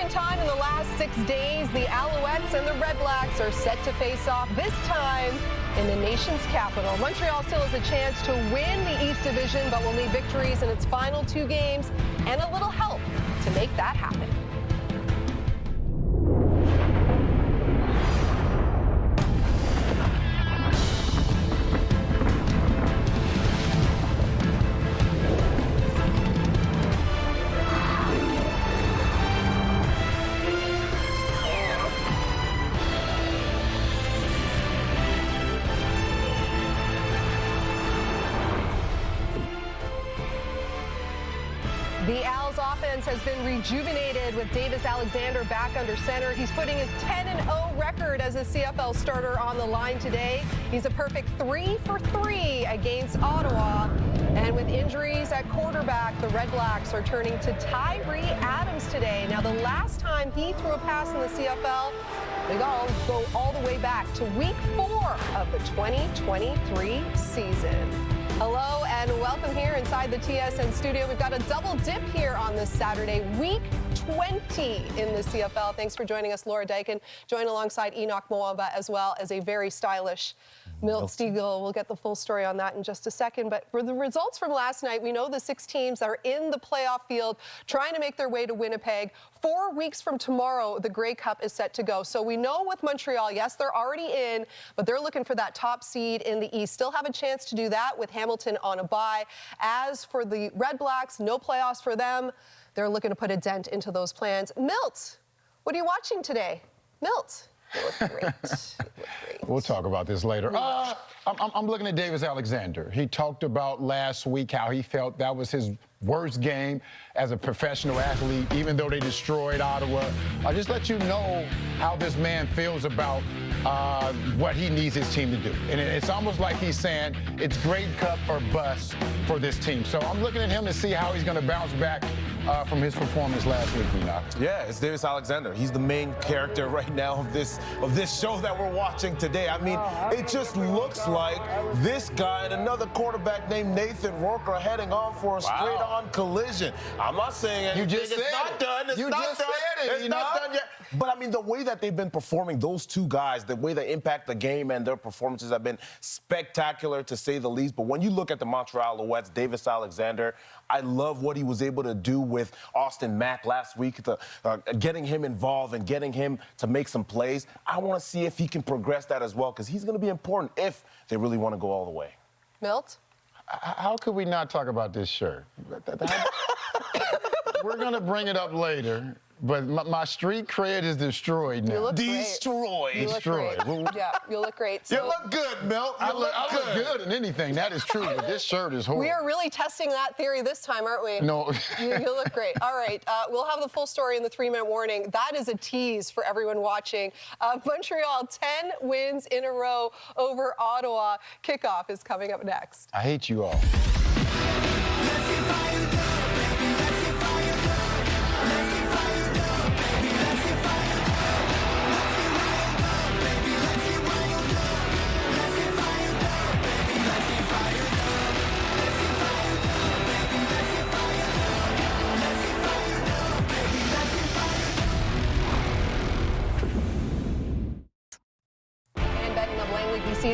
second time in the last 6 days, the Alouettes and the REDBLACKS are set to face off, this time in the nation's capital. Montreal still has a chance to win the East Division, but will need victories in its final 2 games and a little help to make that happen. The Owls offense has been rejuvenated with Davis Alexander back under center. He's putting his 10-0 record as a CFL starter on the line today. He's a perfect 3 for 3 against Ottawa. And with injuries at quarterback, the REDBLACKS are turning to Tyree Adams today. Now, the last time he threw a pass in the CFL, we go all the way back to week 4 of the 2023 season. Hello and welcome here inside the TSN studio. We've got a double dip here on this Saturday, week 20 in the CFL. Thanks for joining us, Laura Dyken. Join alongside Enoch Mwamba, as well as a very stylish Milt Stiegel. We'll get the full story on that in just a second. But for the results from last night, we know the 6 teams that are in the playoff field trying to make their way to Winnipeg. 4 weeks from tomorrow, the Grey Cup is set to go. So we know with Montreal, yes, they're already in, but they're looking for that top seed in the East. Still have a chance to do that with Hamilton on a bye. As for the REDBLACKS, no playoffs for them. They're looking to put a dent into those plans. Milt, what are you watching today? Milt. You look great. You look great. We'll talk about this later. I'm looking at Davis Alexander. He talked about last week how he felt that was his worst game as a professional athlete, even though they destroyed Ottawa. I'll just let you know how this man feels about what he needs his team to do. And it's almost like he's saying it's Grey Cup or bust for this team. So I'm looking at him to see how he's going to bounce back from his performance last week, Enoch. Yeah, it's Davis Alexander. He's the main character right now of this show that we're watching today. I mean, it just looks like this guy and another quarterback named Nathan Rourke are heading on for a straight-on collision. I'm not saying anything. You just said it's not done. It's not done. It's not done yet. But, I mean, the way that they've been performing, those 2 guys, the way they impact the game and their performances have been spectacular, to say the least. But when you look at the Montreal Alouettes, Davis Alexander, I love what he was able to do with Austin Mack last week, getting him involved and getting him to make some plays. I want to see if he can progress that as well, because he's going to be important if they really want to go all the way. Milt? How could we not talk about this shirt? We're going to bring it up later. But my street cred is destroyed now. You look destroyed. Great. You look Destroyed. Great. Yeah, you look great. So you look good, Milt. I look good in anything. That is true. But this shirt is horrible. We are really testing that theory this time, aren't we? No. You look great. All right. We'll have the full story in the 3-minute warning. That is a tease for everyone watching. Montreal, 10 wins in a row over Ottawa. Kickoff is coming up next. I hate you all.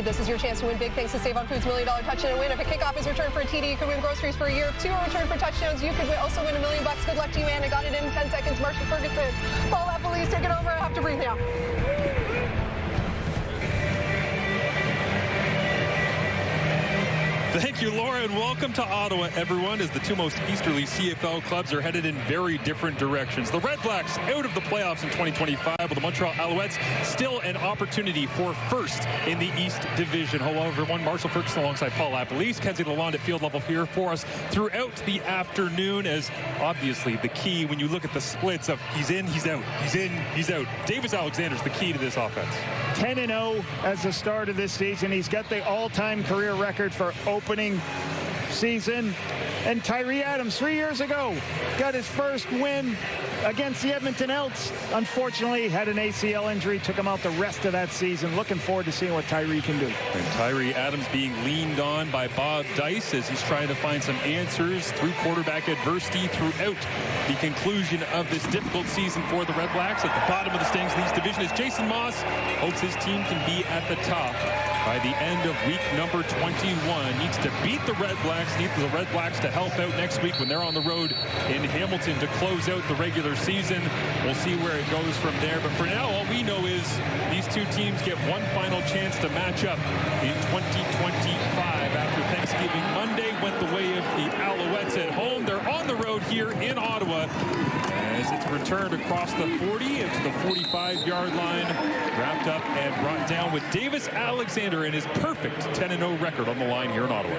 This is your chance to win big thanks to Save on Foods $1 million touchdown win. If a kickoff is returned for a TD, you could win groceries for a year. If 2 are returned for touchdowns, you could also win $1 million. Good luck to you, man. I got it in 10 seconds. Marshall Ferguson, Paul Appelese, take it over. I have to breathe now. Thank you, Laura, and welcome to Ottawa, everyone, as the 2 most easterly CFL clubs are headed in very different directions. The REDBLACKS out of the playoffs in 2025, while the Montreal Alouettes still an opportunity for first in the East Division. Hello, everyone. Marshall Ferguson alongside Paul Appelese. Kenzie Lalonde at field level here for us throughout the afternoon, as obviously the key when you look at the splits of he's in, he's out, he's in, he's out. Davis Alexander's the key to this offense. 10-0 as the start of this season. He's got the all-time career record for opening season. And Tyree Adams, 3 years ago, got his first win against the Edmonton Elks. Unfortunately, had an ACL injury, took him out the rest of that season. Looking forward to seeing what Tyree can do. And Tyree Adams being leaned on by Bob Dice as he's trying to find some answers through quarterback adversity throughout the conclusion of this difficult season for the Red Blacks. At the bottom of the Stings Least division is Jason Moss. Hopes his team can be at the top by the end of week number 21. Needs to beat the Red Blacks. Needs the Red Blacks to help out next week when they're on the road in Hamilton to close out the regular season. We'll see where it goes from there. But for now, all we know is these two teams get one final chance to match up in 2025. After Thanksgiving Monday went the way of the Alouettes at home. They're on the road here in Ottawa as it's returned across the 40 into the 45-yard line. Wrapped up and brought down with Davis Alexander and his perfect 10-0 record on the line here in Ottawa.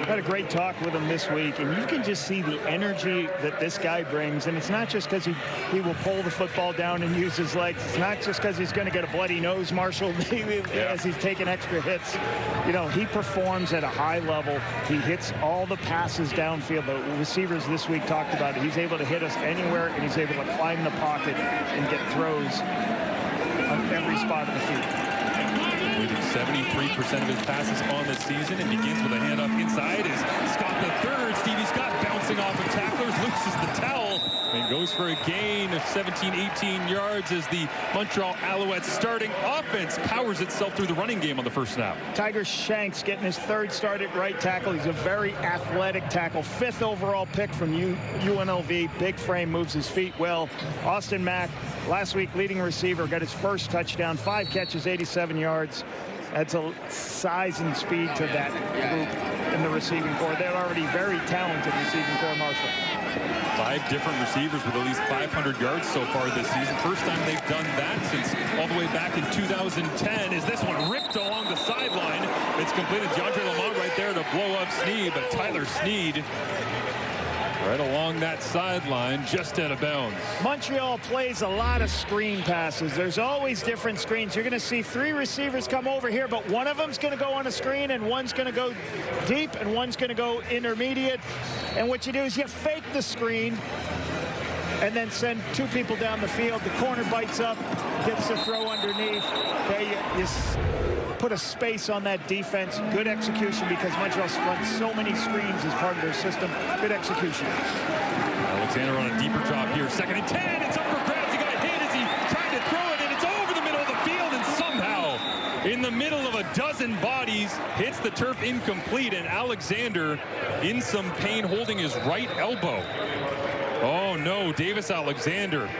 Had a great talk with him this week, and you can just see the energy that this guy brings. And it's not just because he will pull the football down and use his legs. It's not just because he's going to get a bloody nose marshaled as he's taking extra hits. You know, he performs at a high level. He hits all the passes downfield. The receivers this week talked about it. He's able to hit us anywhere, and he's able to climb the pocket and get throws on every spot of the field. Completing 73% of his passes on the season. It begins with a handoff inside as Scott the third. Stevie Scott bouncing off of tacklers, loses the towel, and goes for a gain of 17-18 yards as the Montreal Alouettes starting offense powers itself through the running game on the first snap. Tiger Shanks getting his third start at right tackle. He's a very athletic tackle. 5th overall pick from UNLV. Big frame, moves his feet well. Austin Mack, last week leading receiver, got his first touchdown. 5 catches, 87 yards. Adds a size and speed to that group in the receiving corps. They're already very talented receiving corps, Marshall. 5 different receivers with at least 500 yards so far this season. First time they've done that since all the way back in 2010. Is this one ripped along the sideline? It's completed. DeAndre Lamont right there to blow up Sneed, but Tyler Sneed right along that sideline, just out of bounds. Montreal plays a lot of screen passes. There's always different screens. You're going to see 3 receivers come over here, but one of them's going to go on a screen, and one's going to go deep, and one's going to go intermediate. And what you do is you fake the screen and then send 2 people down the field. The corner bites up, gets the throw underneath. Okay, you put a space on that defense. Good execution because Montreal runs so many screens as part of their system. Good execution. Alexander on a deeper drop here. 2nd and 10. It's up for grabs. He got hit as he tried to throw it, and it's over the middle of the field, and somehow in the middle of a dozen bodies hits the turf incomplete, and Alexander in some pain holding his right elbow. Oh no, Davis Alexander.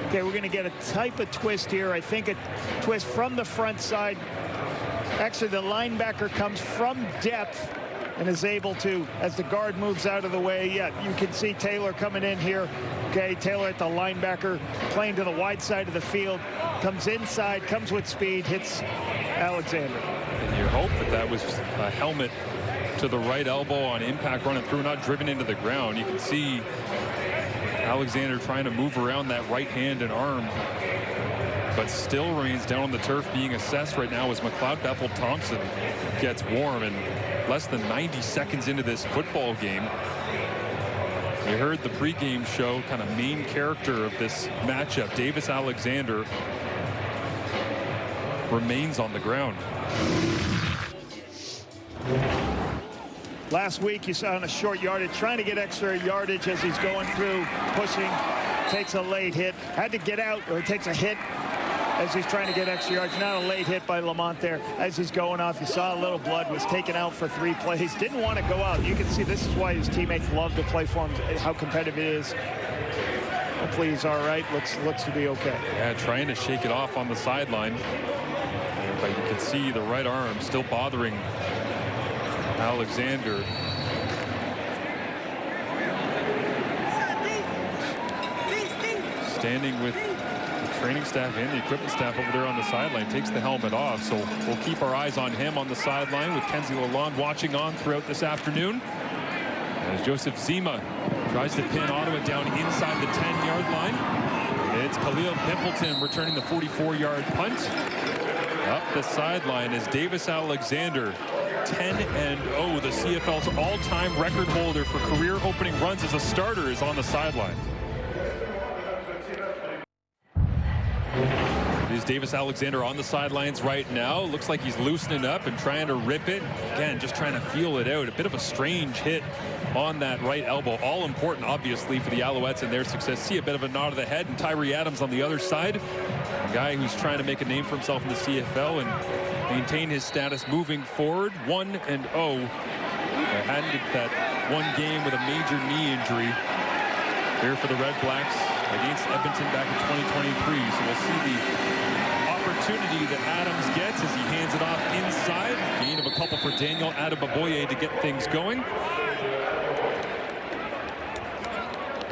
Okay, we're going to get a type of twist here. I think a twist from the front side. Actually, the linebacker comes from depth and is able to, as the guard moves out of the way. Yeah, you can see Taylor coming in here. Okay, Taylor at the linebacker, playing to the wide side of the field. Comes inside, comes with speed, hits Alexander. And you hope that that was a helmet to the right elbow on impact running through, not driven into the ground. You can see Alexander trying to move around that right hand and arm, but still remains down on the turf being assessed right now as McLeod Bethel Thompson gets warm. And less than 90 seconds into this football game, we heard the pregame show, kind of main character of this matchup, Davis Alexander, remains on the ground. Last week you saw on a short yardage, trying to get extra yardage as he's going through, pushing, takes a late hit, had to get out, or takes a hit as he's trying to get extra yards. Not a late hit by Lamont there. As he's going off, you saw a little blood, was taken out for 3 plays, didn't want to go out. You can see this is why his teammates love to play for him, how competitive it is. Hopefully he's all right, looks to be okay. Yeah, trying to shake it off on the sideline, but you can see the right arm still bothering Alexander. Standing with the training staff and the equipment staff over there on the sideline, takes the helmet off. So we'll keep our eyes on him on the sideline with Kenzie Lalonde watching on throughout this afternoon as Joseph Zima Tries to pin Ottawa down inside the 10-yard line. It's Khalil Pimpleton returning the 44-yard punt. Up the sideline is Davis Alexander, 10-0. The CFL's all-time record holder for career opening runs as a starter is on the sideline. Is Davis Alexander on the sidelines right now. Looks like he's loosening up and trying to rip it. Again, just trying to feel it out. A bit of a strange hit on that right elbow. All important, obviously, for the Alouettes and their success. See a bit of a nod of the head, and Tyree Adams on the other side. A guy who's trying to make a name for himself in the CFL and maintain his status moving forward. 1-0. Had that one game with a major knee injury here for the Red Blacks against Edmonton back in 2023. So we'll see the opportunity that Adams gets as he hands it off inside. Gain of a couple for Daniel Adebaboye to get things going.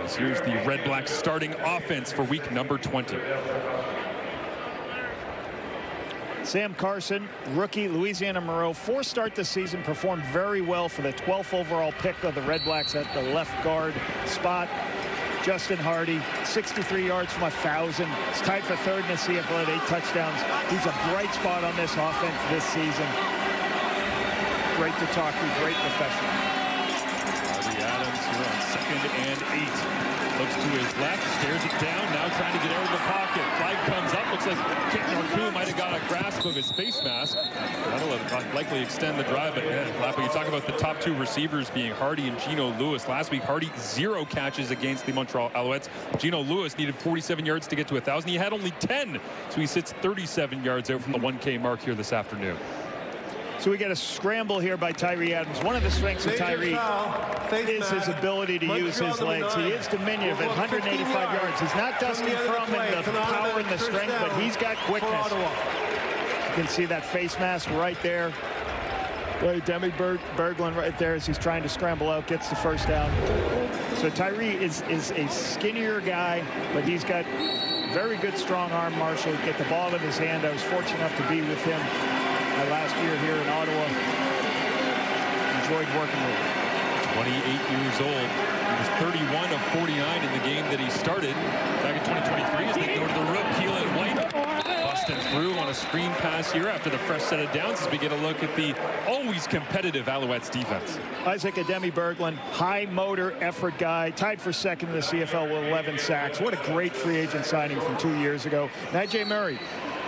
So here's the Red Blacks starting offense for week number 20. Sam Carson, rookie, Louisiana Monroe, 4-start this season, performed very well for the 12th overall pick of the Red Blacks at the left guard spot. Justin Hardy, 63 yards from 1,000. He's tied for third in the CFL at 8 touchdowns. He's a bright spot on this offense this season. Great to talk to, great professional. Tyree Adams here on 2nd and 8. Looks to his left, stares it down, now trying to get out of the pocket. Flag comes up, looks like Kit Norcou might have got a grasp of his face mask. That'll likely extend the drive, but Lappy, you talk about the top 2 receivers being Hardy and Gino Lewis. Last week, Hardy 0 catches against the Montreal Alouettes. Gino Lewis needed 47 yards to get to 1,000. He had only 10, so he sits 37 yards out from the 1K mark here this afternoon. So we get a scramble here by Tyree Adams. One of the strengths of Tyree is his ability to use his legs. He is diminutive at 185 yards. He's not Dustin Crum in the power and the strength, but he's got quickness. You can see that face mask right there. Demi Berglund right there as he's trying to scramble out, gets the first down. So Tyree is a skinnier guy, but he's got very good strong arm, Marshall. Get the ball in his hand. I was fortunate enough to be with him last year here in Ottawa. Enjoyed working with him. 28 years old. He was 31 of 49 in the game that he started back in 2023 as they go to the rook. Keelan White busting through on a screen pass here after the fresh set of downs as we get a look at the always competitive Alouettes defense. Isaac Ademi Berglund, high motor effort guy, tied for 2nd in the CFL with 11 sacks. What a great free agent signing from 2 years ago. Najee Murray,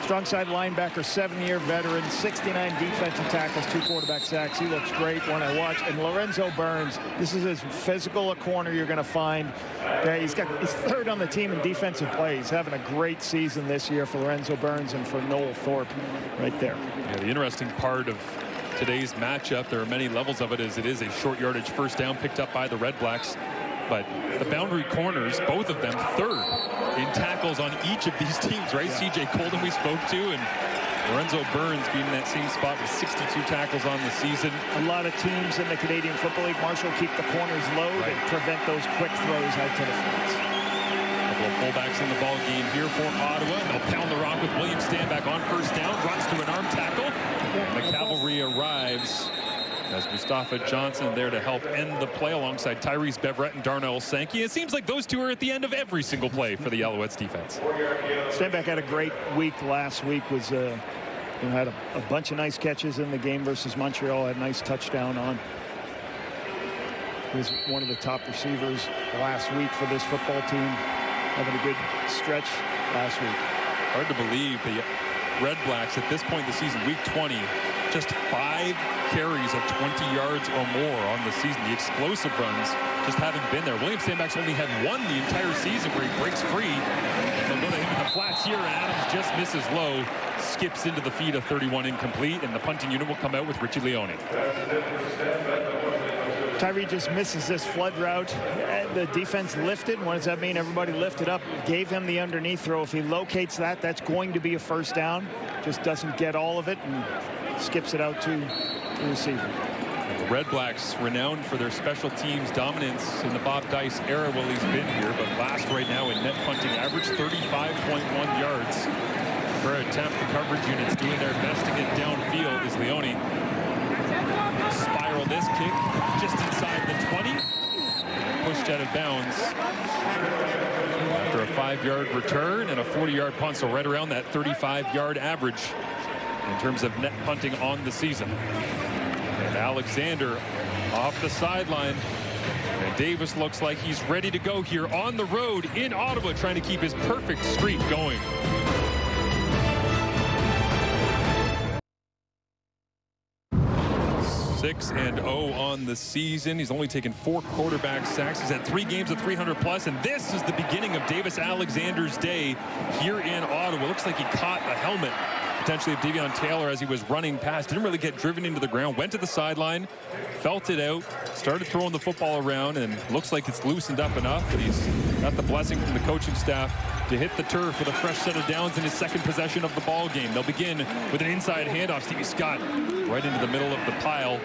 strong side linebacker, 7-year veteran, 69 defensive tackles, 2 quarterback sacks. He looks great when I watch. And Lorenzo Burns, this is as physical a corner you're going to find. He's 3rd on the team in defensive play. He's having a great season this year for Lorenzo Burns and for Noel Thorpe right there. Yeah, the interesting part of today's matchup, there are many levels of it, as it is a short yardage first down picked up by the Red Blacks. But the boundary corners, both of them 3rd in tackles on each of these teams, right? Yeah. CJ Colden we spoke to, and Lorenzo Burns being in that same spot with 62 tackles on the season. A lot of teams in the Canadian Football League, Marshall, keep the corners low and prevent those quick throws out to the fence. Couple of fullbacks in the ball game here for Ottawa. They'll pound the rock with William Stanback on first down, runs to an arm tackle. And the cavalry arrives as Mustafa Johnson there to help end the play alongside Tyrese Beverett and Darnell Sankey. It seems like those two are at the end of every single play for the Alouettes defense. Stanback had a great week last week. Had a bunch of nice catches in the game versus Montreal. Had a nice touchdown on. He was one of the top receivers last week for this football team. Having a good stretch last week. Hard to believe the Red Blacks at this point in the season, week 20, just 5 carries of 20 yards or more on the season. The explosive runs just haven't been there. William Stanback's only had 1 the entire season where he breaks free. They'll go to him in the flats here, and Adams just misses low, skips into the feet of 31 incomplete, and the punting unit will come out with Richie Leone. Tyree just misses this flood route. The defense lifted. What does that mean? Everybody lifted up, gave him the underneath throw. If he locates that, that's going to be a first down. Just doesn't get all of it and skips it out to the receiver. The Red Blacks, renowned for their special teams dominance in the Bob Dice era while he's been here, but last right now in net punting, average 35.1 yards per attempt. The coverage units doing their best to get downfield as Leone spiral this kick just inside the 20. pushed out of bounds after a 5-yard return and a 40-yard punt, so right around that 35-yard average in terms of net punting on the season. And Alexander off the sideline. And Davis looks like he's ready to go here on the road in Ottawa, trying to keep his perfect streak going. (6-0) on the season. He's only taken 4 quarterback sacks. He's had 3 games of 300+, and this is the beginning of Davis Alexander's day here in Ottawa. Looks like he caught a helmet, potentially of Davion Taylor, as he was running past. Didn't really get driven into the ground. Went to the sideline, felt it out, started throwing the football around, and looks like it's loosened up enough that he's got the blessing from the coaching staff to hit the turf with a fresh set of downs in his second possession of the ball game. They'll begin with an inside handoff. Stevie Scott right into the middle of the pile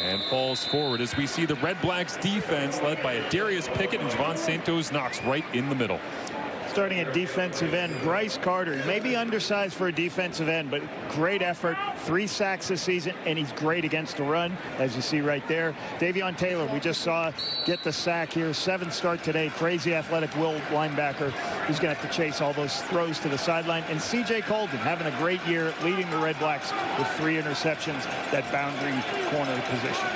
and falls forward as we see the Red Blacks defense led by Darius Pickett and Javon Santos Knox right in the middle. Starting at defensive end, Bryce Carter, maybe undersized for a defensive end, but great effort. 3 sacks this season, and he's great against the run, as you see right there. Davion Taylor, we just saw get the sack here. 7th start today. Crazy athletic will linebacker. He's going to have to chase all those throws to the sideline. And C.J. Colden having a great year, leading the Red Blacks with 3 interceptions, that boundary corner position.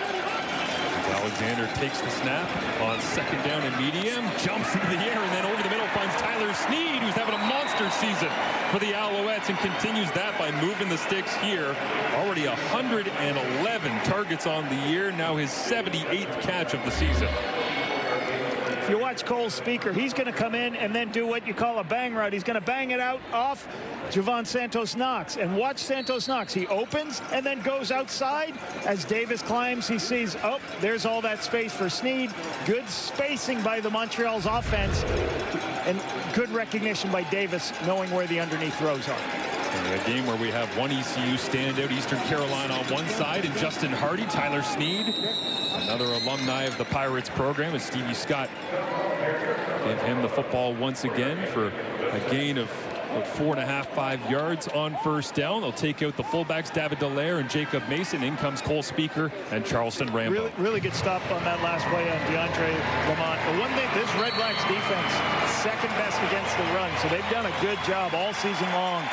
Alexander takes the snap on 2nd down and medium, jumps into the air, and then over the middle finds Tyler Snead, who's having a monster season for the Alouettes, and continues that by moving the sticks here. Already 111 targets on the year, now his 78th catch of the season. If you watch Cole Speaker, he's going to come in and then do what you call a bang route. He's going to bang it out off Javon Santos Knox. And watch Santos Knox. He opens and then goes outside. As Davis climbs, he sees, oh, there's all that space for Snead. Good spacing by the Montreal's offense. And good recognition by Davis, knowing where the underneath throws are. A game where we have one ECU standout, Eastern Carolina on one side, and Justin Hardy, Tyler Snead, another alumni of the Pirates program, as Stevie Scott gave him the football once again for a gain of 4.5 yards on 1st down. They'll take out the fullbacks, David Dallaire and Jacob Mason. In comes Cole Speaker and Charleston Rambo. Really good stop on that last play on DeAndre Lamont. But one thing, this Red Blacks defense, 2nd best against the run. So they've done a good job all season long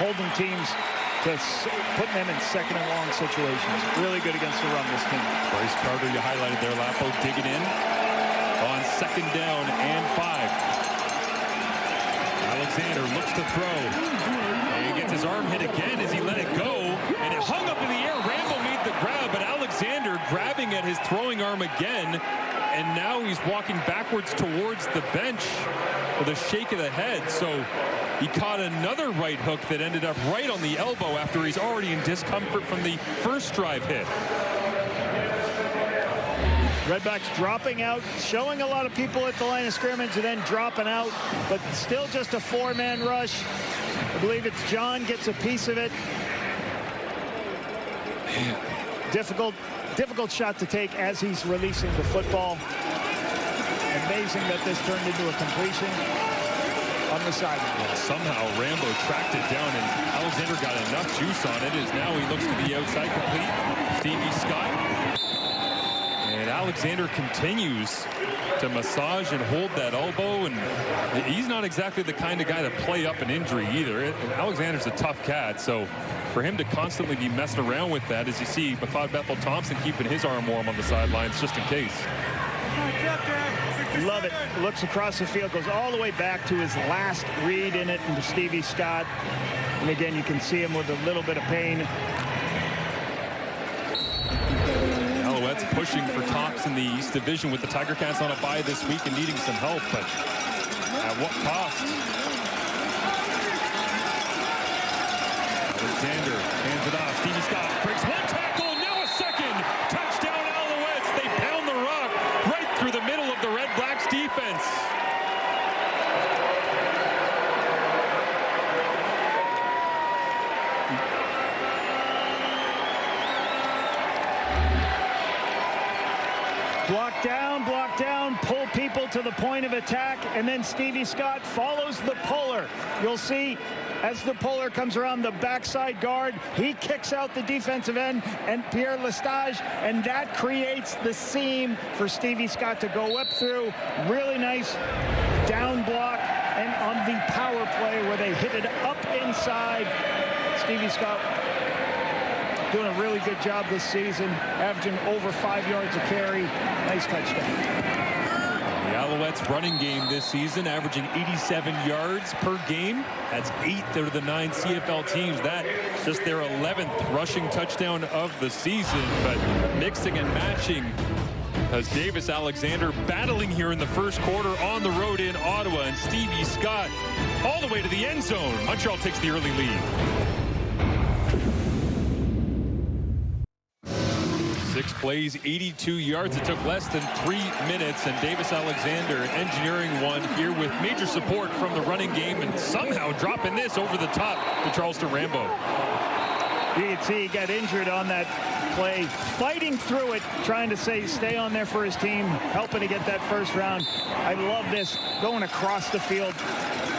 holding teams to putting them in 2nd and long situations. Really good against the run, this team. Bryce Carter, you highlighted there, Lapo digging in on 2nd down and 5. Alexander looks to throw. And he gets his arm hit again as he let it go. And it hung up in the air. Rambo made the grab, but Alexander grabbing at his throwing arm again. And now he's walking backwards towards the bench with a shake of the head. So he caught another right hook that ended up right on the elbow after he's already in discomfort from the first drive hit. Redbacks dropping out, showing a lot of people at the line of scrimmage and then dropping out, but still just a 4-man rush. I believe it's John gets a piece of it. Difficult shot to take as he's releasing the football. Amazing that this turned into a completion on the sideline. Well, somehow Rambo tracked it down, and Alexander got enough juice on it as now he looks to be outside complete. Stevie Scott. And Alexander continues to massage and hold that elbow, and he's not exactly the kind of guy to play up an injury either. And Alexander's a tough cat, so for him to constantly be messing around with that, as you see McLeod Bethel Thompson keeping his arm warm on the sidelines just in case. Love it. Looks across the field, goes all the way back to his last read in it into Stevie Scott. And again, you can see him with a little bit of pain. Alouettes pushing for tops in the East Division with the Tiger Cats on a bye this week and needing some help, but at what cost? Alexander hands it off. Stevie Scott breaks one tackle, now a second. Touchdown Alouettes. They pound the rock right through the middle of the Red Blacks defense. Block down, pull people to the point of attack, and then Stevie Scott follows the puller. You'll see as the puller comes around the backside guard. He kicks out the defensive end and Pierre Lestage, and that creates the seam for Stevie Scott to go up through. Really nice down block, and on the power play where they hit it up inside, Stevie Scott doing a really good job this season, averaging over 5 yards a carry. Nice touchdown. The Alouettes running game this season averaging 87 yards per game. That's 8th out of the 9 CFL teams. That just their 11th rushing touchdown of the season. But mixing and matching as Davis Alexander battling here in the first quarter on the road in Ottawa, and Stevie Scott all the way to the end zone. Montreal takes the early lead. 6 plays, 82 yards. It took less than 3 minutes, and Davis Alexander engineering one here with major support from the running game and somehow dropping this over the top to Charleston Rambo. You can see he got injured on that play, fighting through it, trying to stay on there for his team, helping to get that first round. I love this, going across the field,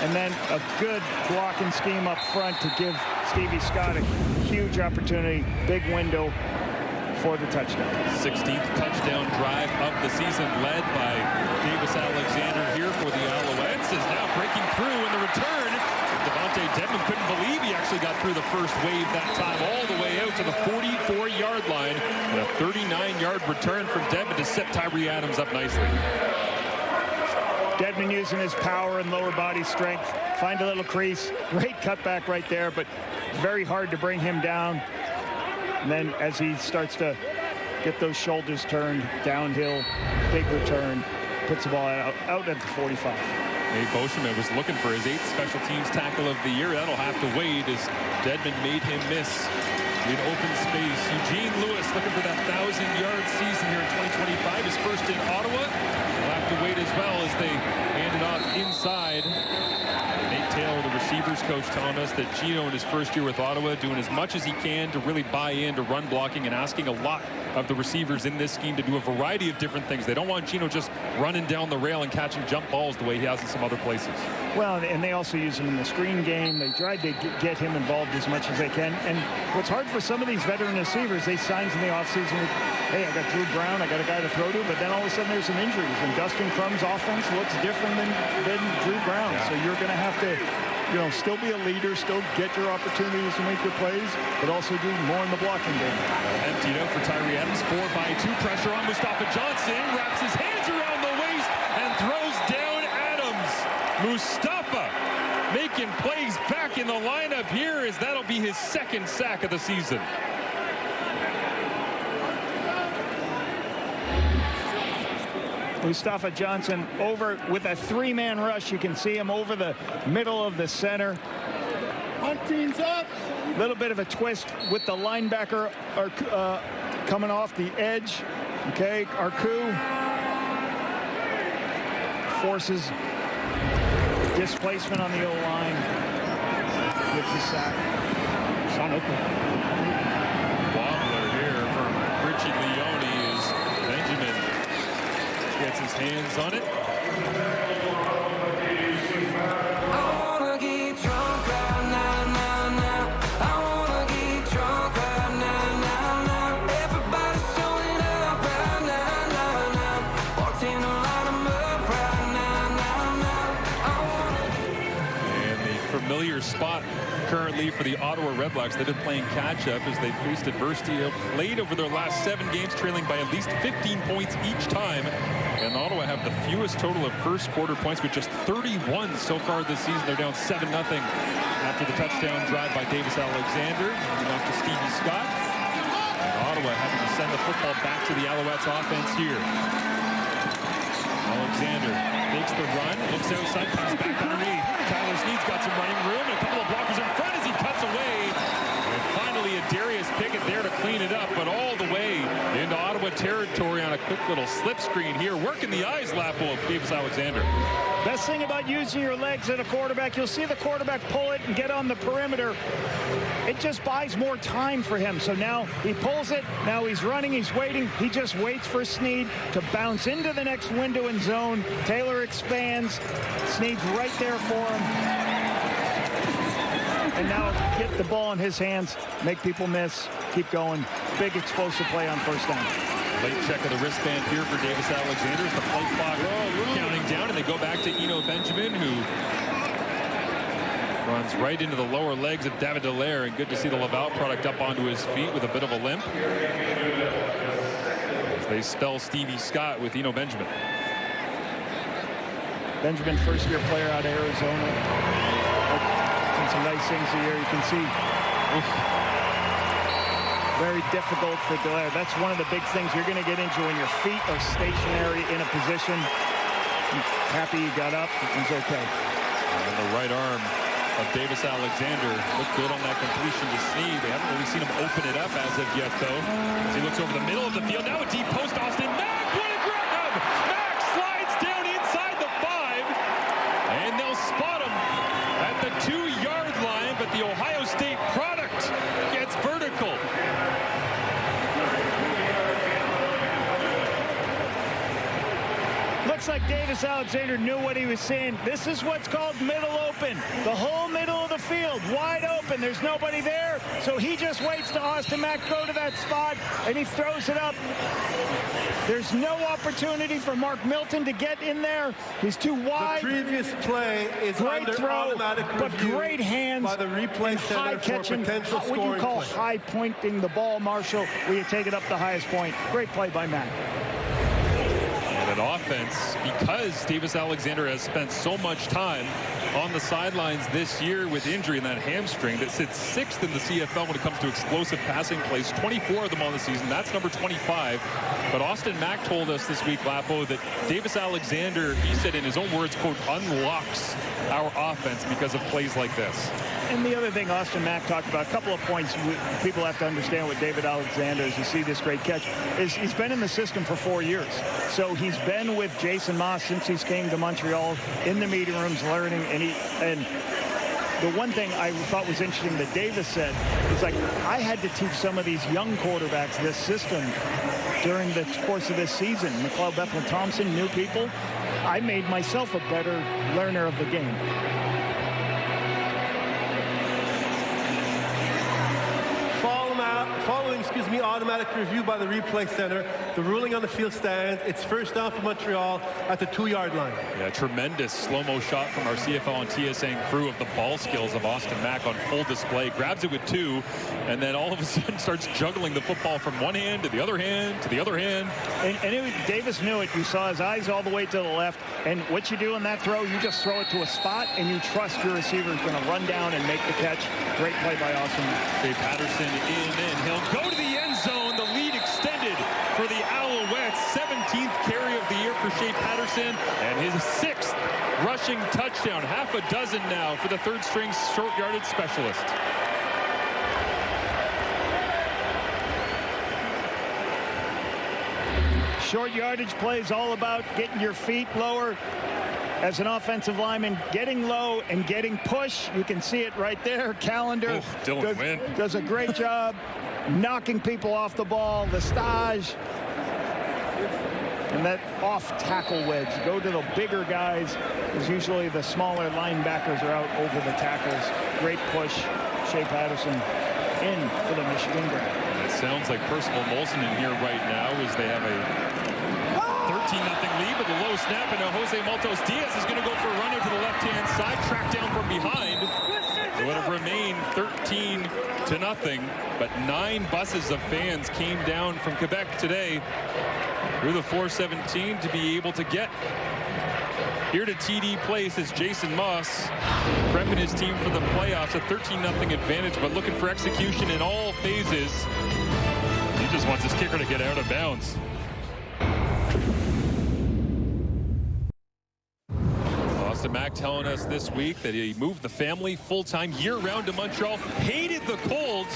and then a good blocking scheme up front to give Stevie Scott a huge opportunity, big window for the touchdown. 16th touchdown drive of the season, led by Davis Alexander here for the Alouettes, is now breaking through in the return. Devontae Dedmon couldn't believe he actually got through the first wave that time, all the way out to the 44-yard line, and a 39-yard return from Dedmon to set Tyree Adams up nicely. Dedmon using his power and lower body strength, find a little crease, great cutback right there, but very hard to bring him down. And then as he starts to get those shoulders turned downhill, big return, puts the ball out at the 45. Nate Beauchemin was looking for his 8th special teams tackle of the year. That'll have to wait as Dedmon made him miss in open space. Eugene Lewis looking for that 1,000-yard season here in 2025. His first in Ottawa. He'll have to wait as well as they hand it off inside. Nate Taylor, the receivers coach, telling us that Gino in his first year with Ottawa doing as much as he can to really buy into run blocking and asking a lot of the receivers in this scheme to do a variety of different things. They don't want Gino just running down the rail and catching jump balls the way he has in some other places. Well, and they also use him in the screen game. They tried to get him involved as much as they can. And what's hard for some of these veteran receivers, they sign in the offseason with, hey, I got Drew Brown, I got a guy to throw to, but then all of a sudden there's some injuries. And Dustin Crum's offense looks different than Drew Brown. Yeah. So you're going to have to, still be a leader, still get your opportunities to make your plays, but also do more in the blocking game. Emptied out for Tyree Adams, 4-by-2 pressure on Mustafa Johnson, wraps his hands around the waist and throws down Adams. Mustafa making plays back in the lineup here, as that'll be his 2nd sack of the season. Mustafa Johnson over with a 3-man rush. You can see him over the middle of the center. Team's up. Little bit of a twist with the linebacker coming off the edge. Okay, Arku forces displacement on the O-line. Gets the sack. Sean Oakley. Wobbler here from Richie Leone is Benjamin. Gets his hands on it. Familiar spot currently for the Ottawa REDBLACKS. They've been playing catch-up as they've faced adversity of late over their last 7 games, trailing by at least 15 points each time. And Ottawa have the fewest total of first quarter points with just 31 so far this season. They're down 7-0 after the touchdown drive by Davis Alexander. Handing off to Stevie Scott. And Ottawa having to send the football back to the Alouettes offense here. Alexander makes the run, looks outside, comes back underneath. Tyler Snead's got some running room, and a couple of blockers in front as he cuts away. And finally, a Darius Pickett there to clean it up, but all the way into Ottawa territory on a quick little slip screen here, working the eyes lapel of Davis Alexander. Best thing about using your legs at a quarterback, you'll see the quarterback pull it and get on the perimeter. It just buys more time for him. So now he pulls it, now he's running, he's waiting. He just waits for Snead to bounce into the next window and zone. Taylor expands. Snead's right there for him. and now get the ball in his hands, make people miss, keep going. Big explosive play on first down. Late check of the wristband here for Davis Alexander. The play clock counting down, and they go back to Eno Benjamin, who runs right into the lower legs of David Dallaire, and good to see the Laval product up onto his feet with a bit of a limp. As they spell Stevie Scott with Eno Benjamin. Benjamin, first-year player out of Arizona. Done some nice things here. You can see. Very difficult for Dallaire. That's one of the big things you're going to get into when your feet are stationary in a position. I'm happy he got up. It was okay. And the right arm of Davis Alexander looked good on that completion to Sneed. They haven't really seen him open it up as of yet, though. As he looks over the middle of the field. Now a deep post, Austin Mack. What a grab! Mack slides down inside the 5. And they'll spot him at the 2-yard line, but the Ohio State product gets vertical. Looks like Davis Alexander knew what he was saying. This is what's called middle open. The whole middle of the field, wide open. There's nobody there, so he just waits to Austin Mack go to that spot, and he throws it up. There's no opportunity for Mark Milton to get in there. He's too wide. The previous play is great under throw, automatic but review great hands by the replay center for potential what scoring you call play. high pointing the ball, Marshall, where you take it up the highest point. Great play by Mack. And an offense, because Davis Alexander has spent so much time on the sidelines this year with injury in that hamstring, that sits 6th in the CFL when it comes to explosive passing plays, 24 of them on the season. That's number 25. But Austin Mack told us this week, Lapo, that Davis Alexander, he said in his own words, quote, unlocks our offense because of plays like this. And the other thing Austin Mack talked about, a couple of points people have to understand with David Alexander as you see this great catch, is he's been in the system for 4 years. So he's been with Jason Moss since he came to Montreal, in the meeting rooms learning, and the one thing I thought was interesting that Davis said is, like, I had to teach some of these young quarterbacks this system during the course of this season. McLeod Bethlehem Thompson, new people. I made myself a better learner of the game. Following, automatic review by the replay center. The ruling on the field stands. It's first down for Montreal at the 2-yard line. Yeah, tremendous slow-mo shot from our CFL and TSN crew of the ball skills of Austin Mack on full display. Grabs it with 2, and then all of a sudden starts juggling the football from one hand to the other hand to the other hand. And Davis knew it. You saw his eyes all the way to the left. And what you do in that throw, you just throw it to a spot, and you trust your receiver is going to run down and make the catch. Great play by Austin Mack. Shea Patterson in, and he'll go to the end zone. The lead extended for the Alouettes. 17th carry of the year for Shea Patterson, and his 6th rushing touchdown. Half a dozen now for the third-string short yardage specialist. Short yardage plays all about getting your feet lower as an offensive lineman, getting low and getting push. You can see it right there. Callender does a great job knocking people off the ball. Lestage. And that off-tackle wedge. Go to the bigger guys, because usually the smaller linebackers are out over the tackles. Great push. Shea Patterson in for the Michigan grab. It sounds like Percival Molson in here right now as they have a 13-0 lead with a low snap, and now Jose Maltos Diaz is going to go for a run into the left-hand side, tracked down from behind. It would have remained 13-0, but 9 buses of fans came down from Quebec today through the 417 to be able to get here to TD Place as Jason Moss prepping his team for the playoffs. A 13-0 advantage, but looking for execution in all phases. He just wants his kicker to get out of bounds. Austin Mack telling us this week that he moved the family full-time year-round to Montreal. Hated the cold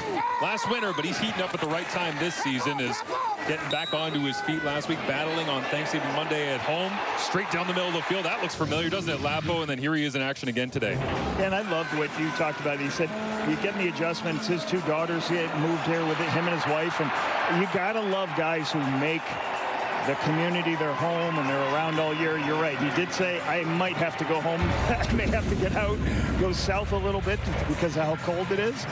last winter, but he's heating up at the right time this season, is getting back onto his feet last week, battling on Thanksgiving Monday at home. Straight down the middle of the field. That looks familiar, doesn't it, Lapo? And then here he is in action again today. And I loved what you talked about. He said, you getting the adjustments. His 2 daughters, he had moved here with him and his wife. And you got to love guys who make the community, they're home, and they're around all year. You're right. He did say, I might have to go home. I may have to get out, go south a little bit because of how cold it is.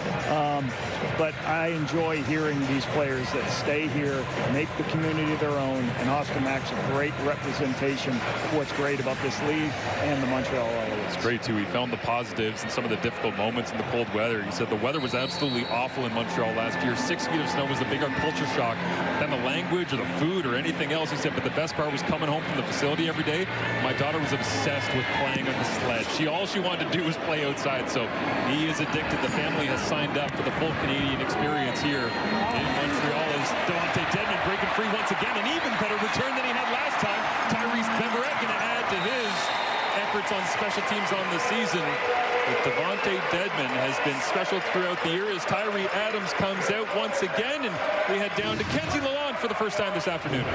But I enjoy hearing these players that stay here, make the community their own, and Oscar Mack's a great representation of what's great about this league and the Montreal Alouettes. It's great, too. He found the positives in some of the difficult moments in the cold weather. He said the weather was absolutely awful in Montreal last year. 6 feet of snow was a bigger culture shock than the language or the food or anything else. He said, but the best part was coming home from the facility every day. My daughter was obsessed with playing on the sled. All she wanted to do was play outside, so he is addicted. The family has signed up for the full Canadian experience here in Montreal as Devontae Dedmon breaking free once again. An even better return than he had last time. Tyrese Beverett going to add to his efforts on special teams on the season. But Devontae Dedmon has been special throughout the year as Tyree Adams comes out once again, and we head down to Kenzie Lalonde for the first time this afternoon.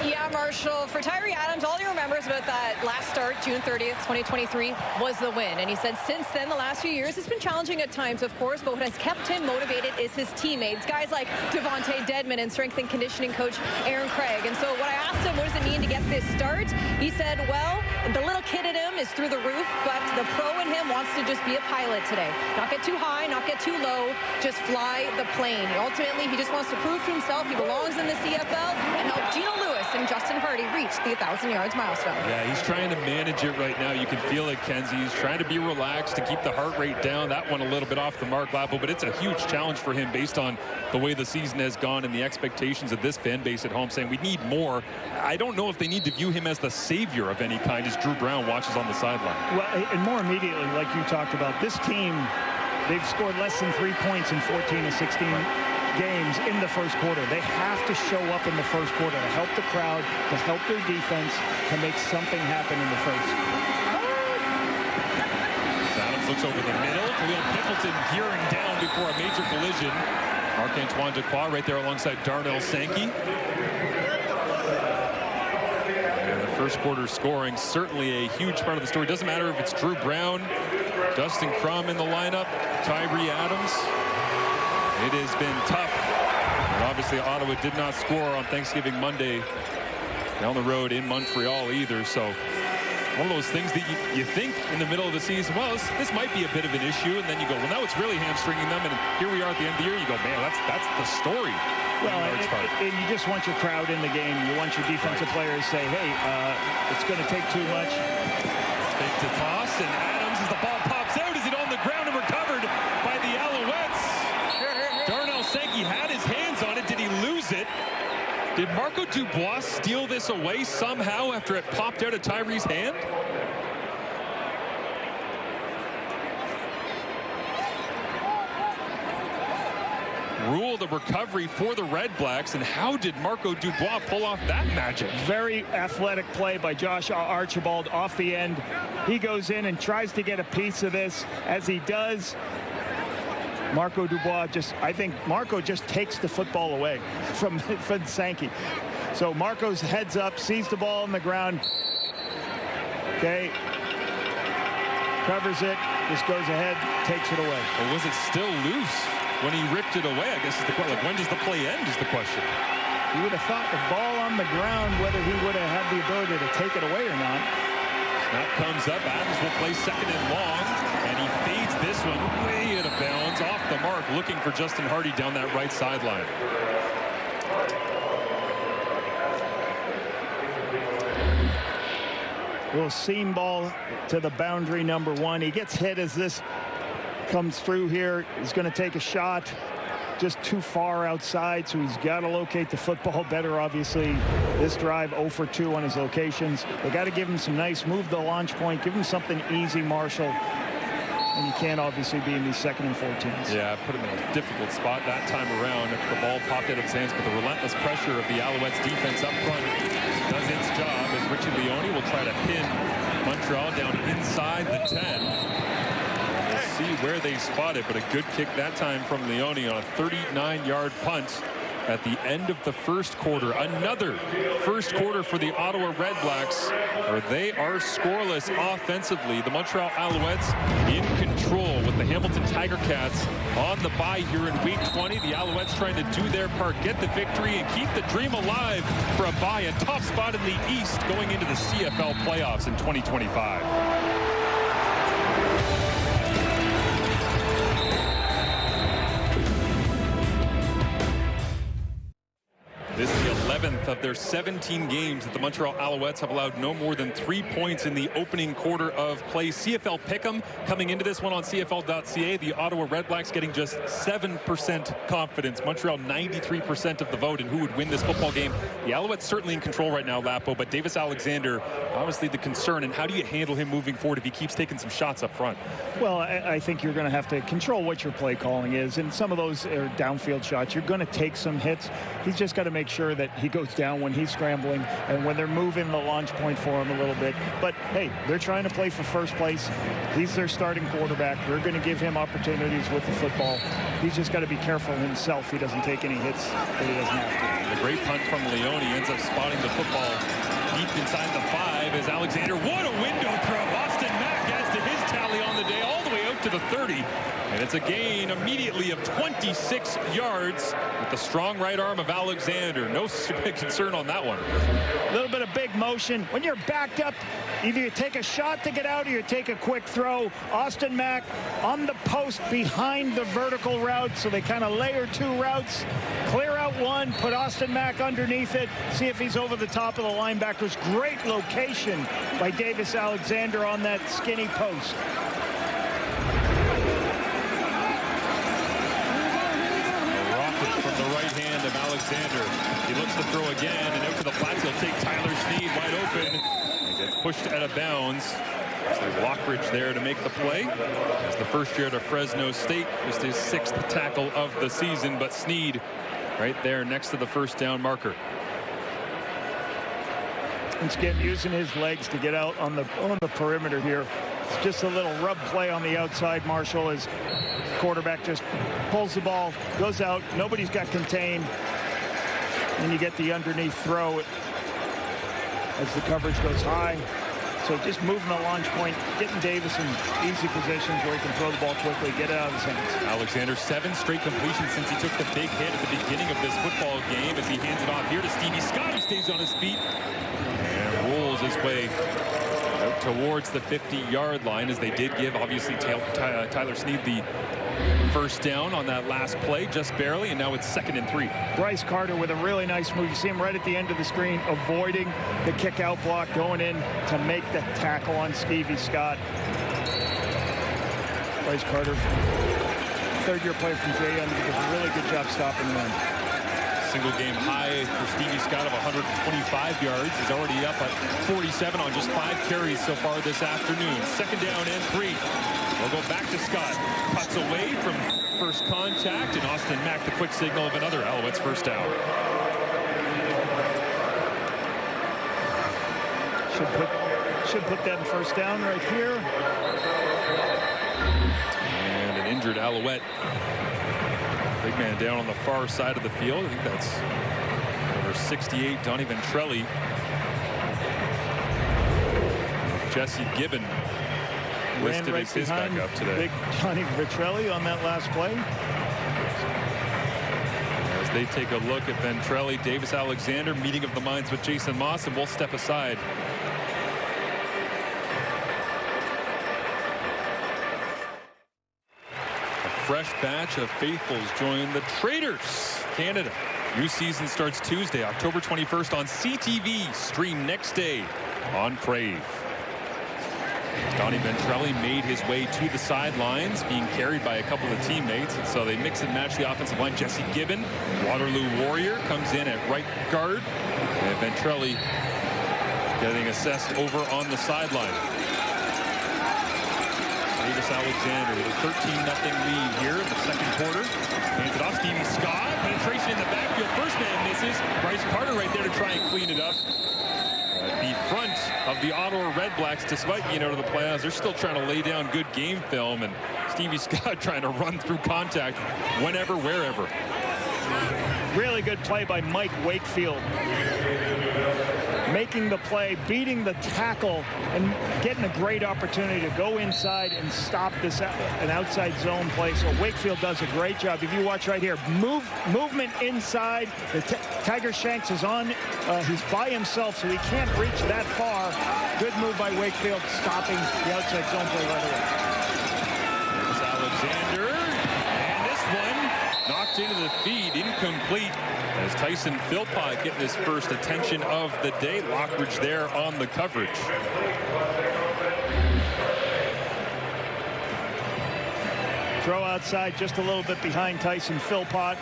Yeah, Marshall, for Tyree Adams, all he remembers about that last start, June 30th, 2023, was the win. And he said since then, the last few years, it's been challenging at times, of course, but what has kept him motivated is his teammates, guys like Devontae Dedmon and strength and conditioning coach Aaron Craig. And so when I asked him, what does it mean to get this start? He said, well, the little kid in him is through the roof, but the pro in him wants to just be a pilot today. Not get too high, not get too low, just fly the plane. Ultimately, he just wants to prove to himself he belongs in the CFL and help Gino Lewis and Justin Hardy reach the 1,000 yards milestone. Yeah, he's trying to manage it right now. You can feel it, Kenzie. He's trying to be relaxed to keep the heart rate down. That one a little bit off the mark, Lapo, but it's a huge challenge for him based on the way the season has gone and the expectations of this fan base at home saying we need more. I don't know if they need to view him as the savior of any kind as Drew Brown watches on the sideline. Well, and more immediately, like you talked about, this team, they've scored less than 3 points in 14 of 16 games in the first quarter. They have to show up in the first quarter to help the crowd, to help their defense, to make something happen in the first. Adams looks over the middle. Khalil Pimpleton gearing down before a major collision. Marc-Antoine Dequoy right there alongside Darnell Sankey. First quarter scoring, certainly a huge part of the story. Doesn't matter if it's Drew Brown, Dustin Crum in the lineup, Tyree Adams. It has been tough. And obviously, Ottawa did not score on Thanksgiving Monday down the road in Montreal either. So one of those things that you think in the middle of the season, well, this might be a bit of an issue. And then you go, well, now it's really hamstringing them. And here we are at the end of the year. You go, man, that's the story. Well, and you just want your crowd in the game. You want your defensive players to say, hey, it's going to take too much. Fake to toss, and Adams, as the ball pops out, is it on the ground and recovered by the Alouettes? Darnell Sankey had his hands on it. Did he lose it? Did Marco Dubois steal this away somehow after it popped out of Tyree's hand? Rule the recovery for the Red Blacks, and how did Marco Dubois pull off that magic? Very athletic play by Josh Archibald off the end. He goes in and tries to get a piece of this. As he does, Marco Dubois I think Marco just takes the football away from Sankey. So Marco's heads up, sees the ball on the ground. Okay. Covers it, just goes ahead, takes it away. Or was it still loose when he ripped it away? I guess is the question. Like, when does the play end is the question. You would have thought the ball on the ground, whether he would have had the ability to take it away or not. Snap comes up. Adams will play second and long, and he fades this one way out of bounds, off the mark, looking for Justin Hardy down that right sideline. Little seam ball to the boundary, number 1. He gets hit as this comes through here. He's going to take a shot just too far outside, so he's got to locate the football better, obviously. This drive 0 for 2 on his locations. They got to give him some nice, move the launch point, give him something easy, Marshall. And you can't obviously be in these 2nd and 14s. Yeah, put him in a difficult spot that time around if the ball popped out of his hands, but the relentless pressure of the Alouettes defense up front does its job as Richie Leone will try to pin Montreal down inside the 10. See where they spot it, but a good kick that time from Leone on a 39-yard punt at the end of the first quarter. Another first quarter for the Ottawa REDBLACKS, where they are scoreless offensively. The Montreal Alouettes in control with the Hamilton Tiger Cats on the bye here in week 20. The Alouettes trying to do their part, get the victory, and keep the dream alive for a bye, a top spot in the East going into the CFL playoffs in 2025. This is the 11th of their 17 games that the Montreal Alouettes have allowed no more than 3 points in the opening quarter of play. CFL Pick'em coming into this one on CFL.ca. The Ottawa REDBLACKS getting just 7% confidence. Montreal 93% of the vote in who would win this football game. The Alouettes certainly in control right now, Lapo, but Davis Alexander, obviously the concern. And how do you handle him moving forward if he keeps taking some shots up front? Well, I think you're going to have to control what your play calling is. And some of those are downfield shots. You're going to take some hits. He's just got to make sure that he goes down when he's scrambling and when they're moving the launch point for him a little bit. But hey, they're trying to play for first place. He's their starting quarterback. They're going to give him opportunities with the football. He's just got to be careful himself. He doesn't take any hits that he doesn't have to. A great punt from Leone ends up spotting the football deep inside the 5 as Alexander. What a window throw. Austin Mack adds to his tally on the day all the way out to the 30. And it's a gain immediately of 26 yards with the strong right arm of Alexander. No concern on that one. A little bit of big motion. When you're backed up, either you take a shot to get out or you take a quick throw. Austin Mack on the post behind the vertical route, so they kind of layer 2 routes. Clear out one, put Austin Mack underneath it, see if he's over the top of the linebackers. Great location by Davis Alexander on that skinny post. From the right hand of Alexander. He looks to throw again, and out to the flats. He'll take Tyler Sneed wide open. He gets pushed out of bounds. So Lockridge there to make the play. It's the first year at Fresno State. Just his 6th tackle of the season, but Sneed right there next to the first down marker. And Skip using his legs to get out on the perimeter here. It's just a little rub play on the outside, Marshall, as quarterback just pulls the ball, goes out, nobody's got contained, and you get the underneath throw as the coverage goes high. So just moving the launch point, getting Davis in easy positions where he can throw the ball quickly, get it out of his hands. Alexander, 7 straight completions since he took the big hit at the beginning of this football game as he hands it off here to Stevie Scott. He stays on his feet and rolls his way out towards the 50-yard line, as they did give, obviously, Tyler Sneed the first down on that last play, just barely, and now it's 2nd and 3. Bryce Carter with a really nice move. You see him right at the end of the screen, avoiding the kick-out block, going in to make the tackle on Stevie Scott. Bryce Carter, 3rd-year play from Jay Young, did a really good job stopping the run. Single game high for Stevie Scott of 125 yards. He's already up at 47 on just 5 carries so far this afternoon. 2nd down and 3. We'll go back to Scott. Cuts away from first contact, and Austin Mack, the quick signal of another Alouettes first down. Should put them first down right here. And an injured Alouette. Big man down on the far side of the field. I think that's number 68, Donnie Ventrelli. Jesse Gibbon listed as his backup today. Big Donnie Ventrelli on that last play. As they take a look at Ventrelli, Davis Alexander, meeting of the minds with Jason Moss, and we'll step aside. Fresh batch of faithfuls join the Traders Canada. New season starts Tuesday, October 21st on CTV. Stream next day on Crave. Donnie Ventrelli made his way to the sidelines, being carried by a couple of teammates. And so they mix and match the offensive line. Jesse Gibbon, Waterloo Warrior, comes in at right guard. And Ventrelli getting assessed over on the sideline. Davis Alexander with a 13-0 lead here in the 2nd quarter. Hands it off, Stevie Scott. Penetration in the backfield. First man misses. Bryce Carter right there to try and clean it up. The front of the Ottawa REDBLACKS, despite being out of the playoffs, they're still trying to lay down good game film, and Stevie Scott trying to run through contact whenever, wherever. Really good play by Mike Wakefield. Making the play, beating the tackle, and getting a great opportunity to go inside and stop this an outside zone play. So Wakefield does a great job. If you watch right here, movement inside. The Tiger Shanks is on. He's by himself, so he can't reach that far. Good move by Wakefield, stopping the outside zone play right away. There's Alexander, and this one knocked into the feed, incomplete. As Tyson Philpott getting his first attention of the day. Lockridge there on the coverage. Throw outside just a little bit behind Tyson Philpott.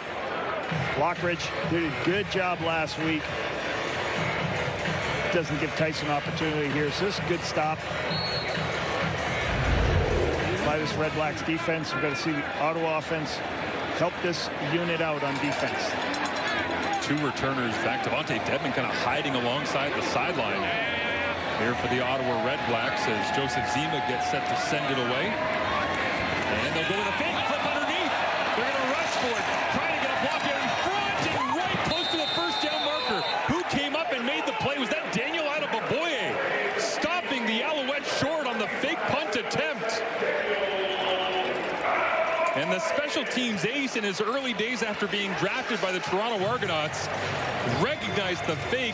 Lockridge did a good job last week. Doesn't give Tyson opportunity here, so this is a good stop by this Red Blacks defense. We've got to see the Ottawa offense help this unit out on defense. Two returners back. Devontae Dedmon kind of hiding alongside the sideline here for the Ottawa Red Blacks as Joseph Zima gets set to send it away. And they'll go with a fake flip underneath. They're going to rush for it, trying to get a block out in front and right close to the first down marker. Who came up and made the play? Was that Daniel Alouettes stopping the Alouettes short on the fake punt attempt? And the special teams ace in his early days after being drafted by the Toronto Argonauts recognized the fake.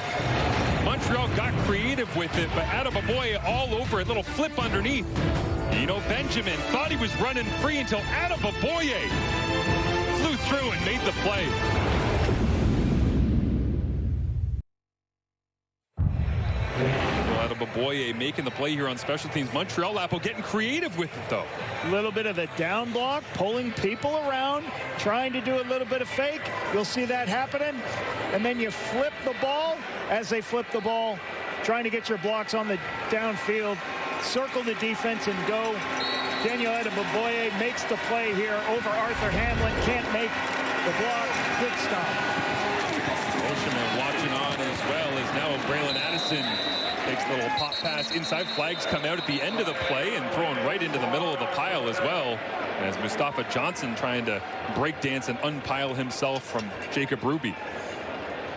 Montreal got creative with it, but Alouettes all over it. Little flip underneath. Benjamin thought he was running free until Alouettes flew through and made the play. Alouettes making the play here on special teams. Montreal Lapo getting creative with it, though. A little bit of the down block, pulling people around, trying to do a little bit of fake. You'll see that happening. And then you flip the ball. As they flip the ball, trying to get your blocks on the downfield. Circle the defense and go. Daniel Alouettes makes the play here over Arthur Hamlin. Can't make the block. Good stop. Oshima watching on as well as now Braylon Addison takes a little pop pass inside. Flags come out at the end of the play and thrown right into the middle of the pile as well, as Mustafa Johnson trying to break dance and unpile himself from Jacob Ruby.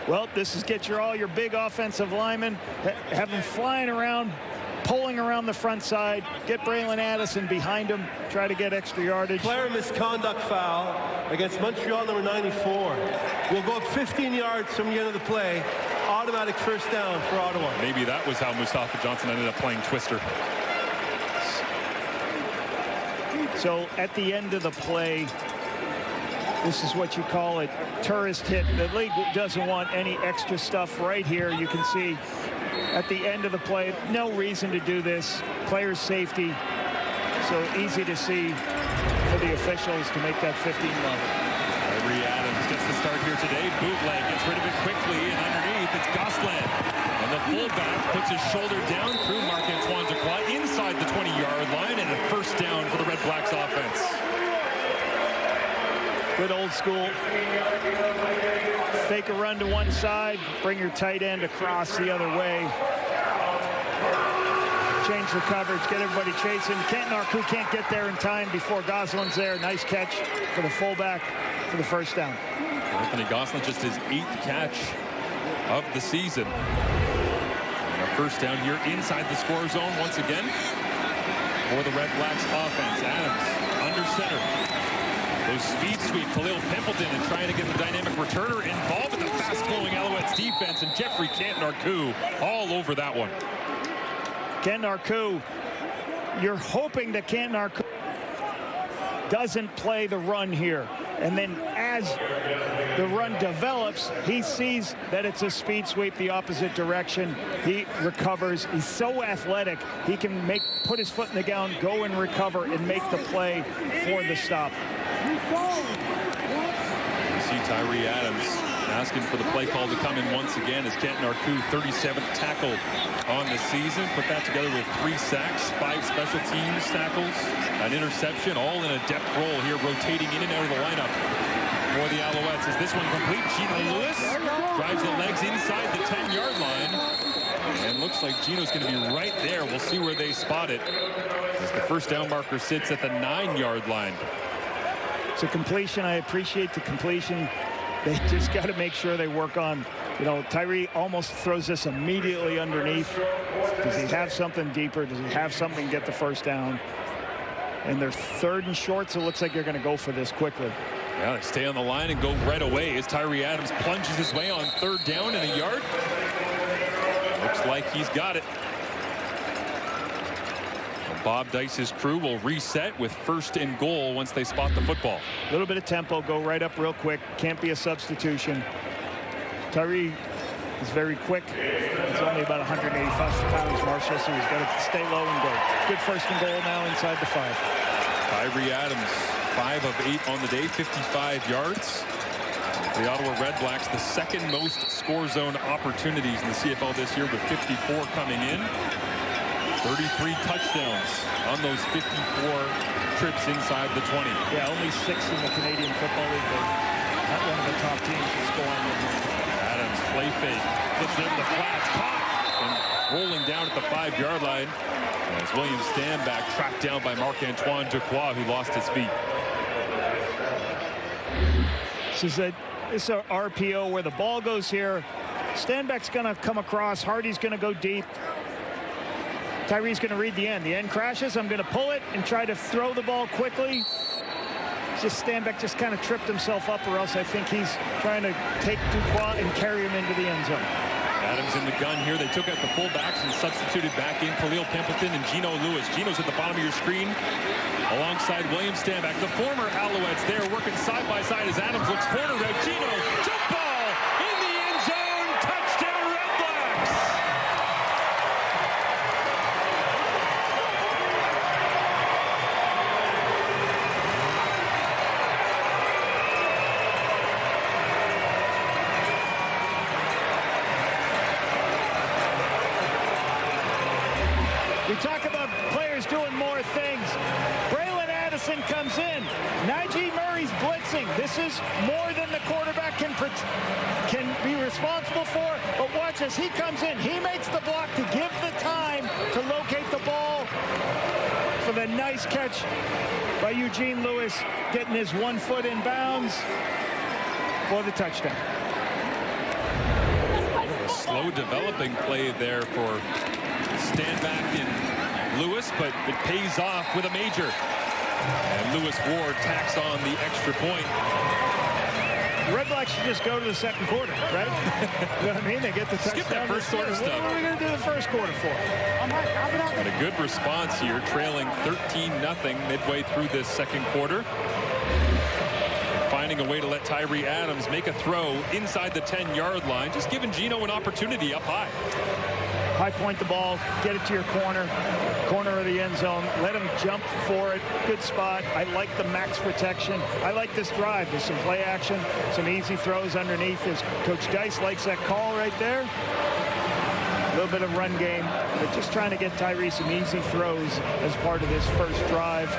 Well, this is get all your big offensive linemen, have them flying around, pulling around the front side, get Braylon Addison behind him, try to get extra yardage. Player misconduct foul against Montreal number 94. We'll go up 15 yards from the end of the play. Automatic first down for Ottawa. Maybe that was how Mustafa Johnson ended up playing Twister. So at the end of the play, this is what you call a tourist hit. The league doesn't want any extra stuff right here. You can see at the end of the play, no reason to do this. Players' safety, so easy to see for the officials to make that 15 level. Tyree Adams gets the start here today. Bootleg gets rid of it quickly, and underneath it's Gosselin. And the fullback puts his shoulder down through Marc-Antoine Dequoy inside the 20-yard line, and a first down for the Red Blacks offense. Good old school. Fake a run to one side, bring your tight end across the other way. Change the coverage, get everybody chasing. Kenton Arku can't get there in time before Gosselin's there. Nice catch for the fullback for the first down. Anthony Gosselin, just his 8th catch of the season. And a first down here inside the score zone once again for the Red Blacks offense. Adams under center. Goes speed sweep, Khalil Pimpleton, and trying to get the dynamic returner involved with the fast-flowing Alouettes defense, and Jeffrey Canton-Arku all over that one. Canton-Arku, you're hoping that Canton-Arku doesn't play the run here. And then as the run develops, he sees that it's a speed sweep the opposite direction. He recovers. He's so athletic. He can put his foot in the ground, go and recover, and make the play for the stop. You see Tyree Adams asking for the play call to come in once again as Canton-Arku, 37th tackle on the season. Put that together with 3 sacks, 5 special teams tackles, an interception, all in a depth role here, rotating in and out of the lineup for the Alouettes. Is this one complete? Gino Lewis drives the legs inside the 10-yard line. And looks like Gino's going to be right there. We'll see where they spot it as the first down marker sits at the 9-yard line. It's a completion. I appreciate the completion. They just got to make sure they work on, you know, Tyree almost throws this immediately underneath. Does he have something deeper? Does he have something to get the first down? And they're 3rd and short, so it looks like they're going to go for this quickly. Yeah, they stay on the line and go right away as Tyree Adams plunges his way on 3rd down and a yard. Looks like he's got it. Bob Dice's crew will reset with 1st and goal once they spot the football. A little bit of tempo, go right up real quick. Can't be a substitution. Tyree is very quick. He's only about 185 pounds, Marshall, so he's got to stay low and go. Good 1st and goal now inside the 5. Tyree Adams, 5 of 8 on the day, 55 yards. The Ottawa REDBLACKS, the 2nd most score zone opportunities in the CFL this year, with 54 coming in. 33 touchdowns on those 54 trips inside the 20. Yeah, only 6 in the Canadian Football League. Not one of the top teams in scoring. Adams, play fake, flips in the flats, caught, and rolling down at the 5-yard line. As William Stanback tracked down by Marc-Antoine Ducroix, who lost his feet. This is a RPO where the ball goes here. Stanback's going to come across. Hardy's going to go deep. Tyree's going to read the end. The end crashes. I'm going to pull it and try to throw the ball quickly. Just Stanback just kind of tripped himself up, or else I think he's trying to take Ducroix and carry him into the end zone. Adams in the gun here. They took out the fullbacks and substituted back in Khalil Pimpleton and Gino Lewis. Gino's at the bottom of your screen alongside William Stanback. The former Alouettes there working side by side as Adams looks corner route. Gino, jump ball in the end zone. Touchdown REDBLACKS. We talk about players doing more things. Braylon Addison comes in. Najee Murray's blitzing. This is more than the quarterback can be responsible for. But watch as he comes in. He makes the block to give the time to locate the ball for the nice catch by Eugene Lewis, getting his 1 foot in bounds for the touchdown. A slow developing play there for Stanback and Lewis, but it pays off with a major. And Lewis Ward tacks on the extra point. The REDBLACKS should just go to the 2nd quarter, right? You know what I mean? They get the touchdown. Skip that first quarter stuff. What are we going to do the first quarter for? But a good response here, trailing 13-0 midway through this 2nd quarter. Finding a way to let Tyree Adams make a throw inside the 10-yard line, just giving Gino an opportunity up high. High point the ball, get it to your corner of the end zone, let him jump for it. Good spot. I like the max protection. I like this drive. There's some play action, some easy throws underneath. Coach Dice likes that call right there. A little bit of run game, but just trying to get Tyree some easy throws as part of this first drive.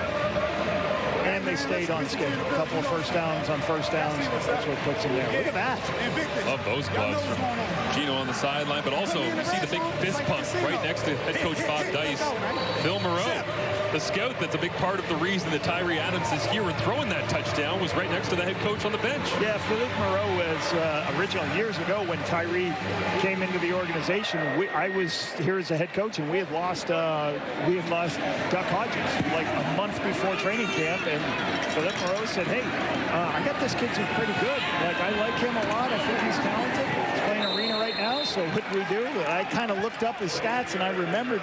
And they stayed on schedule. A couple of first downs on first downs. That's what puts them there. Look at that. Love those gloves from Gino on the sideline, but also you see the big fist pump right next to head coach Bob Dice. Phil Moreau, the scout that's a big part of the reason that Tyree Adams is here and throwing that touchdown, was right next to the head coach on the bench. Yeah, Philippe Moreau was original years ago when Tyree came into the organization. I was here as a head coach, and we had lost Duck Hodges like a month before training camp. And Philippe Moreau said, hey, I got this kid who's pretty good. Like, I like him a lot. I think he's talented. He's playing arena right now. So what do we do? I kind of looked up his stats, and I remembered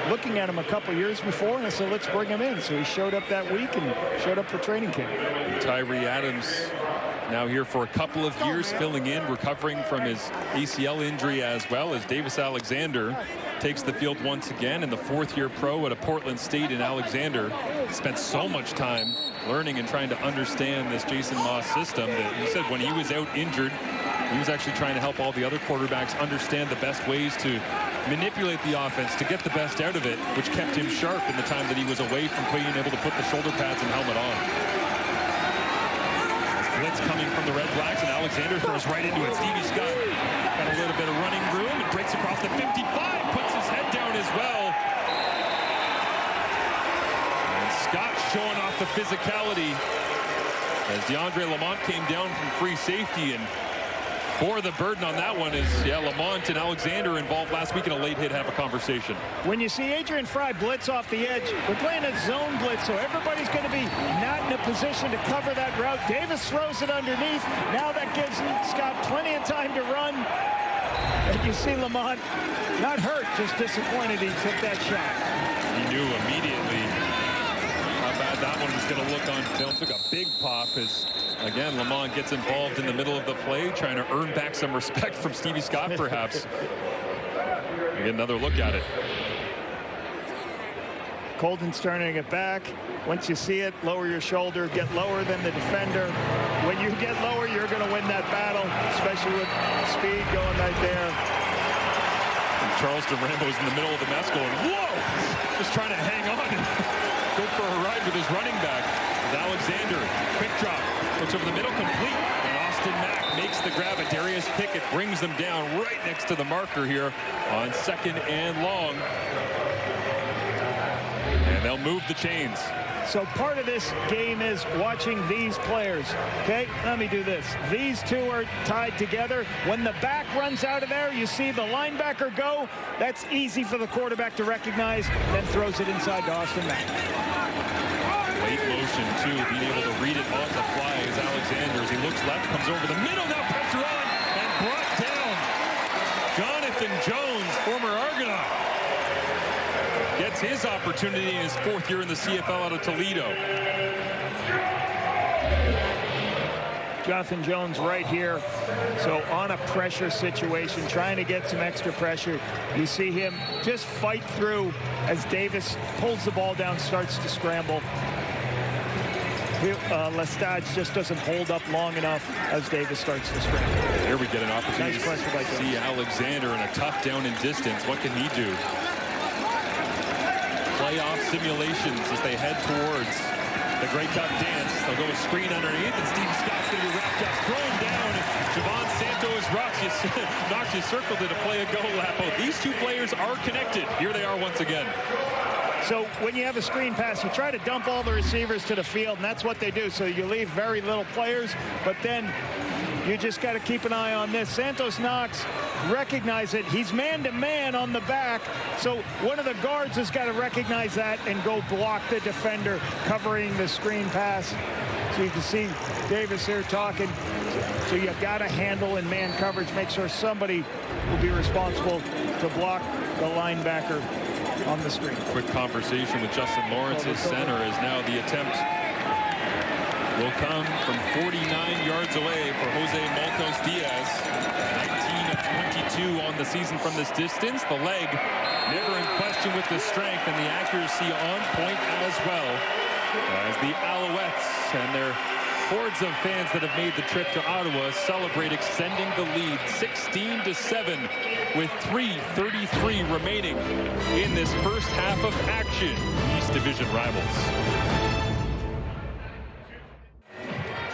looking at him a couple years before, and I said, let's bring him in. So he showed up that week and showed up for training camp. Tyree Adams now here for a couple of years, filling in, recovering from his ACL injury, as well as Davis Alexander takes the field once again. In the 4th-year pro at a Portland State in Alexander, spent so much time learning and trying to understand this Jason Moss system that he said when he was out injured, he was actually trying to help all the other quarterbacks understand the best ways to manipulate the offense to get the best out of it, which kept him sharp in the time that he was away from being able to put the shoulder pads and helmet on. Blitz coming from the REDBLACKS, and Alexander throws right into it. Stevie Scott got a little bit of running room and breaks across the 55, puts his head down as well. And Scott showing off the physicality as DeAndre Lamont came down from free safety, and for the burden on that one is, Lamont and Alexander involved last week in a late hit have a conversation. When you see Adrian Fry blitz off the edge, we're playing a zone blitz, so everybody's going to be not in a position to cover that route. Davis throws it underneath. Now that gives Scott plenty of time to run. And you see Lamont not hurt, just disappointed he took that shot. He knew immediately how bad that one was going to look on film. Took a big pop as, again, Lamont gets involved in the middle of the play, trying to earn back some respect from Stevie Scott, perhaps. We get another look at it. Colton's turning it back. Once you see it, lower your shoulder, get lower than the defender. When you get lower, you're going to win that battle, especially with speed going right there. And Charleston Rambo's in the middle of the mess going, whoa! Just trying to hang on and go for a ride with his running back. With Alexander, quick drop, looks over the middle, complete. And Austin Mack makes the grab. And Darius Pickett brings them down right next to the marker here on 2nd and long. And they'll move the chains. So part of this game is watching these players. Okay, let me do this. These two are tied together. When the back runs out of there, you see the linebacker go. That's easy for the quarterback to recognize, then throws it inside to Austin Mack. Late motion, too, being able to read it on the fly as Alexander, as he looks left, comes over the middle, now pressure on, and brought down. Jonathan Jones, former Argonaut, gets his opportunity in his 4th year in the CFL out of Toledo. Jonathan Jones right here. So on a pressure situation, trying to get some extra pressure. You see him just fight through as Davis pulls the ball down, starts to scramble. Lestage just doesn't hold up long enough as Davis starts to scramble. Here we get an opportunity Nice pressure by to see Alexander in a tough down and distance. What can he do? Playoff simulations as they head towards the Grey Cup dance. They'll go a screen underneath, and Steve Scott's going to be wrapped up, thrown down. Javon Santos knocks you circled it to play a go lap. Oh, these two players are connected. Here they are once again. So when you have a screen pass, you try to dump all the receivers to the field, and that's what they do. So you leave very little players, but then you just got to keep an eye on this. Santos Knox, recognize it. He's man-to-man on the back, so one of the guards has got to recognize that and go block the defender covering the screen pass. So you can see Davis here talking. So you got to handle in man coverage, make sure somebody will be responsible to block the linebacker on the screen. Quick conversation with Justin Lawrence, his center, is now the attempt will come from 49 yards away for Jose Maltos Diaz. 19 of 22 on the season from this distance. The leg never in question with the strength, and the accuracy on point as well. As the Alouettes and their hordes of fans that have made the trip to Ottawa celebrate extending the lead 16-7 with 3:33 remaining in this first half of action. East Division rivals.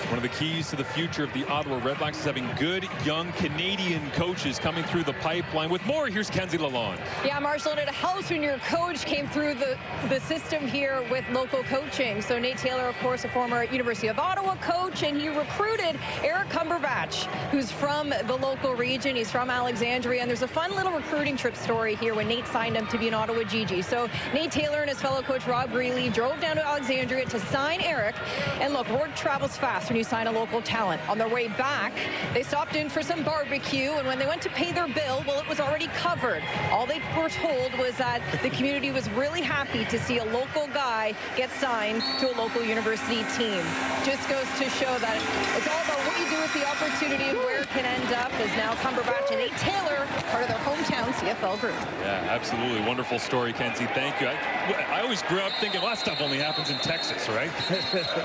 One of the keys to the future of the Ottawa Redblacks is having good young Canadian coaches coming through the pipeline. With more, here's Kenzie Lalonde. Yeah, Marshall, and it helps when your coach came through the system here with local coaching. So Nate Taylor, of course, a former University of Ottawa coach, and he recruited Eric Cumberbatch, who's from the local region. He's from Alexandria, and there's a fun little recruiting trip story here when Nate signed him to be an Ottawa GG. So Nate Taylor and his fellow coach Rob Greeley drove down to Alexandria to sign Eric. And look, word travels fast when you sign a local talent. On their way back, they stopped in for some barbecue, and when they went to pay their bill, well, it was already covered. All they were told was that the community was really happy to see a local guy get signed to a local university team. Just goes to show that it's all about what you do with the opportunity and where it can end up. Is now Cumberbatch and Nate Taylor part of their hometown CFL group. Yeah, absolutely. Wonderful story, Kenzie. Thank you. I always grew up thinking, well, that stuff only happens in Texas, right?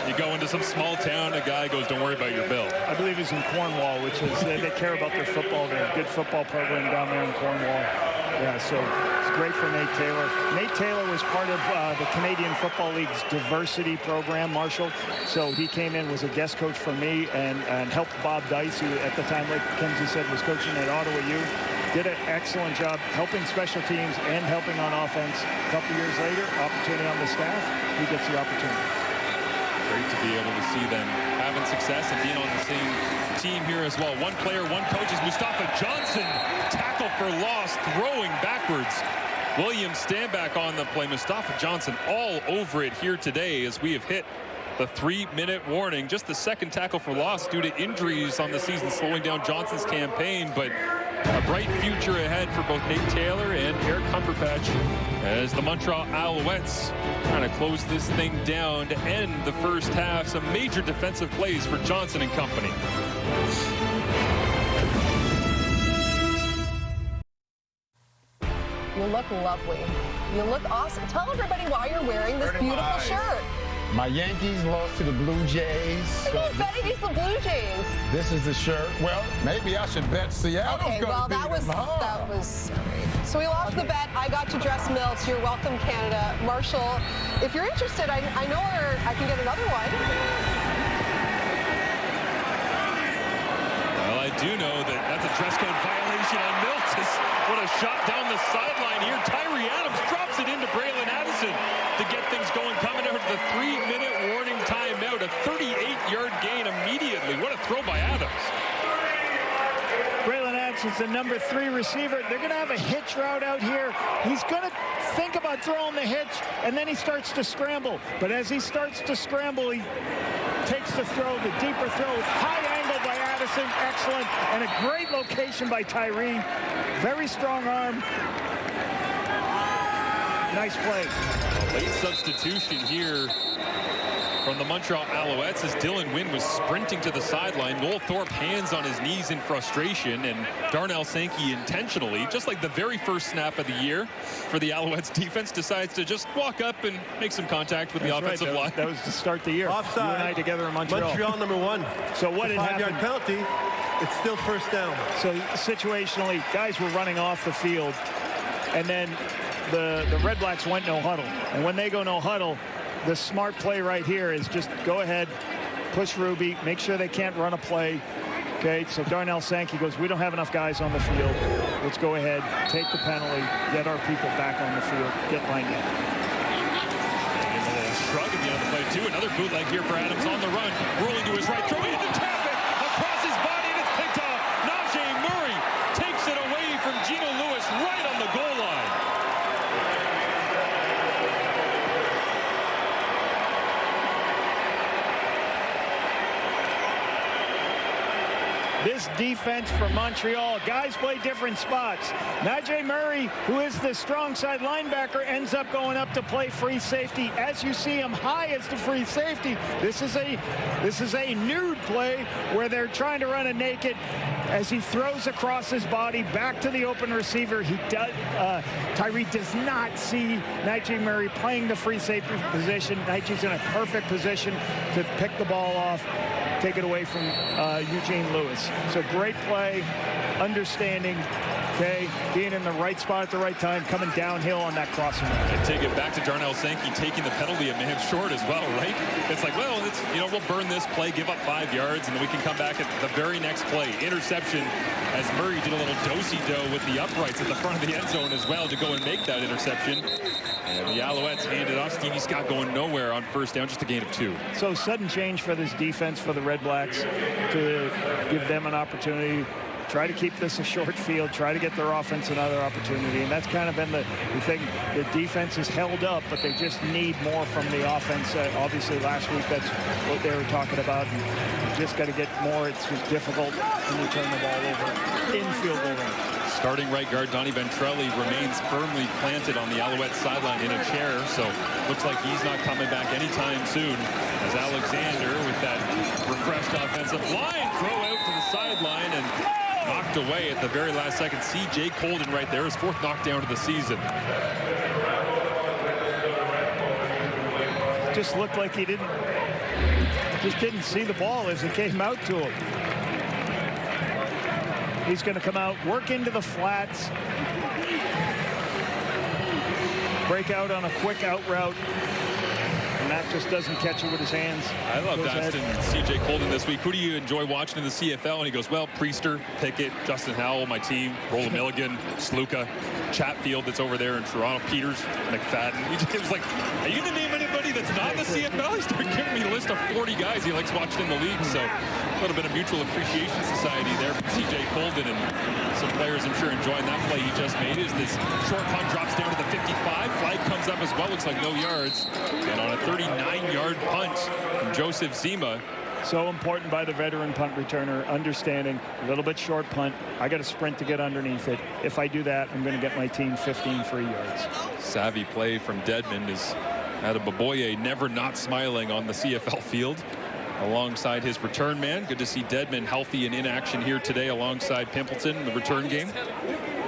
You go into some small town, a guy goes, don't worry about your bill. I believe he's in Cornwall, which is, they care about their football. They have a good football program down there in Cornwall. Yeah, so it's great for Nate Taylor. Nate Taylor was part of the Canadian Football League's diversity program, Marshall. So he came in, was a guest coach for me, and helped Bob Dice, who at the time, like Kenzie said, was coaching at Ottawa U. Did an excellent job helping special teams and helping on offense. A couple years later, opportunity on the staff, he gets the opportunity. Great to be able to see them having success and being on the same team here as well. One player, one coach is Mustafa Johnson. Tackle for loss, throwing backwards. William Stanback on the play. Mustafa Johnson all over it here today as we have hit the 3-minute warning. Just the second tackle for loss due to injuries on the season, slowing down Johnson's campaign. But a bright future ahead for both Nate Taylor and Eric Humberpatch as the Montreal Alouettes trying to close this thing down to end the first half. Some major defensive plays for Johnson and company. You look lovely. You look awesome. Tell everybody why you're wearing this beautiful shirt. My Yankees lost to the Blue Jays. I don't bet against the Blue Jays. This is the shirt. Well, maybe I should bet Seattle's Okay, going to well, beat that was So we lost the bet. I got to dress Mills. You're welcome, Canada. Marshall, if you're interested, I know where I can get another one. Well, I do know that that's a dress code violation on Mills. What a shot down the sideline here. Tyree Adams drops it into Braylon Addison to get things going. Coming out of the 3-minute warning timeout. A 38-yard gain immediately. What a throw by Adams. Braylon Addison's the number 3 receiver. They're going to have a hitch route out here. He's going to think about throwing the hitch, and then he starts to scramble. But as he starts to scramble, he takes the throw, the deeper throw. High angle by Addison, excellent. And a great location by Tyree. Very strong arm. Nice play. Late substitution here from the Montreal Alouettes as Dylan Wynn was sprinting to the sideline. Noel Thorpe hands on his knees in frustration, and Darnell Sankey intentionally, just like the very first snap of the year for the Alouettes defense, decides to just walk up and make some contact with the offensive line. That was to start the year. Offside. You and I together in Montreal. Montreal number 1. So what had happened? 5-yard penalty. It's still first down. So situationally, guys were running off the field, and then the Red Blacks went no huddle. And when they go no huddle, the smart play right here is just go ahead, push Ruby, make sure they can't run a play. Okay, so Darnell Sankey goes, we don't have enough guys on the field. Let's go ahead, take the penalty, get our people back on the field, get lined up. And a little shrug at the end of the play, too. Another bootleg here for Adams on the run, rolling to his right, throwing into traffic, across his body, and it's picked off. Najee Murray takes it away from Gino Lewis right on the goal line. This defense for Montreal, guys play different spots. Najee Murray, who is the strong side linebacker, ends up going up to play free safety. As you see him high as the free safety, this is a nude play where they're trying to run a naked. As he throws across his body back to the open receiver, Tyree does not see Najee Murray playing the free safety position. Najee's in a perfect position to pick the ball off, take it away from Eugene Lewis. So great play, understanding, okay, being in the right spot at the right time, coming downhill on that crossing. And take it back to Darnell Sankey taking the penalty a man short as well, right? It's like, well, we'll burn this play, give up 5 yards, and then we can come back at the very next play. Interception, as Murray did a little do-si-do with the uprights at the front of the end zone as well to go and make that interception. And the Alouettes handed off. Stevie Scott going nowhere on first down, just a gain of 2. So sudden change for this defense for the Red Blacks to give them an opportunity. Try to keep this a short field, try to get their offense another opportunity. And that's kind of been the thing. The defense is held up, but they just need more from the offense. Obviously, last week, that's what they were talking about. And you just got to get more. It's just difficult when you turn the ball over in field goal range. Starting right guard Donnie Ventrelli remains firmly planted on the Alouettes sideline in a chair, so looks like he's not coming back anytime soon. As Alexander, with that refreshed offensive line, throw out to the sideline and knocked away at the very last second. C.J. Colden right there, his 4th knockdown of the season. Just looked like he just didn't see the ball as it came out to him. He's going to come out, work into the flats, break out on a quick out route. And that just doesn't catch it with his hands. I love Aston C.J. Colden this week. Who do you enjoy watching in the CFL? And he goes, well, Priester, Pickett, Justin Howell, my team, Roland Milligan, Sluka, Chatfield that's over there in Toronto, Peters, McFadden. He was like, are you going to name anybody somebody that's not in the CFL. He started giving me a list of 40 guys he likes watching in the league. So a little bit of mutual appreciation society there from CJ Colden, and some players I'm sure enjoying that play he just made. As this short punt drops down to the 55. Flag comes up as well. Looks like no yards. And on a 39-yard punt from Joseph Zima. So important by the veteran punt returner, understanding a little bit short punt. I got to sprint to get underneath it. If I do that, I'm going to get my team 15 free yards. Savvy play from Dedmon is Adeboboye never not smiling on the CFL field alongside his return man. Good to see Dedmon healthy and in action here today alongside Pimpleton in the return game.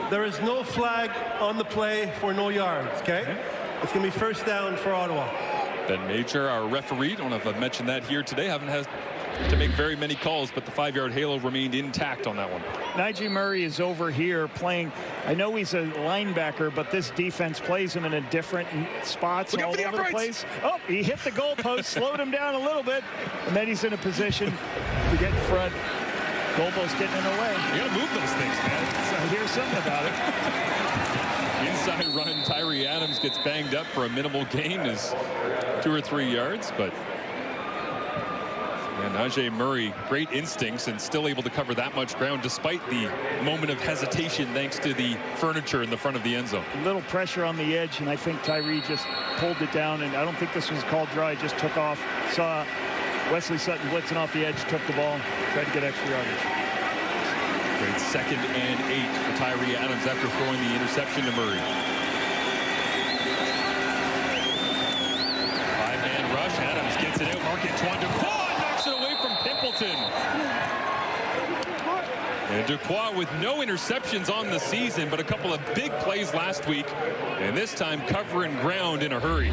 There is no flag on the play for no yards, okay? It's going to be first down for Ottawa. Ben Major, our referee, don't know if I've mentioned that here today, haven't had to make very many calls, but the 5-yard halo remained intact on that one. Najee Murray is over here playing. I know he's a linebacker, but this defense plays him in a different spots all over the place. Oh, he hit the goalpost, slowed him down a little bit, and then he's in a position to get in front. Goalpost getting in the way. You got to move those things, man. So I hear something about it. Inside run, Tyree Adams gets banged up for a minimal gain, is 2 or 3 yards, but and Najee Murray, great instincts and still able to cover that much ground despite the moment of hesitation thanks to the furniture in the front of the end zone. A little pressure on the edge, and I think Tyree just pulled it down, and I don't think this was called dry, just took off. Saw Wesley Sutton blitzing off the edge, took the ball, tried to get extra yardage. Great 2nd and 8 for Tyree Adams after throwing the interception to Murray. 5-man rush. Adams gets it out. Marc-Antoine Duquois knocks it away from Pimpleton. And Duquois with no interceptions on the season, but a couple of big plays last week, and this time covering ground in a hurry.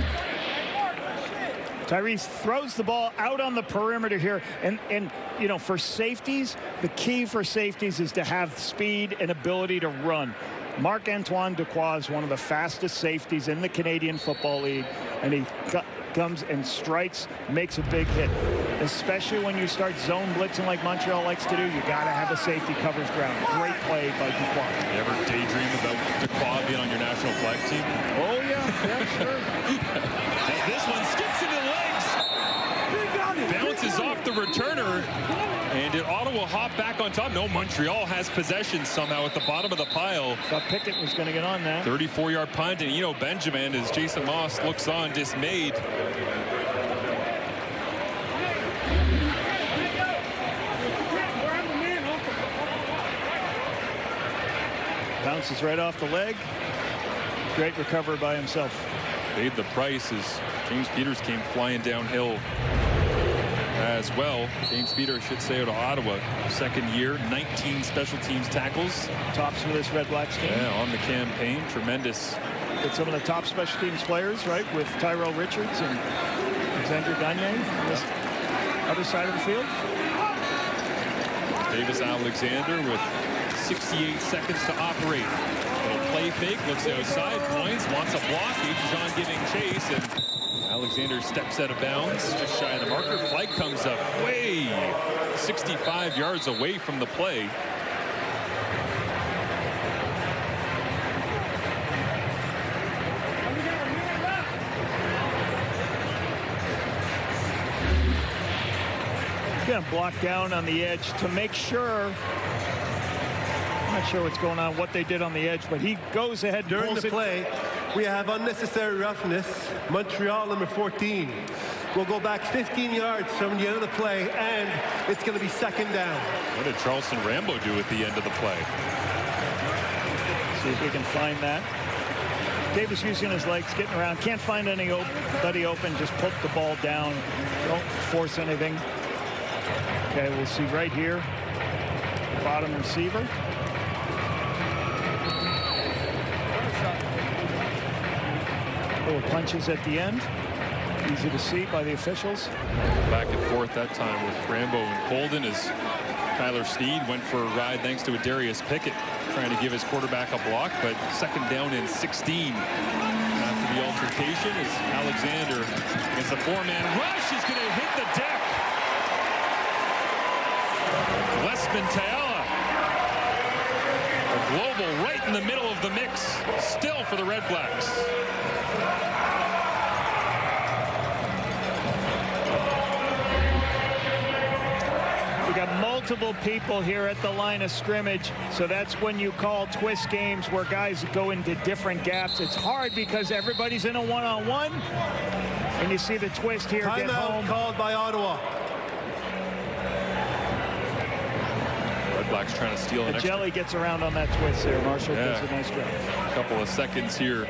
Tyrese throws the ball out on the perimeter here, and you know, for safeties, the key for safeties is to have speed and ability to run. Marc-Antoine Duquois is one of the fastest safeties in the Canadian Football League, and he comes and strikes, makes a big hit. Especially when you start zone blitzing like Montreal likes to do, you got to have a safety covers ground. Great play by Duquois. You ever daydream about Duquois being on your national flag team? Oh yeah, sure. As this one skips into the legs, bounces off the returner, and did Ottawa hop back on top? No, Montreal has possession somehow at the bottom of the pile. Thought Pickett was going to get on that. 34-yard punt, and Eno Benjamin, as Jason Moss looks on dismayed. Bounces right off the leg. Great recovery by himself. Paid the price as James Peters came flying downhill as well. James Peters, should say, out of Ottawa. 2nd year, 19 special teams tackles. Tops for this Redblacks team. Yeah, on the campaign. Tremendous. With some of the top special teams players, right? With Tyrell Richards and Alexander Gagne on this other side of the field. Davis Alexander with 68 seconds to operate. Little play fake, looks outside, points, wants a block. John giving chase, and Alexander steps out of bounds, just shy of the marker. Flag comes up way 65 yards away from the play. Gonna block down on the edge to make sure. I'm not sure what's going on, what they did on the edge, but he goes ahead. During the play, we have unnecessary roughness. Montreal, number 14. We'll go back 15 yards from the end of the play, and it's going to be 2nd down. What did Charleston Rambo do at the end of the play? See if we can find that. Davis using his legs, getting around. Can't find anybody open. Just put the ball down. Don't force anything. Okay, we'll see right here. Bottom receiver. Little punches at the end. Easy to see by the officials. Back and forth that time with Rambo and Colden as Tyler Sneed went for a ride thanks to a Darius Pickett trying to give his quarterback a block, but 2nd down and 16 after the altercation as Alexander is the 4-man rush. He's going to hit the deck. Westman Teala, a global right in the middle of the mix, still for the Redblacks. multiple people here at the line of scrimmage, so that's when you call twist games where guys go into different gaps. It's hard because everybody's in a one-on-one, and you see the twist here. Get home. Timeout called by Ottawa. Redblacks trying to steal an extra. Jelly gets around on that twist there. Marshall does a nice job. A couple of seconds here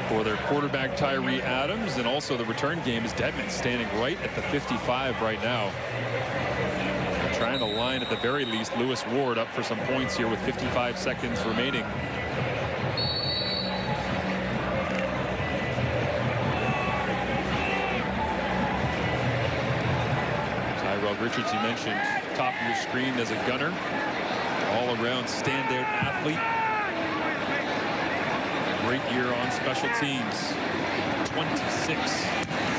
for their quarterback Tyree Adams, and also the return game is Dedman standing right at the 55 right now. They're trying to line at the very least Lewis Ward up for some points here with 55 seconds remaining. Tyrell Richards, you mentioned, top of your screen as a gunner, all around standout athlete. Great year on special teams. 26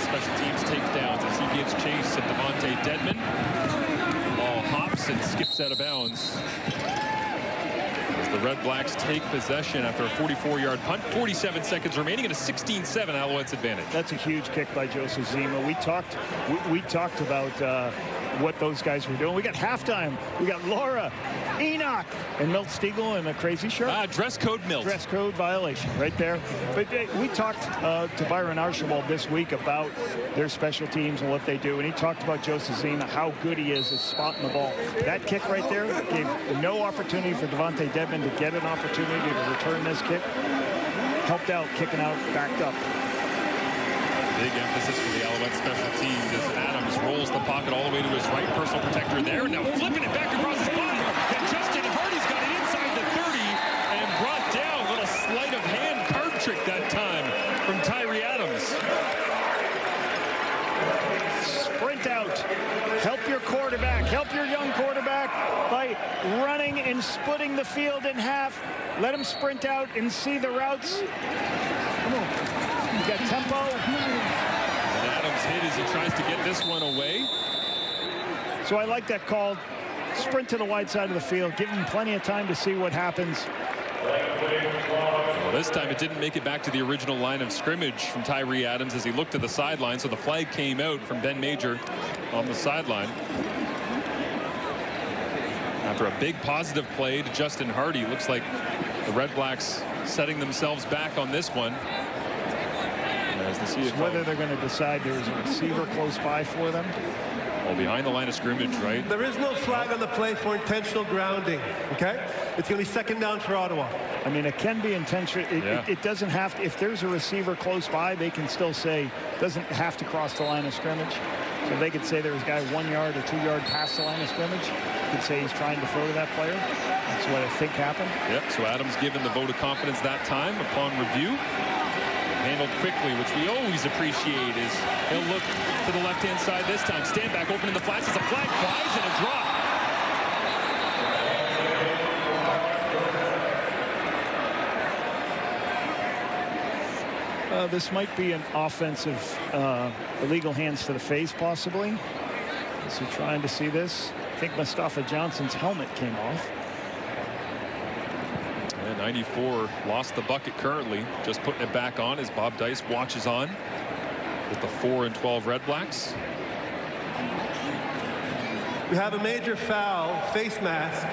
special teams takedowns as he gives chase at Devontae Dedman. Ball hops and skips out of bounds as the Redblacks take possession after a 44-yard punt. 47 seconds remaining and a 16-7 Alouettes advantage. That's a huge kick by Joseph Zima. We talked about what those guys were doing. We got halftime. We got Laura, Enoch, and Milt Stiegel in a crazy shirt. Dress code Milt. Dress code violation right there. But we talked to Byron Archibald this week about their special teams and what they do, and he talked about Joseph Zima, how good he is at spotting the ball. That kick right there gave no opportunity for Devontae Dedman to get an opportunity to return this kick. Helped out, kicking out, backed up. Big emphasis for the Alouettes special teams as Adams rolls the pocket all the way to his right. Personal protector there. Now flipping it back across his body. And Justin Hardy's got it inside the 30 and brought down. Little sleight of hand card trick that time from Tyree Adams. Sprint out. Help your quarterback. Help your young quarterback by running and splitting the field in half. Let him sprint out and see the routes. Come on. You got tempo. And Adams hit as he tries to get this one away. So I like that call. Sprint to the wide side of the field. Give him plenty of time to see what happens. Well, this time it didn't make it back to the original line of scrimmage from Tyree Adams as he looked to the sideline. So the flag came out from Ben Major on the sideline. After a big positive play to Justin Hardy, looks like the Redblacks setting themselves back on this one. As the CFL, whether they're going to decide there's a receiver close by for them. Well, behind the line of scrimmage, right? There is no flag on the play for intentional grounding, okay? It's going to be second down for Ottawa. I mean, it can be intentional. It doesn't have to. If there's a receiver close by, they can still say, doesn't have to cross the line of scrimmage. So they could say there was a guy 1 yard or 2 yard past the line of scrimmage. You could say he's trying to throw to that player. That's what I think happened. Yep, so Adams given the vote of confidence that time upon review. Handled quickly, which we always appreciate, is he'll look to the left-hand side this time. Stand back, open in the flats as a flag flies and a drop. This might be an offensive illegal hands to the face, possibly. So trying to see this. I think Mustafa Johnson's helmet came off. 94 lost the bucket currently, just putting it back on as Bob Dice watches on with the 4-12 Redblacks. We have a major foul, face mask,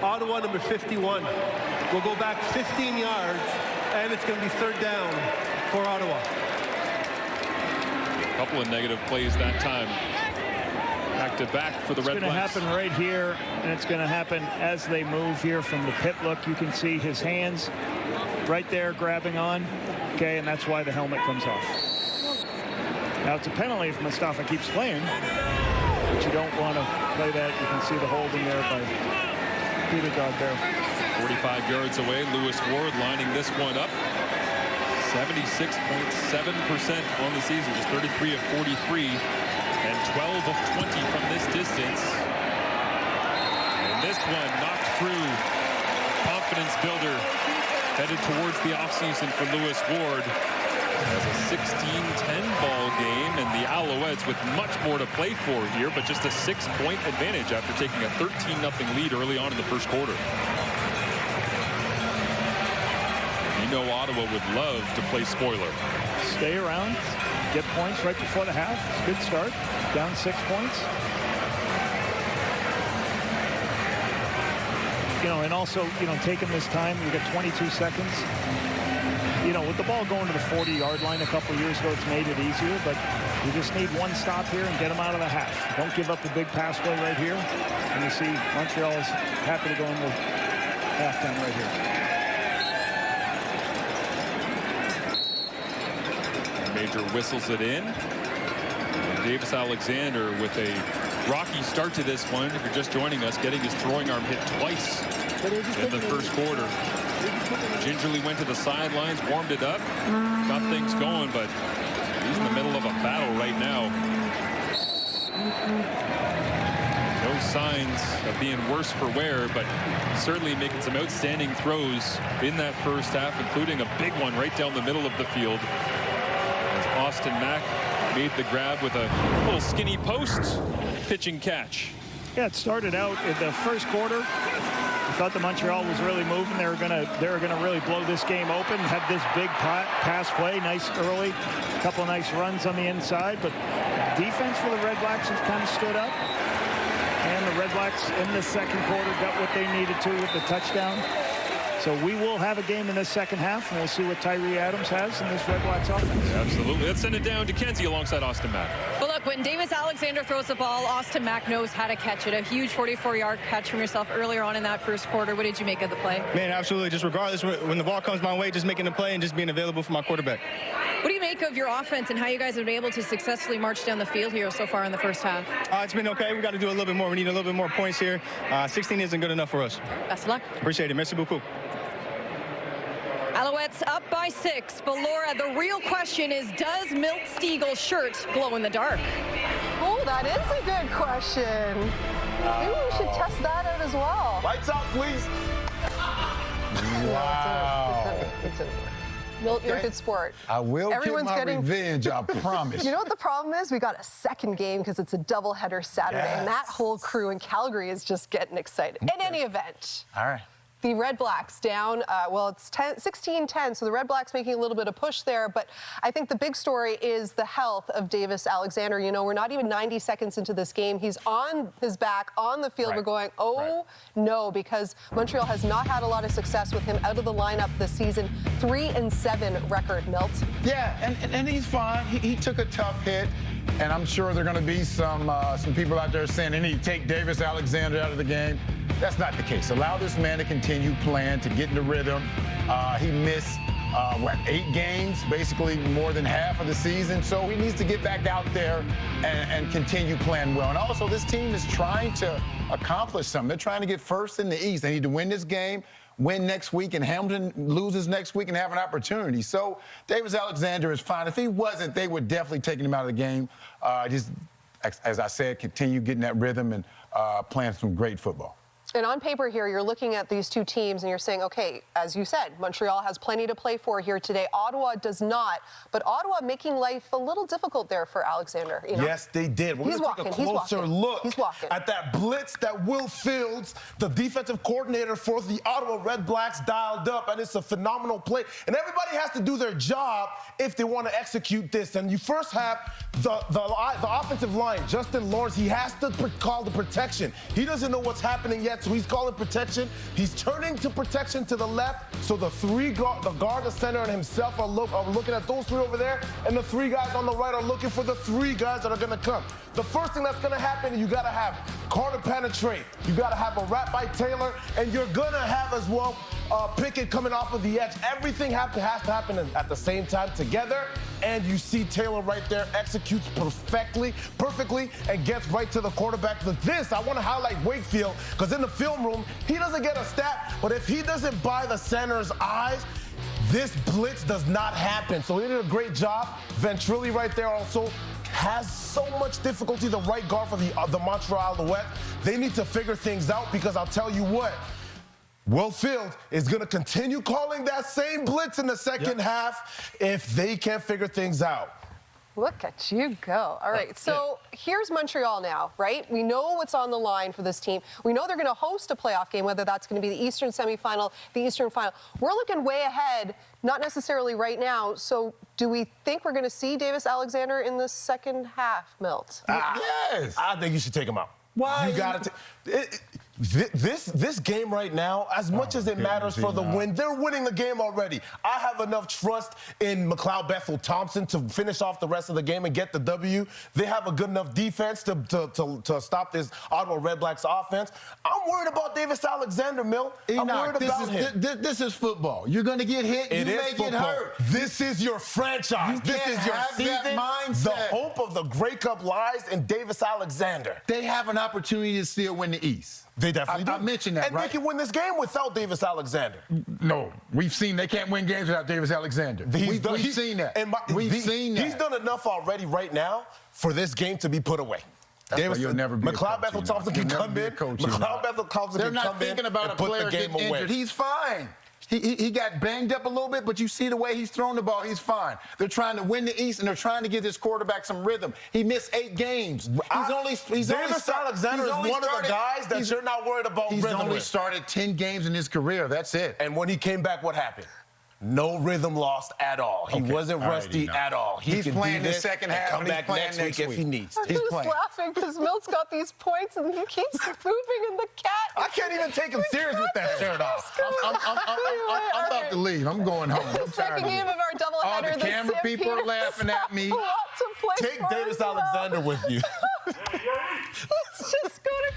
Ottawa number 51. We'll go back 15 yards, and it's going to be third down for Ottawa. A couple of negative plays that time. Back to back for the Redblacks. It's going to happen right here, and it's going to happen as they move here from the pit look. You can see his hands right there grabbing on. Okay, and that's why the helmet comes off. Now it's a penalty if Mustafa keeps playing, but you don't want to play that. You can see the holding there by Peter Godber. 45 yards away, Lewis Ward lining this one up. 76.7% on the season, just 33 of 43. And 12 of 20 from this distance. And this one knocked through. Confidence builder headed towards the offseason for Lewis Ward. As a 16-10 ball game, and the Alouettes with much more to play for here, but just a 6-point advantage after taking a 13-0 lead early on in the first quarter. You know Ottawa would love to play spoiler. Stay around. Get points right before the half. Good start. Down 6 points. and also, taking this time, you got 22 seconds. With the ball going to the 40-yard line a couple years ago, it's made it easier, but you just need one stop here and get them out of the half. Don't give up the big pass play right here. And you see Montreal is happy to go into halftime right here. Major whistles it in. And Davis Alexander with a rocky start to this one. If you're just joining us, getting his throwing arm hit twice in the first quarter. Gingerly went to the sidelines, warmed it up, got things going, but he's in the middle of a battle right now. No signs of being worse for wear, but certainly making some outstanding throws in that first half, including a big one right down the middle of the field. As Austin Mack made the grab with a little skinny post pitching catch. Yeah, it started out in the first quarter. I thought the Montreal was really moving. They were gonna really blow this game open. Have this big pass play, nice early, couple nice runs on the inside. But defense for the REDBLACKS has kind of stood up, and the REDBLACKS in the second quarter got what they needed to with the touchdown. So we will have a game in this second half, and we'll see what Tyree Adams has in this REDBLACKS offense. Yeah, absolutely. Let's send it down to Kenzie alongside Austin Mack. Well, look, when Davis Alexander throws the ball, Austin Mack knows how to catch it. A huge 44-yard catch from yourself earlier on in that first quarter. What did you make of the play? Man, absolutely. Just regardless, when the ball comes my way, just making the play and just being available for my quarterback. What do you make of your offense and how you guys have been able to successfully march down the field here so far in the first half? It's been okay. We got to do a little bit more. We need a little bit more points here. 16 isn't good enough for us. Best of luck. Appreciate it. Merci beaucoup. Alouettes up by 6. But Laura, the real question is, does Milt Stiegel's shirt glow in the dark? Oh, that is a good question. Maybe we should test that out as well. Lights out, please. Wow. Milt, you're a good sport. I will Everyone's get my getting revenge, I promise. You know what the problem is? We got a second game because it's a doubleheader Saturday, and that whole crew in Calgary is just getting excited. In any event. All right. The REDBLACKS down, well, it's 16-10, so the REDBLACKS making a little bit of push there, but I think the big story is the health of Davis Alexander. We're not even 90 seconds into this game. He's on his back, on the field. We're going, no, because Montreal has not had a lot of success with him out of the lineup this season. 3-7 record, Milt. Yeah, and he's fine. He took a tough hit, and I'm sure there are going to be some people out there saying they need to take Davis Alexander out of the game. That's not the case. Allow this man to continue playing, to get in the rhythm. He missed, 8 games, basically more than half of the season. So he needs to get back out there and continue playing well. And also, this team is trying to accomplish something. They're trying to get first in the East. They need to win this game, win next week, and Hamilton loses next week and have an opportunity. So Davis Alexander is fine. If he wasn't, they would definitely take him out of the game. Just, as I said, continue getting that rhythm and playing some great football. And on paper here, you're looking at these two teams and you're saying, okay, as you said, Montreal has plenty to play for here today. Ottawa does not. But Ottawa making life a little difficult there for Alexander. Yes, they did. We're going to take a closer look at that blitz that Will Fields, the defensive coordinator for the Ottawa REDBLACKS, dialed up. And it's a phenomenal play. And everybody has to do their job if they want to execute this. And you first have the offensive line, Justin Lawrence. He has to call the protection. He doesn't know what's happening yet. So he's calling protection. He's turning to protection to the left. So the guard, the center, and himself are looking at those 3 over there. And the 3 guys on the right are looking for the 3 guys that are going to come. The first thing that's going to happen, you got to have Carter penetrate. You got to have a wrap by Taylor. And you're going to have as well Pickett coming off of the edge. Everything has to happen at the same time together. And you see Taylor right there executes perfectly, and gets right to the quarterback. But this, I want to highlight Wakefield, because in the film room, he doesn't get a stat, but if he doesn't buy the center's eyes, this blitz does not happen. So he did a great job. Ventrelli right there also has so much difficulty, the right guard for the Montreal Alouettes. They need to figure things out, because I'll tell you what, Will Field is going to continue calling that same blitz in the second half if they can't figure things out. Look at you go. All right, so here's Montreal now, right? We know what's on the line for this team. We know they're going to host a playoff game, whether that's going to be the Eastern semifinal, the Eastern final. We're looking way ahead, not necessarily right now. So do we think we're going to see Davis Alexander in the second half, Milt? Yes. I think you should take him out. Why? You got to. This game right now, as much as it matters for the win, they're winning the game already. I have enough trust in McLeod Bethel-Thompson to finish off the rest of the game and get the W. They have a good enough defense to stop this Ottawa REDBLACKS offense. I'm worried about Davis Alexander, Mill. I'm worried about him. This is football. You're going to get hit. You may get hurt. This is your franchise. This is your season. The hope of the Grey Cup lies in Davis Alexander. They have an opportunity to still win the East. They definitely do. I mentioned that, and they can win this game without Davis Alexander. No, we've seen they can't win games without Davis Alexander. We've seen that. We've seen that. He's done enough already right now for this game to be put away. You'll never be McLeod Bethel-Thompson can come in. McLeod Bethel-Thompson can come in and put the game away. He's fine. He got banged up a little bit, but you see the way he's thrown the ball, he's fine. They're trying to win the East, and they're trying to give this quarterback some rhythm. He missed 8 games. Davis Alexander is one of the guys that you're not worried about rhythm. He's only started 10 games in his career. That's it. And when he came back, what happened? No rhythm lost at all. He wasn't rusty at all. He's playing the second half. Come back next week if he needs to. I'm just laughing because Milt's got these points and he keeps moving in the cat. I can't even take him serious with that shirt off. I'm about to leave. I'm going home. The second game of our doubleheader. All the camera people are laughing at me. Lots of plays. Take Davis Alexander with you. Let's just go to.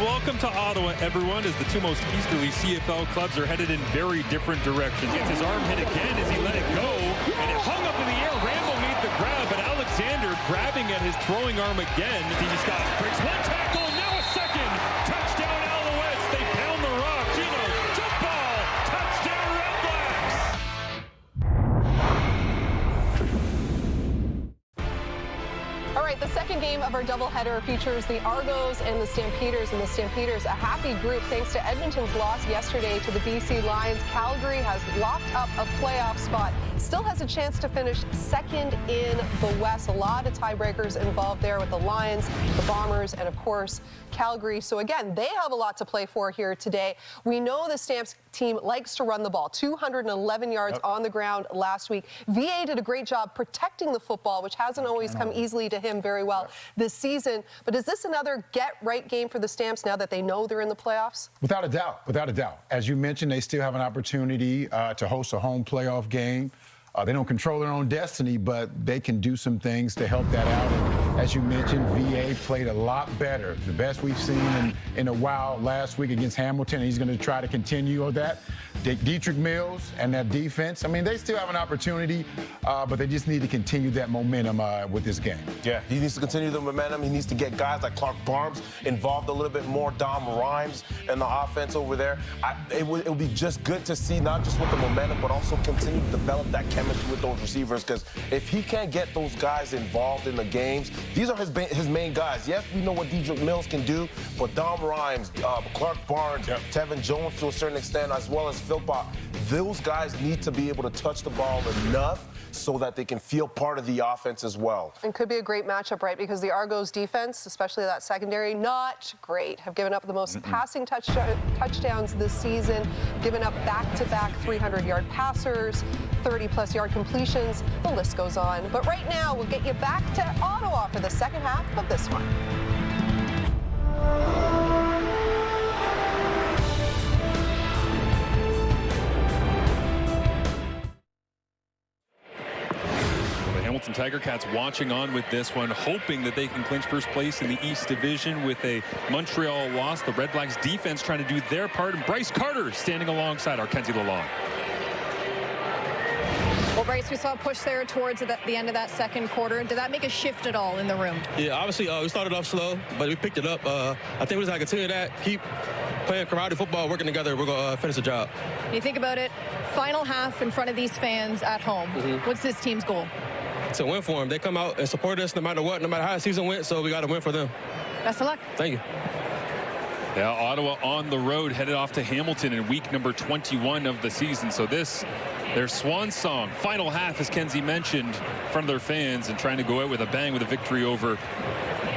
Welcome to Ottawa, everyone, as the two most easterly CFL clubs are headed in very different directions. Gets his arm hit again as he let it go, and it hung up in the air. Rambo made the grab, but Alexander grabbing at his throwing arm again. Stevie Scott breaks one tackle, now a second. Touchdown Alouettes. They pound the rock. Gino, jump ball. Touchdown REDBLACKS. All right, the second game of our doubleheader features the Argos and the Stampeders. And the Stampeders, a happy group thanks to Edmonton's loss yesterday to the BC Lions. Calgary has locked up a playoff spot. Still has a chance to finish second in the West. A lot of tiebreakers involved there with the Lions, the Bombers, and of course, Calgary. So again, they have a lot to play for here today. We know the Stamps team likes to run the ball. 211 yards on the ground last week. VA did a great job protecting the football, which hasn't always come easily to him very well this season. But is this another get-right game for the Stamps now that they know they're in the playoffs? Without a doubt. Without a doubt. As you mentioned, they still have an opportunity to host a home playoff game. They don't control their own destiny, but they can do some things to help that out. And as you mentioned, VA played a lot better. The best we've seen in a while last week against Hamilton. He's going to try to continue that. Dietrich Mills and that defense, I mean, they still have an opportunity, but they just need to continue that momentum with this game. Yeah, he needs to continue the momentum. He needs to get guys like Clark Barnes involved a little bit more, Dom Rhymes in the offense over there. It would be just good to see not just with the momentum, but also continue to develop that chemistry with those receivers, because if he can't get those guys involved in the games, these are his main guys. Yes, we know what Dietrich Mills can do, but Dom Rhymes, Clark Barnes, Tevin Jones to a certain extent, as well as Philpott, those guys need to be able to touch the ball enough so that they can feel part of the offense as well. And could be a great matchup, right? Because the Argos defense, especially that secondary, not great. Have given up the most passing touchdowns this season, given up back-to-back 300-yard passers, 30-plus yard completions. The list goes on. But right now, we'll get you back to Ottawa for the second half of this one. Hamilton Tiger Cats watching on with this one, hoping that they can clinch first place in the East Division with a Montreal loss. The REDBLACKS defense trying to do their part, and Bryce Carter standing alongside our Kenzie Lalonde. Well, Bryce, we saw a push there towards the end of that second quarter. Did that make a shift at all in the room? Yeah, obviously we started off slow, but we picked it up. I think we're just going to continue that, keep playing karate football, working together. We're going to finish the job. When you think about it, final half in front of these fans at home. What's this team's goal? To win for them. They come out and support us no matter what, no matter how the season went, so we got to win for them. Best of luck. Thank you. Yeah, Ottawa on the road, headed off to Hamilton in week number 21 of the season. So this, their swan song, final half, as Kenzie mentioned, in front of their fans, and trying to go out with a bang with a victory over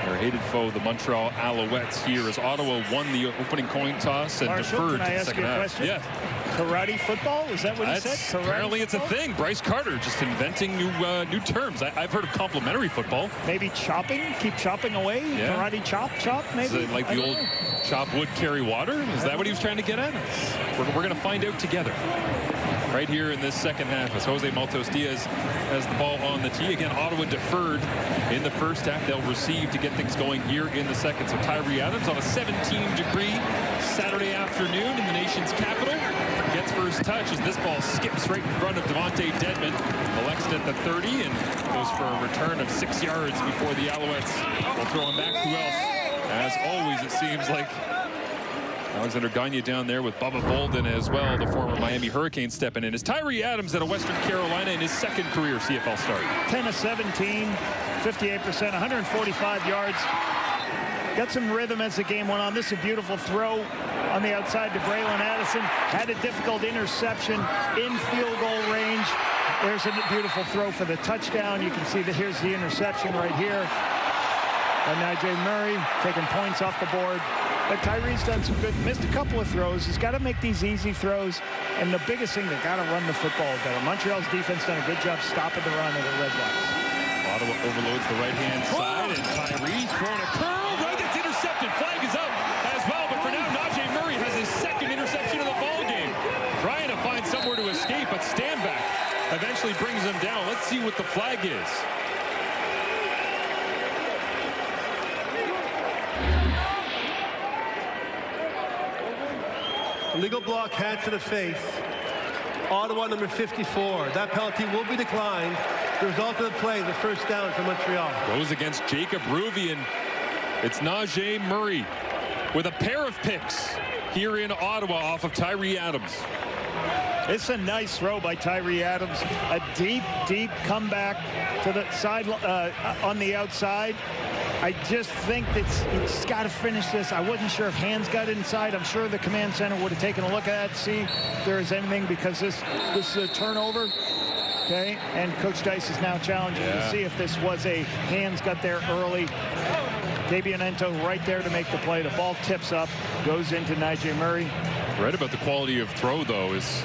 their hated foe, the Montreal Alouettes, here as Ottawa won the opening coin toss and Marshall, deferred can I to the ask second you a half. question? Yeah. Karate football? Is that what he said? Karate apparently football? it's a thing. Bryce Carter just inventing new terms. I've heard of complimentary football. Maybe chopping? Keep chopping away? Yeah. Karate chop, maybe? Like the old Chop wood, carry water? Is that what he was trying to get at? We're going to find out together. Right here in this second half as Jose Maltos Diaz has the ball on the tee. Again, Ottawa deferred in the first half. They'll receive to get things going here in the second. So Tyree Adams on a 17-degree Saturday afternoon in the nation's capital. Gets first touch as this ball skips right in front of Devontae Dedmon. Collects it at the 30 and goes for a return of 6 yards before the Alouettes will throw him back. Who else? As always, it seems like Alexander Gagne down there with Bubba Bolden as well, the former Miami Hurricane stepping in. Is Tyree Adams out of Western Carolina in his second career CFL start. 10 of 17, 58%, 145 yards. Got some rhythm as the game went on. This is a beautiful throw on the outside to Braylon Addison. Had a difficult interception in field goal range. There's a beautiful throw for the touchdown. You can see that here's the interception right here. And Najee Murray taking points off the board. But Tyree's done some good, missed a couple of throws. He's got to make these easy throws. And the biggest thing, they got to run the football better. Montreal's defense done a good job stopping the run of the REDBLACKS. Ottawa overloads the right-hand side, and Tyree's throwing a curl. Right, it's intercepted. Flag is up as well. But for now, Najee Murray has his second interception of the ball game. Trying to find somewhere to escape, but Stanback eventually brings him down. Let's see what the flag is. Legal block, hand to the face. Ottawa number 54. That penalty will be declined. The result of the play, the first down for Montreal. Goes against Jacob Ruby, and it's Najee Murray with a pair of picks here in Ottawa off of Tyree Adams. It's a nice throw by Tyree Adams. A deep, deep comeback to the side on the outside. I just think that he's got to finish this. I wasn't sure if hands got inside. I'm sure the command center would have taken a look at that, see if there is anything, because this is a turnover. Okay, and Coach Dice is now challenging to see if this was a hands got there early. Cabianento right there to make the play. The ball tips up, goes into Najee Murray. Right about the quality of throw, though, is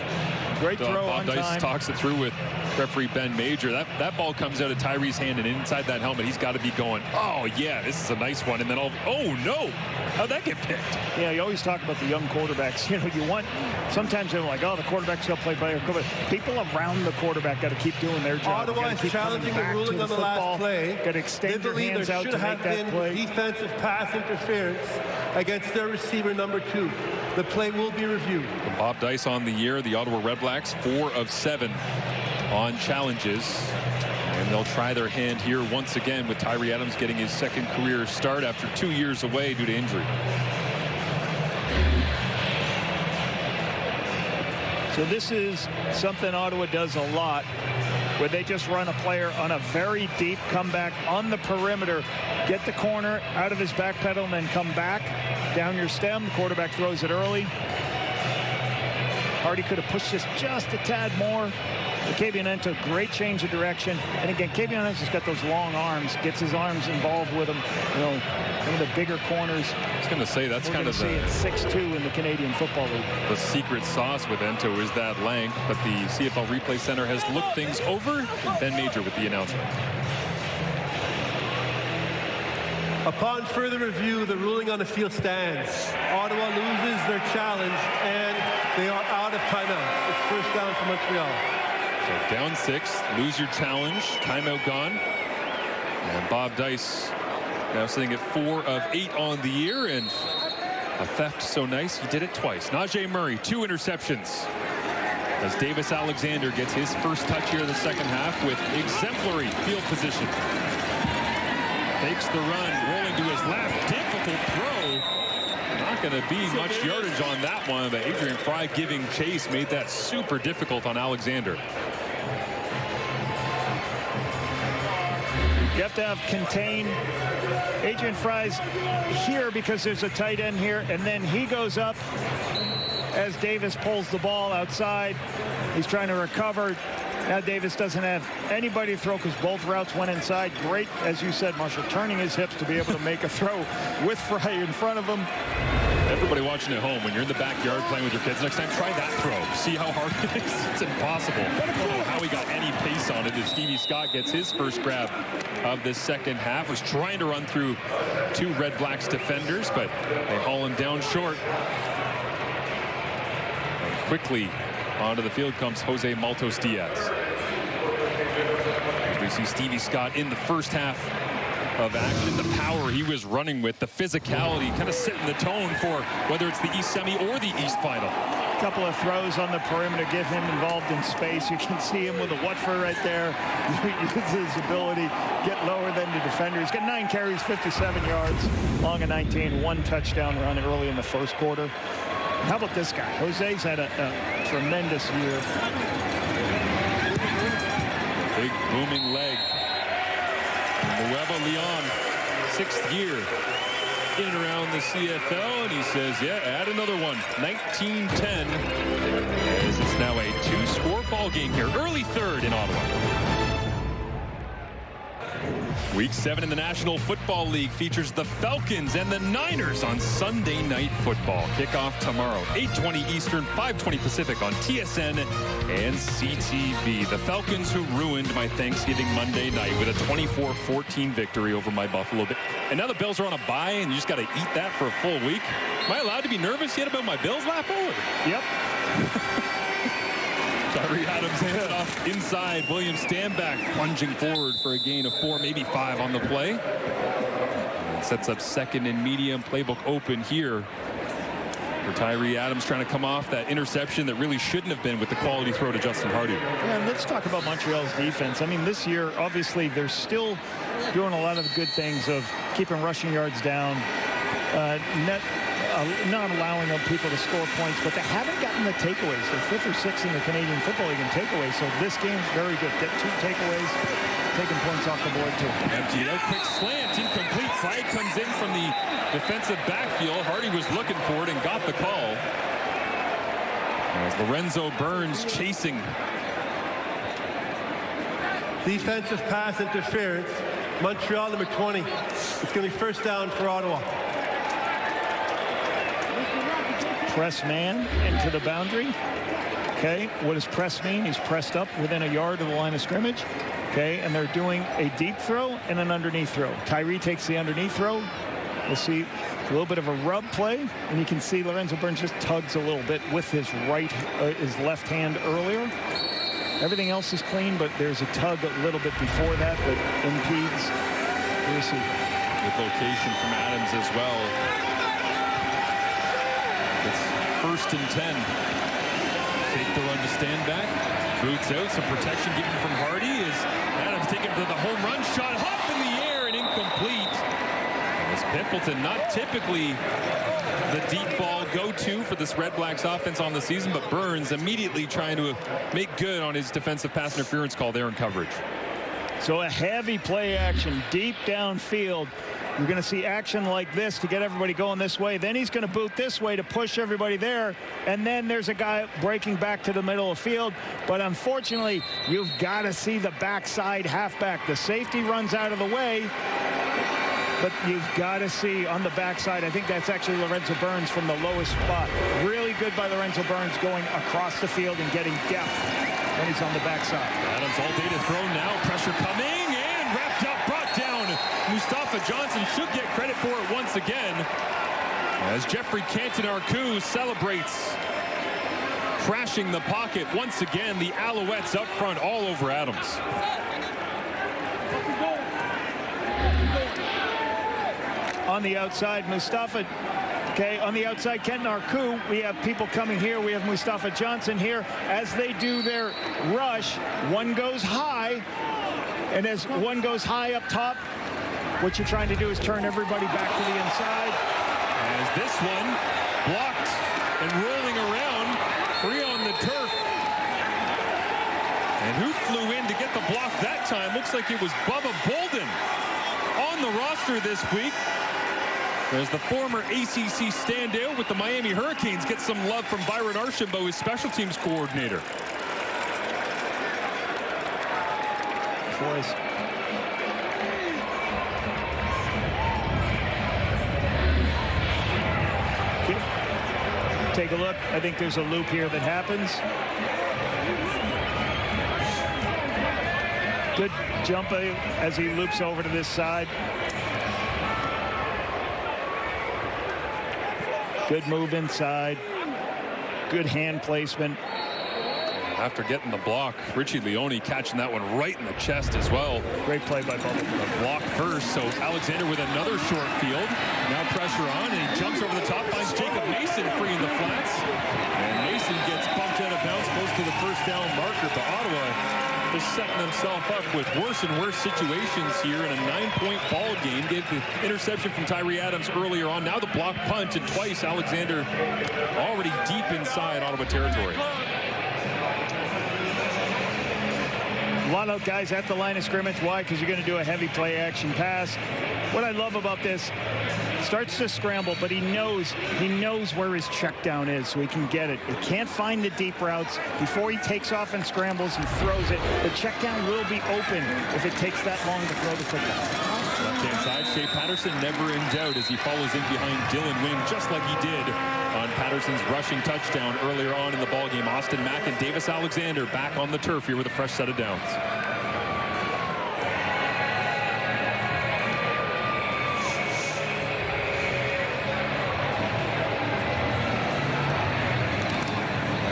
great throw Bob on Dice time. Talks it through with referee Ben Major. That ball comes out of Tyree's hand, and inside that helmet, he's got to be going, oh, yeah, this is a nice one. And then, oh, no. How'd that get picked? Yeah, you always talk about the young quarterbacks. You know, you want, sometimes they're like, oh, the quarterback's going to play better. People around the quarterback got to keep doing their job. Ottawa is challenging the ruling on the last play. Got to extend your hands out to make that play. Defensive pass interference against their receiver number 2. The play will be reviewed. Bob Dice on the year, the Ottawa REDBLACKS 4 of 7 on challenges. And they'll try their hand here once again with Tyree Adams getting his second career start after 2 years away due to injury. So this is something Ottawa does a lot, where they just run a player on a very deep comeback on the perimeter, get the corner out of his back pedal, and then come back down your stem. The quarterback throws it early. Hardy could have pushed this just a tad more. Cabianento, great change of direction. And again, Cabianento's got those long arms, gets his arms involved with them. You know, one of the bigger corners. I was going to say, that's kind of the 6'2" in the Canadian Football League. The secret sauce with Ento is that length, but the CFL Replay Center has looked things over. And Ben Major with the announcement. Upon further review, the ruling on the field stands. Ottawa loses their challenge, and they are out of timeout. It's first down for Montreal. So down 6, lose your challenge, timeout gone. And Bob Dice now sitting at 4 of 8 on the year, and a theft so nice, he did it twice. Najee Murray, 2 interceptions. As Davis Alexander gets his first touch here in the second half with exemplary field position. Takes the run, rolling to his left, difficult throw. Not going to be much yardage on that one, but Adrian Fry giving chase made that super difficult on Alexander. You have to have contain. Adrian Fry's here because there's a tight end here, and then he goes up as Davis pulls the ball outside. He's trying to recover. Now Davis doesn't have anybody to throw because both routes went inside. Great, as you said, Marshall, turning his hips to be able to make a throw with Fry in front of him. Everybody watching at home, when you're in the backyard playing with your kids, next time try that throw. See how hard it is? It's impossible. I don't know how he got any pace on it as Stevie Scott gets his first grab of this second half. Was trying to run through 2 Red Blacks defenders, but they haul him down short. And quickly onto the field comes Jose Maltos Diaz. As we see Stevie Scott in the first half of action, the power he was running with, the physicality, kind of setting the tone for whether it's the East Semi or the East Final. A couple of throws on the perimeter get him involved in space. You can see him with a Watford right there. Uses his ability get lower than the defender. He's got 9 carries, 57 yards, long of 19, 1 touchdown run early in the first quarter. How about this guy? Jose's had a tremendous year. Big booming leg. Nuevo Leon, 6th year in and around the CFL, and he says, yeah, add another one. 19-10. This is now a 2-score ball game here. Early 3rd in Ottawa. Week 7 in the National Football League features the Falcons and the Niners on Sunday Night Football. Kickoff tomorrow, 8:20 Eastern, 5:20 Pacific on TSN and CTV. The Falcons who ruined my Thanksgiving Monday night with a 24-14 victory over my Buffalo Bills. And now the Bills are on a bye, and you just got to eat that for a full week. Am I allowed to be nervous yet about my Bills, Lapo? Yep. Tyree Adams hands it off inside. William Stanback plunging forward for a gain of 4, maybe 5 on the play. And sets up 2nd and medium. Playbook open here for Tyree Adams, trying to come off that interception that really shouldn't have been with the quality throw to Justin Hardy. Yeah, and let's talk about Montreal's defense. I mean, this year, obviously, they're still doing a lot of good things of keeping rushing yards down, not allowing people to score points, but they haven't gotten the takeaways. They're 5th or 6th in the Canadian Football League in takeaways, so this game's very good. Get 2 takeaways, taking points off the board, too. Emptied out, quick slant, incomplete. Flag comes in from the defensive backfield. Hardy was looking for it and got the call. As Lorenzo Burns chasing. Defensive pass interference. Montreal, number 20. It's going to be first down for Ottawa. Press man into the boundary. Okay, what does press mean? He's pressed up within a yard of the line of scrimmage. Okay, and they're doing a deep throw and an underneath throw. Tyree takes the underneath throw. We'll see a little bit of a rub play, and you can see Lorenzo Burns just tugs a little bit with his his left hand earlier. Everything else is clean, but there's a tug a little bit before that impedes the receiver. Good location from Adams as well. It's 1st and 10. Fake the run to Stanback. Boots out. Some protection given from Hardy as Adams taking for the home run shot. Hop in the air and incomplete. As Pimpleton, not typically the deep ball go-to for this Red Blacks offense on the season, but Burns immediately trying to make good on his defensive pass interference call there in coverage. So a heavy play action deep downfield. You're going to see action like this to get everybody going this way. Then he's going to boot this way to push everybody there. And then there's a guy breaking back to the middle of the field. But unfortunately, you've got to see the backside halfback. The safety runs out of the way. But you've got to see on the backside, I think that's actually Lorenzo Burns from the lowest spot. Really good by Lorenzo Burns going across the field and getting depth when he's on the backside. Adams all day to throw now. Pressure coming and wrapped up, brought down. Mustafa Johnson should get credit for it once again as Jeffrey Canton-Arcou celebrates crashing the pocket once again. The Alouettes up front all over Adams. On the outside, Mustafa. Okay, on the outside, Canton-Arcou. We have people coming here. We have Mustafa Johnson here. As they do their rush, one goes high. And as one goes high up top, what you're trying to do is turn everybody back to the inside. As this one blocked and rolling around, free on the turf. And who flew in to get the block that time? Looks like it was Bubba Bolden on the roster this week. There's the former ACC standout with the Miami Hurricanes. Gets some love from Byron Archambault, his special teams coordinator. Boys. Take a look. I think there's a loop here that happens. Good jump as he loops over to this side. Good move inside. Good hand placement. After getting the block, Richie Leone catching that one right in the chest as well. Great play by Bubba. The block first, so Alexander with another short field. Now pressure on, and he jumps over the top, finds Jacob Mason free in the flats. And Mason gets bumped out of bounds close to the first down marker, but Ottawa is setting themselves up with worse and worse situations here in a 9-point ball game. Gave the interception from Tyree Adams earlier on. Now the block punt, and twice Alexander already deep inside Ottawa territory. A lot of guys at the line of scrimmage. Why? Because you're going to do a heavy play action pass. What I love about this, starts to scramble, but he knows where his check down is, so he can get it. He can't find the deep routes. Before he takes off and scrambles, he throws it. The check down will be open if it takes that long to throw the football. Left-hand side, Shea Patterson never in doubt as he follows in behind Dylan Wing, just like he did on Patterson's rushing touchdown earlier on in the ballgame. Austin Mack and Davis Alexander back on the turf here with a fresh set of downs.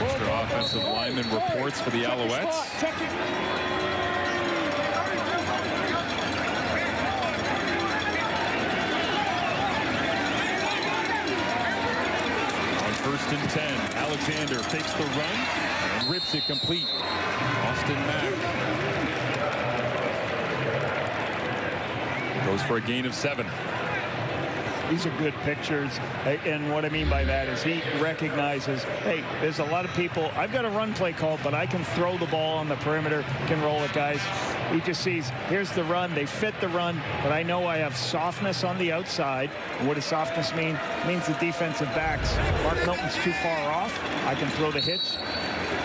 Extra offensive lineman reports for the Alouettes. First and 10. Alexander fakes the run and rips it complete. Austin Mack goes for a gain of 7. These are good pictures, and what I mean by that is he recognizes, hey, there's a lot of people, I've got a run play called, but I can throw the ball on the perimeter, can roll it, guys. He just sees, here's the run, they fit the run, but I know I have softness on the outside. And what does softness mean? It means the defensive backs. Mark Milton's too far off. I can throw the hitch,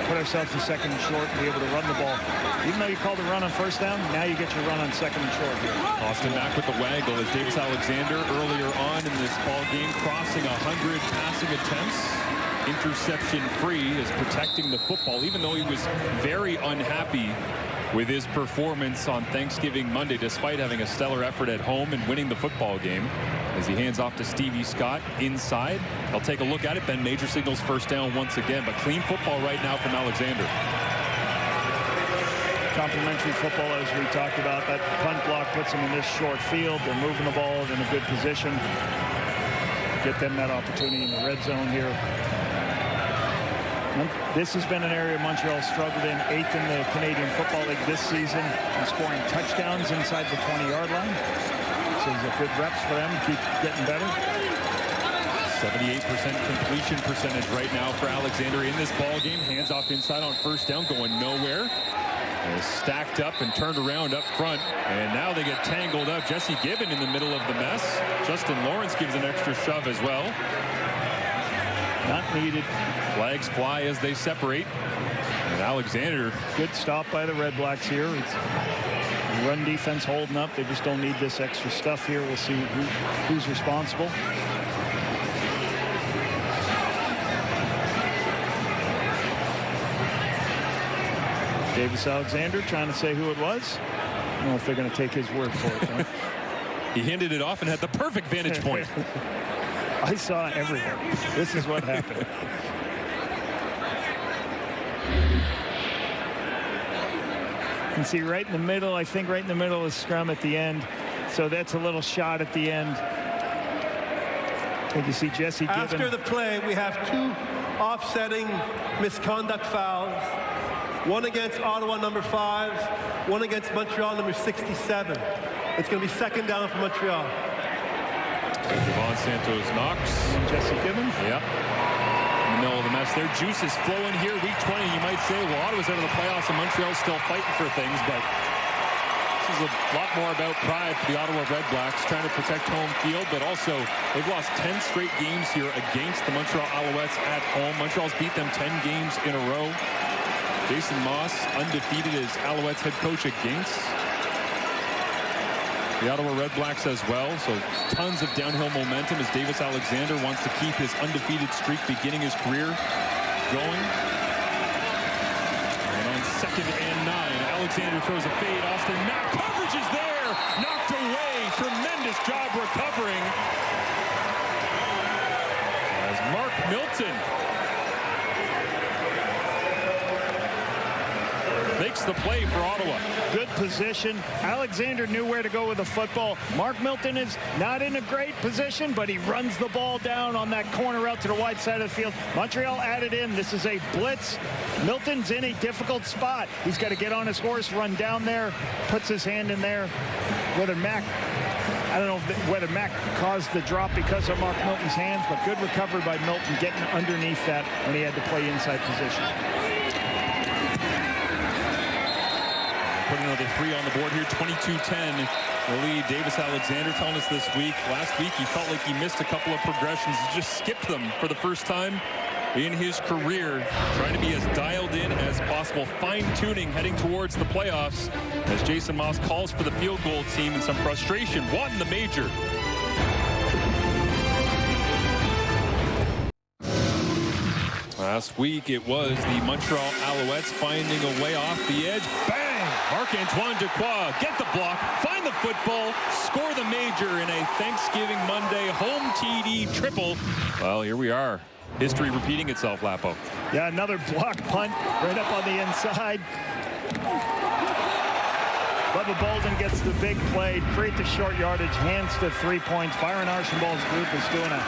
put ourselves to second and short, and be able to run the ball. Even though you called the run on first down, now you get your run on second and short here. Austin Mack with the waggle as Davis Alexander earlier on in this ball game crossing 100 passing attempts. Interception free is protecting the football, even though he was very unhappy with his performance on Thanksgiving Monday, despite having a stellar effort at home and winning the football game. As he hands off to Stevie Scott inside. They'll take a look at it. Ben Major signals first down once again, but clean football right now from Alexander. Complimentary football, as we talked about. That punt block puts them in this short field. They're moving the ball in a good position. Get them that opportunity in the red zone here. This has been an area Montreal struggled in, 8th in the Canadian Football League this season, and scoring touchdowns inside the 20-yard line. So these are good reps for them to keep getting better. 78% completion percentage right now for Alexander in this ball game. Hands off inside on first down, going nowhere. And stacked up and turned around up front, and now they get tangled up. Jesse Gibbon in the middle of the mess. Justin Lawrence gives an extra shove as well. Not needed. Flags fly as they separate. And Alexander. Good stop by the Red Blacks here. It's run defense holding up. They just don't need this extra stuff here. We'll see who's responsible. Davis Alexander trying to say who it was. I don't know if they're going to take his word for it. Huh? He handed it off and had the perfect vantage point. I saw everything. This is what happened. You can see right in the middle, I think right in the middle is scrum at the end. So that's a little shot at the end. I think you see Jesse Gibbon. After the play, we have 2 offsetting misconduct fouls. One against Ottawa, number 5. One against Montreal, number 67. It's going to be second down for Montreal. Devon Santos Knox. And Jesse Gibbon. Yep. In the middle of the mess there. Juice is flowing here. Week 20, you might say, well, Ottawa's out of the playoffs and Montreal's still fighting for things, but this is a lot more about pride for the Ottawa REDBLACKS, trying to protect home field, but also they've lost 10 straight games here against the Montreal Alouettes at home. Montreal's beat them 10 games in a row. Jason Moss undefeated as Alouettes head coach against the Ottawa REDBLACKS as well, so tons of downhill momentum as Davis Alexander wants to keep his undefeated streak beginning his career going. And on 2nd and 9, Alexander throws a fade. Austin Mack, coverage is there, knocked away. Tremendous job recovering as Mark Milton makes the play for Ottawa. Good position. Alexander knew where to go with the football. Mark Milton is not in a great position, but he runs the ball down on that corner out to the wide side of the field. Montreal added in. This is a blitz. Milton's in a difficult spot. He's got to get on his horse, run down there, puts his hand in there. I don't know whether Mack caused the drop because of Mark Milton's hands, but good recovery by Milton getting underneath that when he had to play inside position. Put another 3 on the board here, 22-10. The lead, Davis Alexander telling us this week. Last week, he felt like he missed a couple of progressions. He just skipped them for the first time in his career, trying to be as dialed in as possible, fine-tuning heading towards the playoffs as Jason Moss calls for the field goal team in some frustration, wanting the major. Last week, it was the Montreal Alouettes finding a way off the edge. Bang! Marc-Antoine Dequoy, get the block, find the football, score the major in a Thanksgiving Monday home TD triple. Well, here we are. History repeating itself, Lapo. Yeah, another block punt right up on the inside. Bubba Bolden gets the big play, create the short yardage, hands to 3 points. Byron Archambault's group is doing a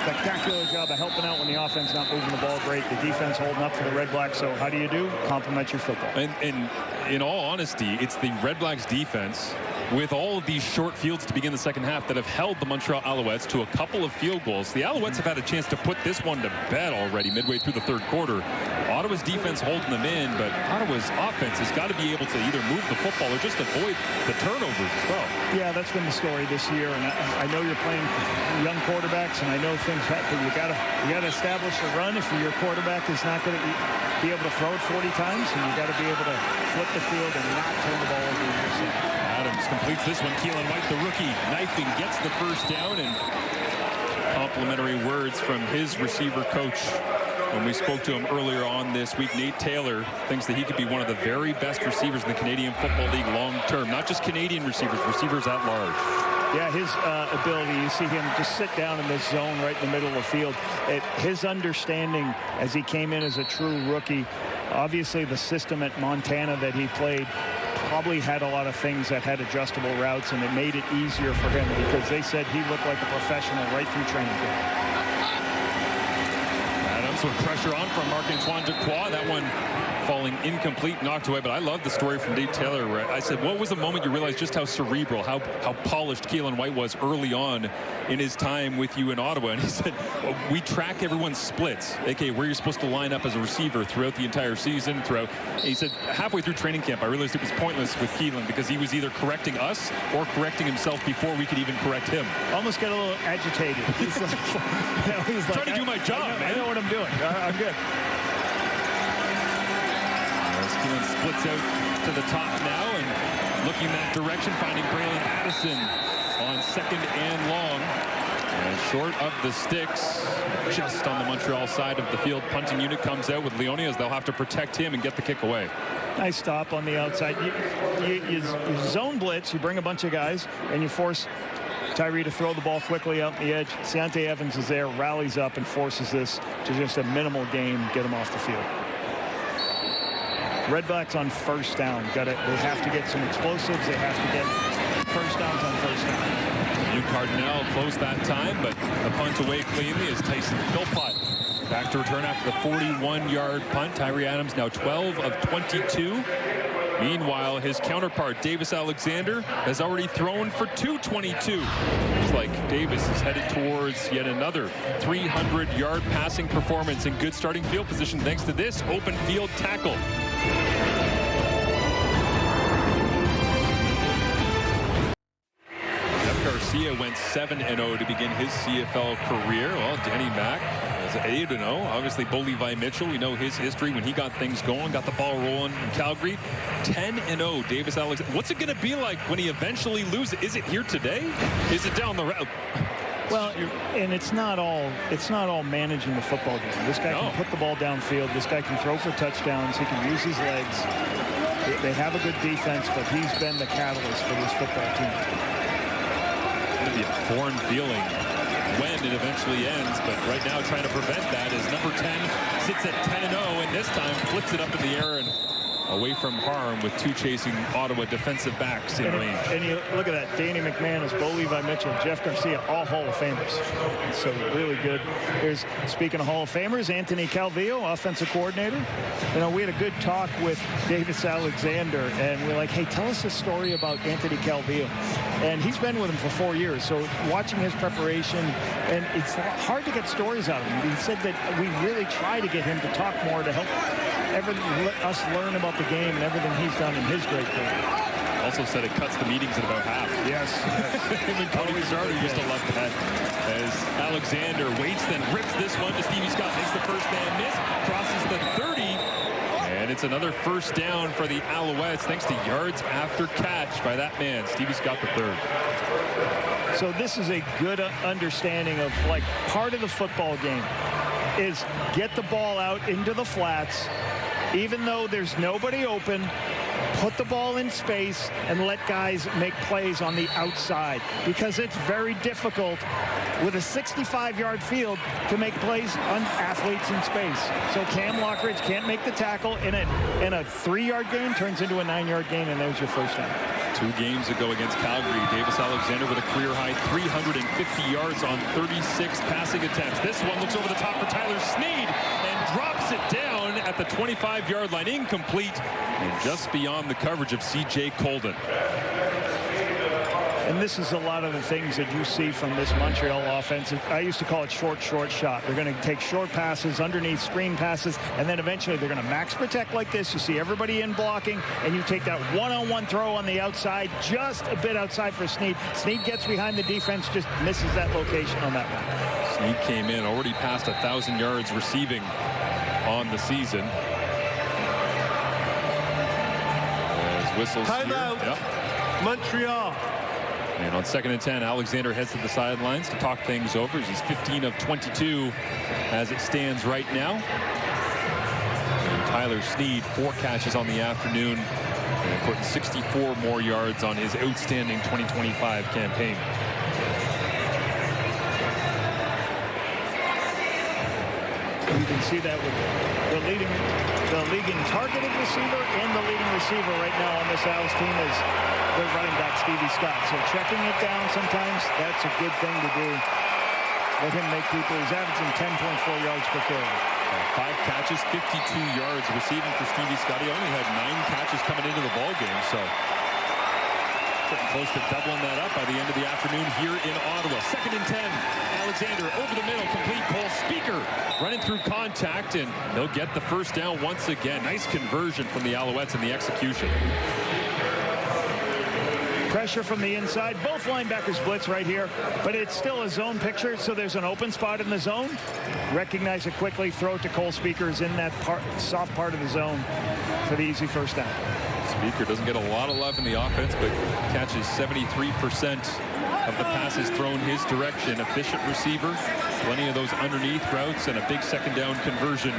spectacular job of helping out when the offense not moving the ball great. The defense holding up for the REDBLACKS. So how do you do? Complement your football. And in all honesty, it's the REDBLACKS defense with all of these short fields to begin the second half that have held the Montreal Alouettes to a couple of field goals. The Alouettes have had a chance to put this one to bed already midway through the third quarter. Ottawa's defense holding them in, but Ottawa's offense has got to be able to either move the football or just avoid the turnovers as well. Yeah, that's been the story this year, and I know you're playing young quarterbacks, and I know things happen. You got to establish a run if your quarterback is not going to be able to throw it 40 times, and you got to be able to flip the field and not turn the ball over yourself. Adams completes this one. Keelan White, the rookie, knifing, gets the first down, and complimentary words from his receiver coach. When we spoke to him earlier on this week, Nate Taylor thinks that he could be one of the very best receivers in the Canadian Football League long term. Not just Canadian receivers, receivers at large. Yeah, his ability, you see him just sit down in this zone right in the middle of the field. His understanding as he came in as a true rookie, obviously the system at Montana that he played probably had a lot of things that had adjustable routes, and it made it easier for him because they said he looked like a professional right through training camp. Adams with pressure on from Marc-Antoine Dequoy. That one falling incomplete, knocked away. But I love the story from Dave Taylor where I said, what was the moment you realized just how cerebral, how polished Keelan White was early on in his time with you in Ottawa? And he said, well, we track everyone's splits, aka where you're supposed to line up as a receiver throughout the entire season. And he said, halfway through training camp, I realized it was pointless with Keelan because he was either correcting us or correcting himself before we could even correct him. Almost got a little agitated. He's like, he's trying to do my job, man. I know what I'm doing. I'm good. Keelan splits out to the top now and looking that direction, finding Braylon Addison on 2nd and long. And short of the sticks, just on the Montreal side of the field. Punting unit comes out with Leone as they'll have to protect him and get the kick away. Nice stop on the outside. You zone blitz, you bring a bunch of guys, and you force Tyree to throw the ball quickly out the edge. Seante Evans is there, rallies up, and forces this to just a minimal gain, get him off the field. REDBLACKS on first down. They have to get some explosives. They have to get first downs on first down. Hugh Cardinal closed that time, but the punt away cleanly as Tyson Philpott back to return after the 41-yard punt. Tyree Adams now 12 of 22. Meanwhile, his counterpart, Davis Alexander, has already thrown for 222. Looks like Davis is headed towards yet another 300-yard passing performance in good starting field position thanks to this open field tackle. Jeff Garcia went 7-0 to begin his CFL career. Well, Danny Mack As 8-0, obviously Bo Levi Mitchell, we know his history when he got things going, got the ball rolling in Calgary. 10-0, Davis Alexander. What's it going to be like when he eventually loses? Is it here today? Is it down the road? Well, and it's not all managing the football game. This guy can put the ball downfield. This guy can throw for touchdowns. He can use his legs. They have a good defense, but he's been the catalyst for this football team. It's going to be a foreign feeling when it eventually ends, but right now trying to prevent that is number 10 sits at 10-0, and this time flips it up in the air and away from harm with two chasing Ottawa defensive backs in range. And you look at that, Danny McManus, Bo Levi Mitchell, Jeff Garcia, all Hall of Famers. So really good. Here's, speaking of Hall of Famers, Anthony Calvillo, offensive coordinator. You know, we had a good talk with Davis Alexander, and we're like, hey, tell us a story about Anthony Calvillo. And he's been with him for 4 years, so watching his preparation, and it's hard to get stories out of him. He said that we really try to get him to talk more to help let us learn about the game and everything he's done in his great career. Also said it cuts the meetings at about half. Yes. When Cody started, used to love that. As Alexander waits, then rips this one to Stevie Scott. Makes the first man miss, crosses the 30. And it's another first down for the Alouettes, thanks to yards after catch by that man, Stevie Scott III. So this is a good understanding of, like, part of the football game is get the ball out into the flats, even though there's nobody open, put the ball in space and let guys make plays on the outside, because it's very difficult with a 65-yard field to make plays on athletes in space. So Cam Lockridge can't make the tackle, and a 3-yard gain turns into a 9-yard gain, and there's your first down. 2 games ago against Calgary, Davis Alexander with a career-high 350 yards on 36 passing attempts. This one looks over the top for Tyler Snead and drops it down at the 25-yard line, incomplete, and just beyond the coverage of C.J. Colden. And this is a lot of the things that you see from this Montreal offense. I used to call it short shot. They're going to take short passes, underneath screen passes, and then eventually they're going to max protect like this. You see everybody in blocking, and you take that one-on-one throw on the outside, just a bit outside for Snead. Snead gets behind the defense, just misses that location on that one. Snead came in, already past 1,000 yards receiving on the season. As whistles Timeout. here. Yep. Montreal. And on 2nd and 10, Alexander heads to the sidelines to talk things over. He's 15 of 22 as it stands right now. And Tyler Snead, 4 catches on the afternoon, and putting 64 more yards on his outstanding 2025 campaign. You can see that with the leading targeted receiver and the leading receiver right now on this Owls team is the running back, Stevie Scott. So checking it down sometimes, that's a good thing to do. Let him make people. He's averaging 10.4 yards per carry. 5 catches, 52 yards receiving for Stevie Scott. He only had 9 catches coming into the ball game, so getting close to doubling that up by the end of the afternoon here in Ottawa. 2nd and 10. Alexander over the middle, complete. Cole Speaker running through contact, and they'll get the first down once again. Nice conversion from the Alouettes in the execution. Pressure from the inside. Both linebackers blitz right here, but it's still a zone picture, so there's an open spot in the zone. Recognize it quickly, throw it to Cole Speakers in that soft part of the zone for the easy first down. Speaker doesn't get a lot of love in the offense, but catches 73% of the passes thrown his direction. Efficient receiver, plenty of those underneath routes, and a big 2nd down conversion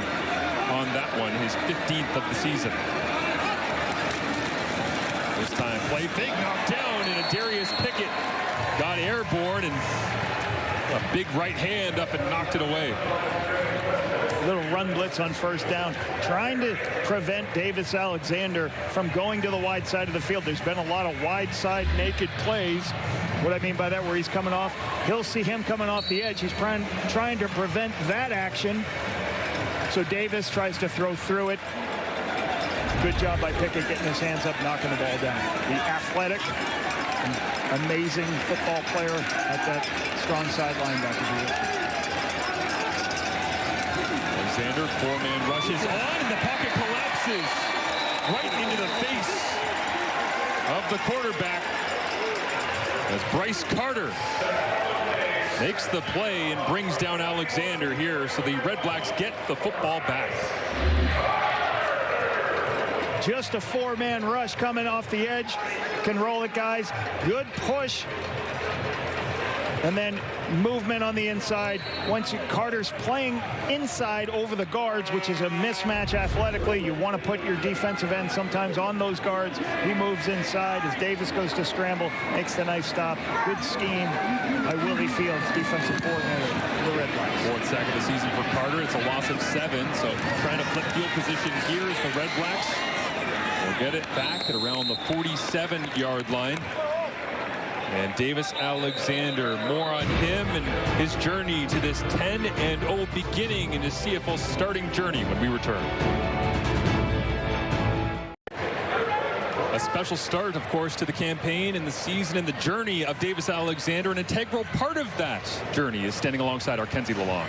on that one, his 15th of the season. This time, play fake, knocked down, and Darius Pickett got airborne, and a big right hand up and knocked it away. Little run blitz on first down, trying to prevent Davis Alexander from going to the wide side of the field. There's been a lot of wide side naked plays. What I mean by that, where he's coming off, he'll see him coming off the edge. He's trying to prevent that action. So Davis tries to throw through it. Good job by Pickett getting his hands up, knocking the ball down. The athletic, amazing football player at that strong side linebacker. Alexander, 4-man rushes on, and the pocket collapses right into the face of the quarterback as Bryce Carter makes the play and brings down Alexander here, so the Red Blacks get the football back. Just a four-man rush coming off the edge. Can roll it, guys. Good push. And then movement on the inside. Once Carter's playing inside over the guards, which is a mismatch athletically. You want to put your defensive end sometimes on those guards. He moves inside as Davis goes to scramble, makes the nice stop. Good scheme by Willie Fields, defensive coordinator for the Red Blacks. Fourth sack of the season for Carter. It's a loss of 7, so trying to flip field position here is the Red Blacks. They'll get it back at around the 47-yard line. And Davis Alexander, more on him and his journey to this 10-0 beginning in his CFL starting journey when we return. A special start, of course, to the campaign and the season and the journey of Davis Alexander. An integral part of that journey is standing alongside our Kenzie Lalonde.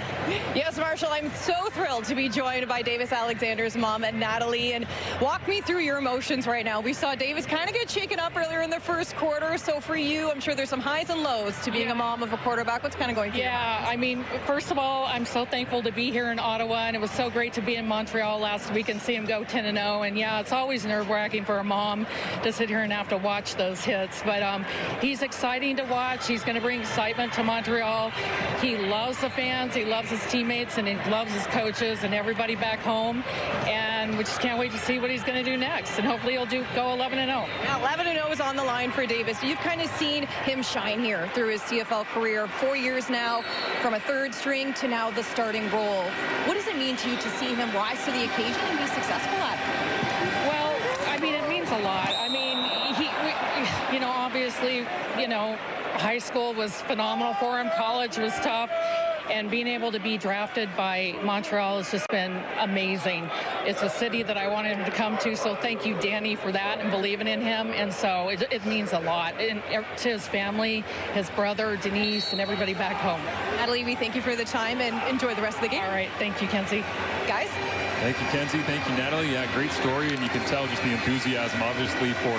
Yes, Marshall, I'm so thrilled to be joined by Davis Alexander's mom, Natalie. And walk me through your emotions right now. We saw Davis kind of get shaken up earlier in the first quarter. So for you, I'm sure there's some highs and lows to being a mom of a quarterback. What's kind of going through? Yeah, I mean, first of all, I'm so thankful to be here in Ottawa. And it was so great to be in Montreal last week and see him go 10-0. And yeah, it's always nerve-wracking for a mom to sit here and have to watch those hits. But he's exciting to watch. He's going to bring excitement to Montreal. He loves the fans. He loves his teammates, and he loves his coaches and everybody back home. And we just can't wait to see what he's going to do next. And hopefully he'll go 11-0. Now, 11-0 is on the line for Davis. You've kind of seen him shine here through his CFL career. 4 years now, from a third string to now the starting role. What does it mean to you to see him rise to the occasion and be successful at it? Well, I mean, it means a lot. I mean, obviously, high school was phenomenal for him. College was tough. And being able to be drafted by Montreal has just been amazing. It's a city that I wanted him to come to, so thank you, Danny, for that and believing in him. And so it means a lot. And to his family, his brother, Denise, and everybody back home. Natalie, we thank you for the time and enjoy the rest of the game. All right. Thank you, Kenzie. Guys? Thank you, Kenzie. Thank you, Natalie. Yeah, great story, and you can tell just the enthusiasm, obviously, for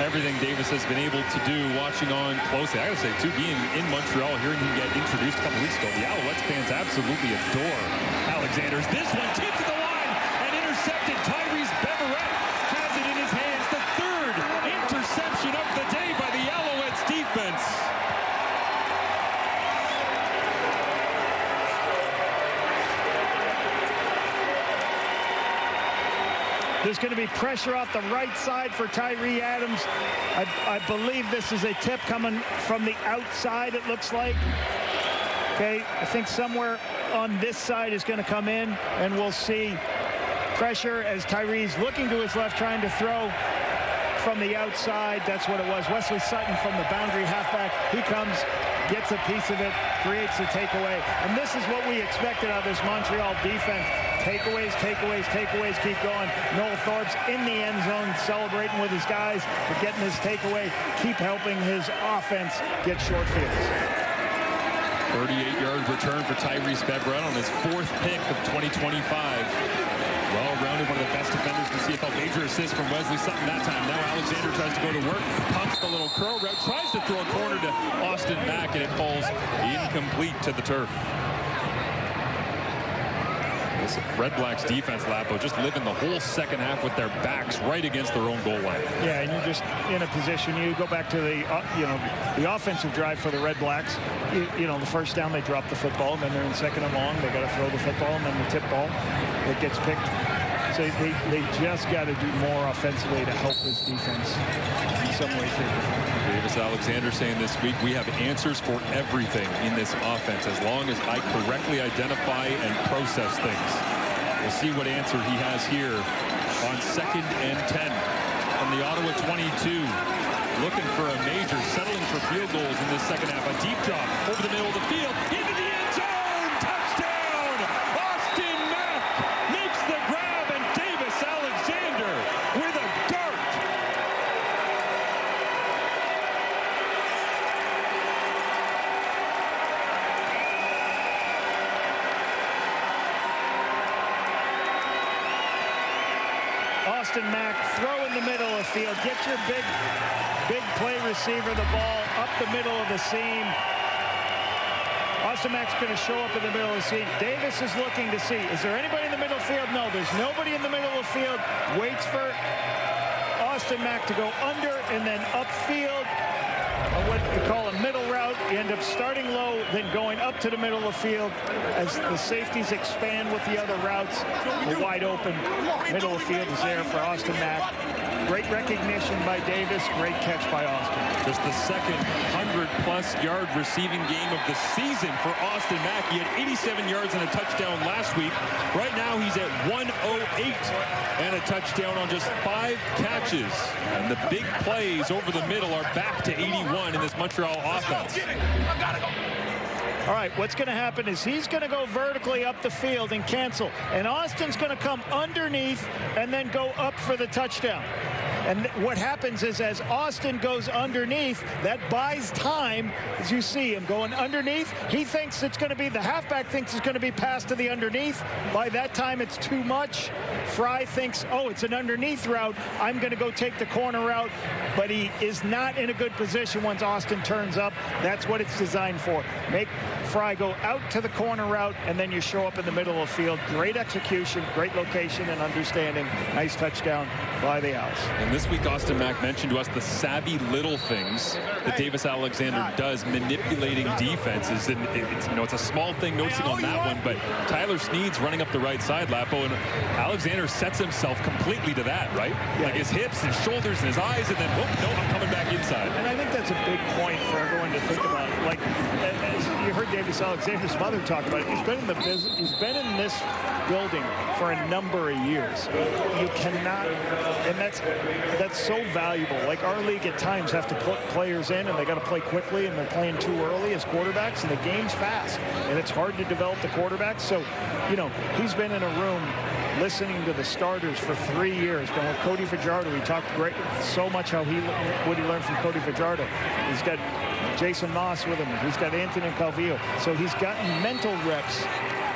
everything Davis has been able to do, watching on closely. I got to say, too, being in Montreal, hearing him get introduced a couple weeks ago, the Alouettes fans absolutely adore Alexander's. This one tipped to the line and intercepted. Tyrese Beverett has it in his hands. The third interception of the day by the Alouettes defense. There's going to be pressure off the right side for Tyree Adams. I believe this is a tip coming from the outside, it looks like. Okay, I think somewhere on this side is going to come in, and we'll see pressure as Tyree's looking to his left, trying to throw from the outside. That's what it was. Wesley Sutton from the boundary halfback. He comes, gets a piece of it, creates a takeaway. And this is what we expected out of this Montreal defense. Takeaways, takeaways, takeaways, keep going. Noel Thorpe's in the end zone celebrating with his guys for getting his takeaway. Keep helping his offense get short fields. 38-yard return for Tyrese Beverett on his fourth pick of 2025. Well-rounded, one of the best defenders in the CFL. Major assist from Wesley Sutton that time. Now Alexander tries to go to work, pumps the little curl route, tries to throw a corner to Austin Mack, and it falls incomplete to the turf. This Red Blacks defense, Lapo, just living the whole second half with their backs right against their own goal line. Yeah, and you're just in a position. You go back to the offensive drive for the Red Blacks. The first down, they drop the football, and then they're in second and long. They got to throw the football, and then the tip ball that gets picked. So they just got to do more offensively to help this defense in some way, shape, or form. Davis Alexander saying this week, we have answers for everything in this offense as long as I correctly identify and process things. We'll see what answer he has here on 2nd and 10 from the Ottawa 22. Looking for a major, settling for field goals in this second half. A deep drop over the middle of the field, into the end zone, touchdown! Austin Mack makes the grab, and Davis Alexander with a dart. Austin Mack, throw in the middle of the field. Get your big play receiver the ball up the middle of the seam. Austin Mack's going to show up in the middle of the scene. Davis is looking to see, is there anybody in the middle field? No, there's nobody in the middle of the field. Waits for Austin Mack to go under and then upfield. What we call a middle route. You end up starting low, then going up to the middle of the field as the safeties expand with the other routes. The wide open middle of the field is there for Austin Mack. Great recognition by Davis. Great catch by Austin. Just the second 100-plus yard receiving game of the season for Austin Mack. He had 87 yards and a touchdown last week. Right now he's at 108 and a touchdown on just 5 catches. And the big plays over the middle are back to 81 in this Montreal offense. All right, what's going to happen is he's going to go vertically up the field and cancel. And Austin's going to come underneath and then go up for the touchdown. And what happens is as Austin goes underneath, that buys time. As you see him going underneath, he thinks it's going to be, the halfback thinks it's going to be passed to the underneath. By that time, it's too much. Fry thinks, oh, it's an underneath route. I'm going to go take the corner route. But he is not in a good position once Austin turns up. That's what it's designed for. Make Fry go out to the corner route, and then you show up in the middle of the field. Great execution, great location and understanding. Nice touchdown by the Owls. And this week, Austin Mack mentioned to us the savvy little things that Davis Alexander does, manipulating defenses. And it's, you know, it's a small thing noticing on that one, but Tyler Snead's running up the right side, Lapo, and Alexander sets himself completely to that, right? Yeah. Like his hips, his shoulders, and his eyes, and then, oh, no, I'm coming back inside. And I think that's a big point for everyone to think about. Like, as you heard Davis Alexander's mother talk about it, he's been in the business, he's been in this building for a number of years. You cannot, and that's so valuable. Like our league at times have to put players in and they got to play quickly and they're playing too early as quarterbacks and the game's fast and it's hard to develop the quarterbacks. So, you know, he's been in a room listening to the starters for 3 years. Been with Cody Fajardo. He talked great so much how what he learned from Cody Fajardo. He's got Jason Moss with him. He's got Anthony Calvillo. So he's gotten mental reps.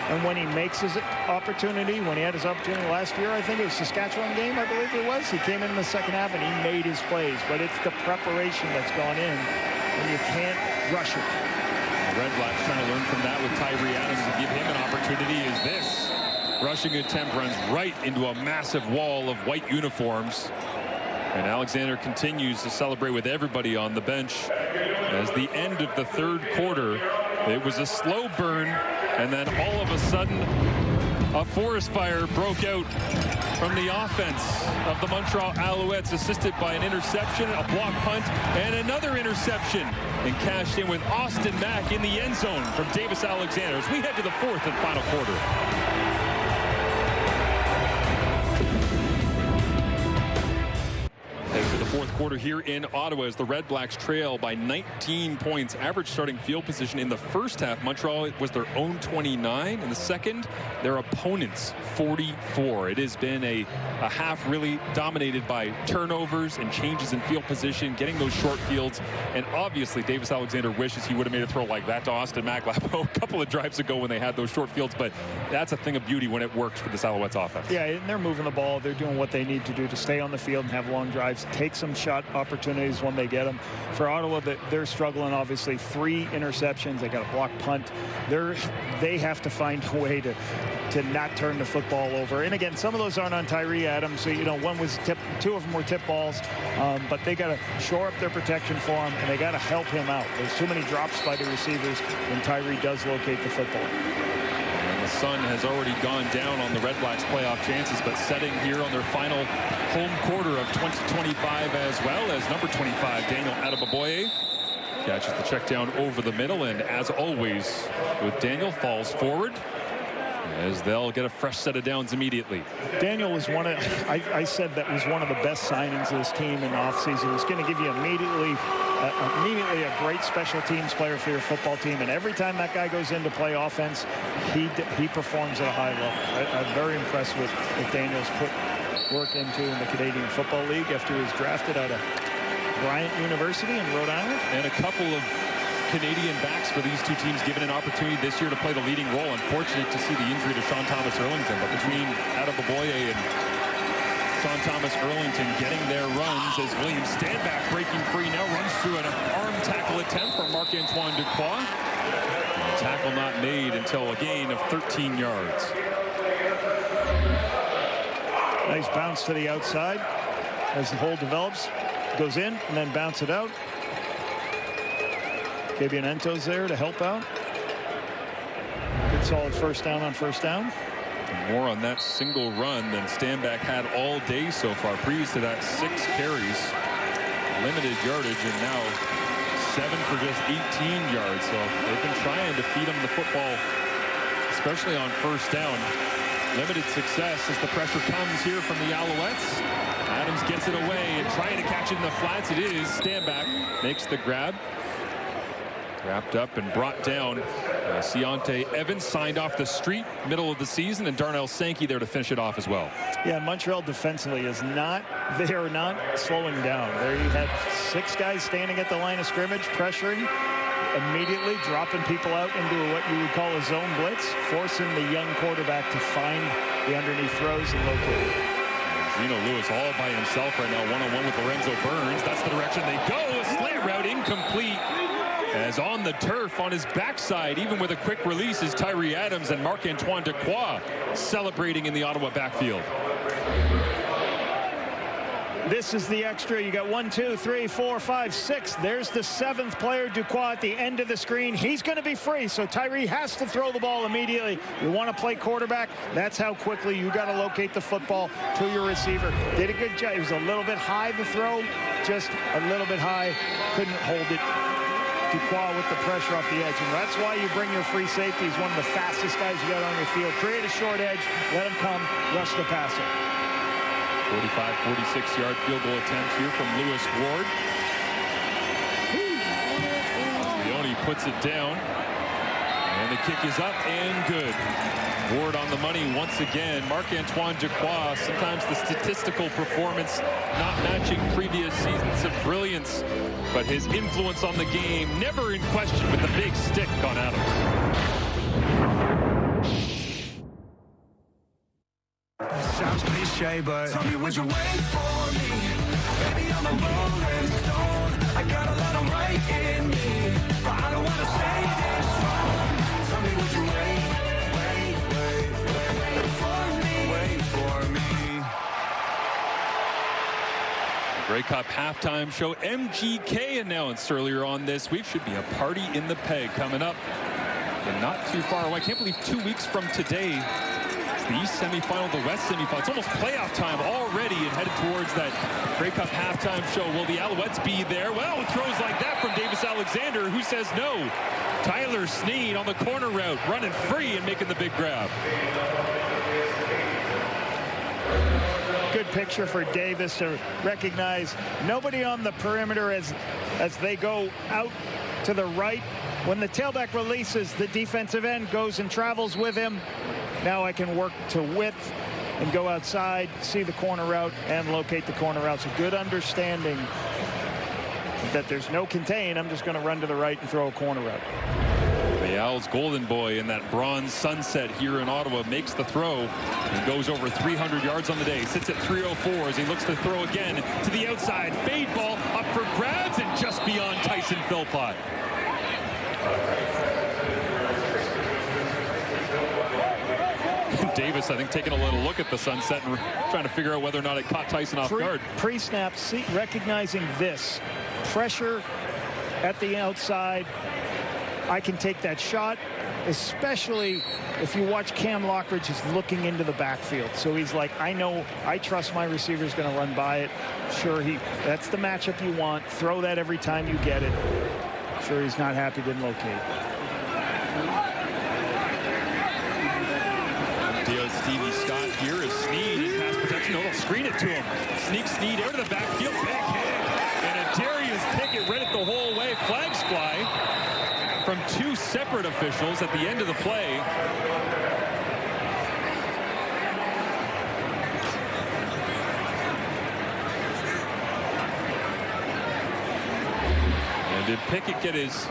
And when he makes his opportunity, when he had his opportunity last year, I think it was Saskatchewan game, I believe it was. He came in the second half and he made his plays. But it's the preparation that's gone in, and you can't rush it. The REDBLACKS trying to learn from that with Tyree Adams to give him an opportunity is this. Rushing attempt runs right into a massive wall of white uniforms. And Alexander continues to celebrate with everybody on the bench. As the end of the third quarter, it was a slow burn. And then all of a sudden, a forest fire broke out from the offense of the Montreal Alouettes, assisted by an interception, a block punt, and another interception. And cashed in with Austin Mack in the end zone from Davis Alexander as we head to the fourth and final quarter. For the fourth quarter here in Ottawa as the REDBLACKS trail by 19 points. Average starting field position in the first half, Montreal was their own 29. In the second, their opponents 44. It has been a half really dominated by turnovers and changes in field position, getting those short fields. And obviously, Davis Alexander wishes he would have made a throw like that to Austin Mack a couple of drives ago when they had those short fields. But that's a thing of beauty when it works for this Alouettes offense. Yeah, and they're moving the ball. They're doing what they need to do to stay on the field and have long drives. Take some shot opportunities when they get them. For Ottawa, they're struggling, obviously. 3 interceptions. They got a block punt. They have to find a way to not turn the football over. And again, some of those aren't on Tyree Adams. So, you know, one was tip, 2 of them were tip balls. But they got to shore up their protection for him, and they got to help him out. There's too many drops by the receivers when Tyree does locate the football. The sun has already gone down on the REDBLACKS playoff chances, but setting here on their final home quarter of 2025 as well as number 25, Daniel Adeboboye. Catches the check down over the middle, and as always with Daniel, falls forward as they'll get a fresh set of downs immediately. Daniel was one of, I said that was one of the best signings of this team in the offseason. It's going to give you immediately a great special teams player for your football team. And every time that guy goes in to play offense, he performs at a high level. I'm very impressed with Daniel's put work into in the Canadian Football League after he was drafted out of Bryant University in Rhode Island. And a couple of Canadian backs for these two teams given an opportunity this year to play the leading role. Unfortunate to see the injury to Sean Thomas Erlington, but between Adeboboye and Sean Thomas Erlington getting their runs as William Standback breaking free now runs through an arm tackle attempt from Marc-Antoine Ducroix. Tackle not made until a gain of 13 yards. Nice bounce to the outside as the hole develops. Goes in and then bounce it out. Gabianento's there to help out. Good solid first down on first down. More on that single run than Stanback had all day so far. Previous to that, 6 carries, limited yardage, and now 7 for just 18 yards. So they've been trying to feed him the football, especially on first down. Limited success as the pressure comes here from the Alouettes. Adams gets it away and trying to catch it in the flats. It is Stanback makes the grab. Wrapped up and brought down. Keontae Evans signed off the street middle of the season, and Darnell Sankey there to finish it off as well. Yeah, Montreal defensively is not, they are not slowing down. There you had 6 guys standing at the line of scrimmage, pressuring, immediately dropping people out into what you would call a zone blitz, forcing the young quarterback to find the underneath throws and locate it. Gino Lewis all by himself right now, one-on-one with Lorenzo Burns. That's the direction they go. A slant route incomplete. As on the turf on his backside, even with a quick release, is Tyree Adams and Marc-Antoine Dequoy celebrating in the Ottawa backfield. This is the extra. You got 1, 2, 3, 4, 5, 6. There's the 7th player, Dequoy, at the end of the screen. He's going to be free, so Tyree has to throw the ball immediately. You want to play quarterback, that's how quickly you got to locate the football to your receiver. Did a good job. It was a little bit high, the throw, just a little bit high. Couldn't hold it. Dequoy with the pressure off the edge, and that's why you bring your free safety. He's one of the fastest guys you got on your field. Create a short edge, let him come, rush the passer. 46-yard field goal attempt here from Lewis Ward. Leone puts it down, and the kick is up and good. Ward on the money once again. Marc-Antoine Dequoy, sometimes the statistical performance not matching previous seasons of brilliance, but his influence on the game never in question with the big stick on Adams. Sounds cliche, but tell me, would you wait for me? Baby, I'm a rolling stone. I got a lot of right in me, but I don't want to stay this long. Tell me, would you wait for me? The Grey Cup halftime show MGK announced earlier on this week. Should be a party in the Peg coming up, and not too far away. I can't believe 2 weeks from today, the East semifinal, the West semifinal. It's almost playoff time already and headed towards that Grey Cup halftime show. Will the Alouettes be there? Well, throws like that from Davis Alexander, who says no. Tyler Sneed on the corner route, running free and making the big grab. Good picture for Davis to recognize nobody on the perimeter as they go out to the right. When the tailback releases, the defensive end goes and travels with him. Now I can work to width and go outside, see the corner route, and locate the corner route. So good understanding that there's no contain. I'm just going to run to the right and throw a corner route. The Owls' golden boy in that bronze sunset here in Ottawa makes the throw and goes over 300 yards on the day. Sits at 304 as he looks to throw again to the outside. Fade ball up for grabs and just beyond Tyson Philpott. Davis, I think, taking a little look at the sunset and trying to figure out whether or not it caught Tyson off guard. Pre-snap, recognizing this. Pressure at the outside. I can take that shot, especially if you watch Cam Lockridge is looking into the backfield. So he's like, I know, I trust my receiver's going to run by it. Sure, that's the matchup you want. Throw that every time you get it. Sure, he's not happy, didn't locate. Stevie Scott here is Sneed in pass protection. No, they'll screen it to him. Sneaks Sneed out of the backfield. Big hit. And a Darius Pickett read it the whole way. Flags fly from 2 separate officials at the end of the play. And did Pickett get his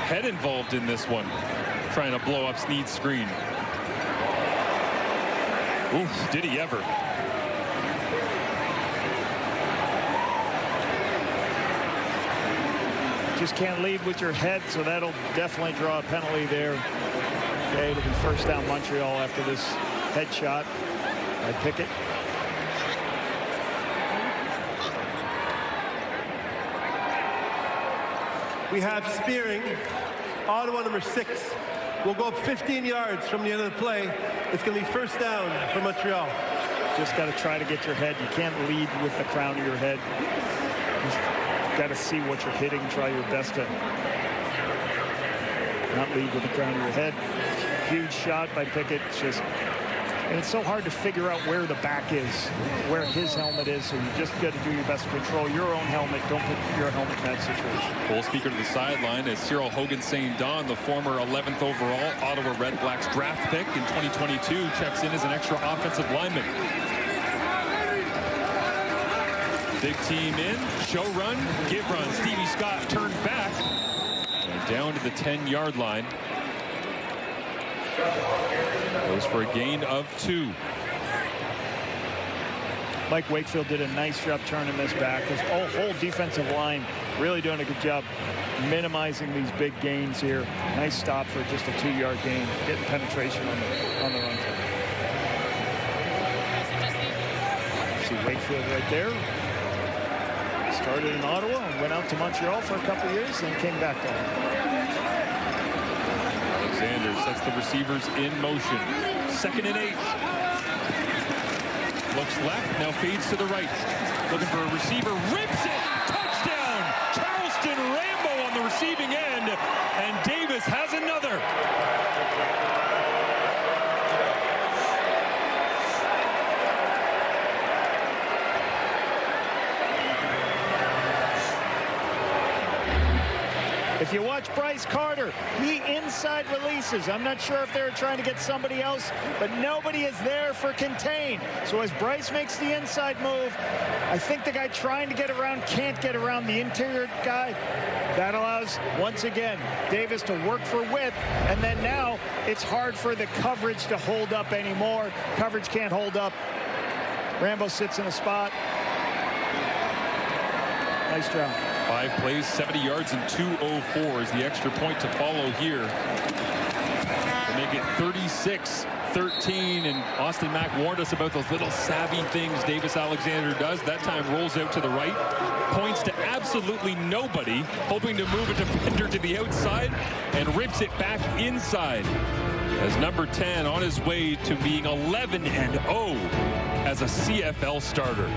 head involved in this one? Trying to blow up Sneed's screen. Oof, did he ever. just can't lead with your head, so that'll definitely draw a penalty there. Okay, it'll be first down Montreal after this head shot by Pickett. We have spearing. Ottawa number 6 will go up 15 yards from the end of the play. It's going to be first down for Montreal. Just got to try to get your head. You can't lead with the crown of your head. You've got to see what you're hitting. Try your best to not lead with the crown of your head. Huge shot by Pickett. And it's so hard to figure out where the back is, where his helmet is, so you just got to do your best to control your own helmet. Don't put your helmet in that situation. Full speaker to the sideline as Cyril Hogan St. Don, the former 11th overall Ottawa REDBLACKS draft pick in 2022, checks in as an extra offensive lineman. Big team in, show run, give run. Stevie Scott turned back and down to the 10-yard line. Goes for a gain of 2. Mike Wakefield did a nice job turning this back. His whole defensive line really doing a good job minimizing these big gains here. Nice stop for just a 2-yard gain, getting penetration on the run. See Wakefield right there. Started in Ottawa and went out to Montreal for a couple of years, then came back to Ottawa. Alexander sets the receivers in motion. 2nd and 8. Looks left, now fades to the right. Looking for a receiver, rips it! Touchdown! Charleston Rambo on the receiving end, and Davis has another. If you watch Bryce Carter, he inside releases. I'm not sure if they're trying to get somebody else, but nobody is there for contain. So as Bryce makes the inside move, I think the guy trying to get around can't get around the interior guy. That allows, once again, Davis to work for width, and then now it's hard for the coverage to hold up anymore. Coverage can't hold up. Rambo sits in a spot. Nice job. 5 plays, 70 yards, and 2:04 is the extra point to follow here. To make it 36-13, and Austin Mack warned us about those little savvy things Davis Alexander does. That time rolls out to the right, points to absolutely nobody, hoping to move a defender to the outside, and rips it back inside. As number 10 on his way to being 11-0 as a CFL starter.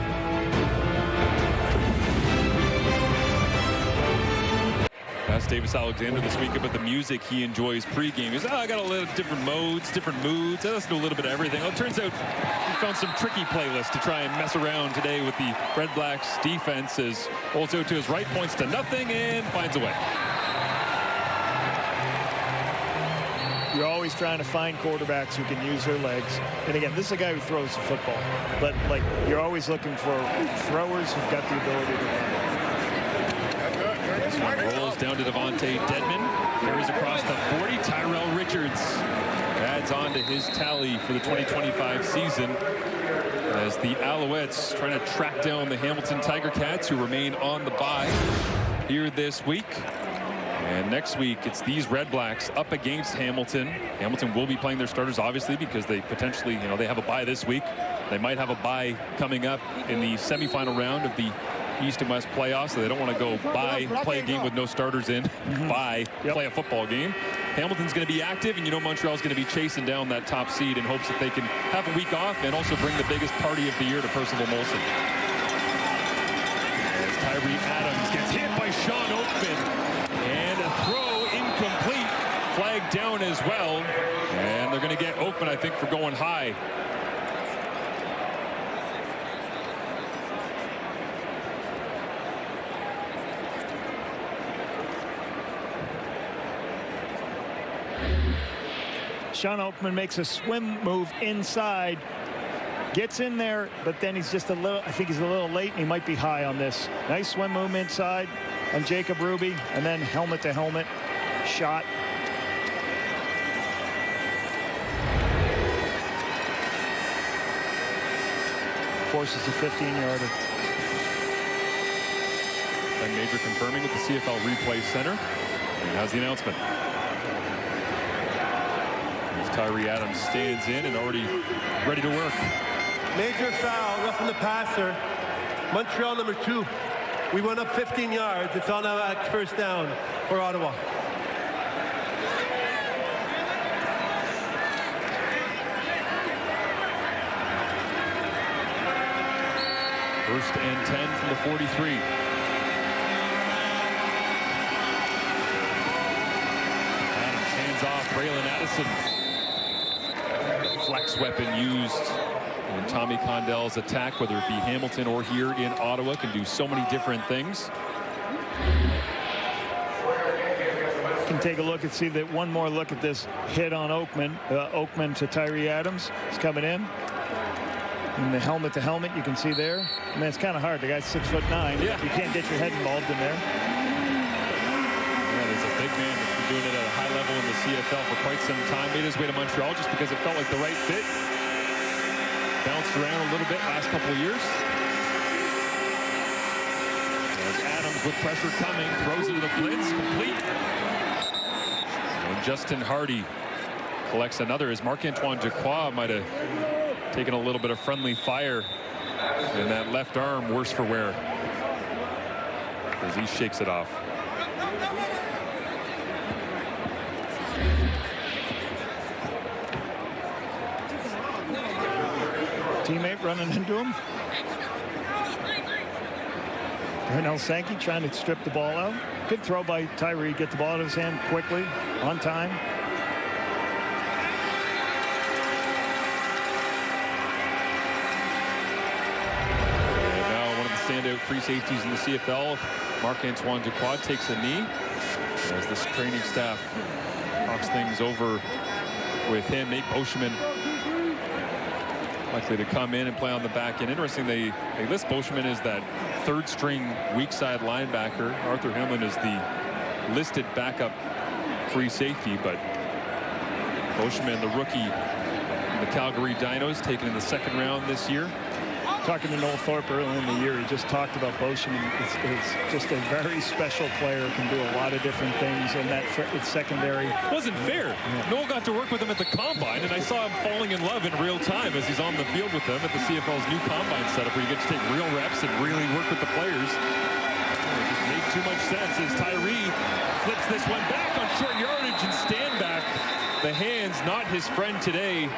Asked Davis Alexander this week about the music he enjoys pregame. He says, I got a little different modes, different moods. I listen to a little bit of everything. Well, it turns out he found some tricky playlists to try and mess around today with the REDBLACKS defense, as holds out to his right, points to nothing, and finds a way. You're always trying to find quarterbacks who can use their legs. And again, this is a guy who throws the football. But, like, you're always looking for throwers who've got the ability to run. Rolls down to Devontae Dedman. Carries across the 40. Tyrell Richards adds on to his tally for the 2025 season, as the Alouettes trying to track down the Hamilton Tiger Cats, who remain on the bye here this week. And next week, it's these REDBLACKS up against Hamilton. Hamilton will be playing their starters, obviously, because they potentially, they have a bye this week. They might have a bye coming up in the semifinal round of the East and West playoffs, so they don't want to go play a game with no starters in, play a football game. Hamilton's going to be active, and Montreal's going to be chasing down that top seed in hopes that they can have a week off and also bring the biggest party of the year to Percival Molson. As Tyree Adams gets hit by Sean Oakman, and a throw incomplete, flagged down as well, and they're going to get Oakman, I think, for going high. Sean Oakman makes a swim move inside, gets in there, but then he's just I think he's a little late, and he might be high on this. Nice swim move inside on Jacob Ruby, and then helmet to helmet shot. Forces a 15-yarder. Ben Major confirming with the CFL Replay Center. And has the announcement. As Tyree Adams stands in and already ready to work. Major foul, roughing the passer. Montreal number 2. We went up 15 yards. It's on a first down for Ottawa. First and 10 from the 43. Adams hands off Braylon Addison. The flex weapon used in Tommy Condell's attack, whether it be Hamilton or here in Ottawa, can do so many different things. Can take a look and see that one more look at this hit on Oakman. Oakman to Tyree Adams. He's coming in. And the helmet to helmet, you can see there. I mean, it's kind of hard. The guy's 6'9". Yeah. You can't get your head involved in there. Yeah, there's a big man that's been doing it at a high level in the CFL for quite some time. Made his way to Montreal just because it felt like the right fit. Bounced around a little bit last couple of years. As Adams with pressure coming, throws it to the blitz, complete. And Justin Hardy collects another as Marc-Antoine Dequoy might have taken a little bit of friendly fire in that left arm, worse for wear, as he shakes it off. Teammate running into him. Darnell Sankey trying to strip the ball out. Good throw by Tyree. Get the ball out of his hand quickly, on time. Standout free safeties in the CFL. Marc-Antoine Dequoy takes a knee as this training staff talks things over with him. Nate Boschman likely to come in and play on the back end. Interesting, they list Boschman as that third string weak side linebacker. Arthur Hamlin is the listed backup free safety, but Boschman, the rookie in the Calgary Dinos, taken in the second round this year. Talking to Noel Thorpe earlier in the year, he just talked about Boschman. It's just a very special player, can do a lot of different things, and that it's secondary. Wasn't fair. Yeah. Noel got to work with him at the Combine, and I saw him falling in love in real time as he's on the field with them at the CFL's new Combine setup, where you get to take real reps and really work with the players. It just made too much sense as Tyree flips this one back on short yardage and stand back. The hands not his friend today,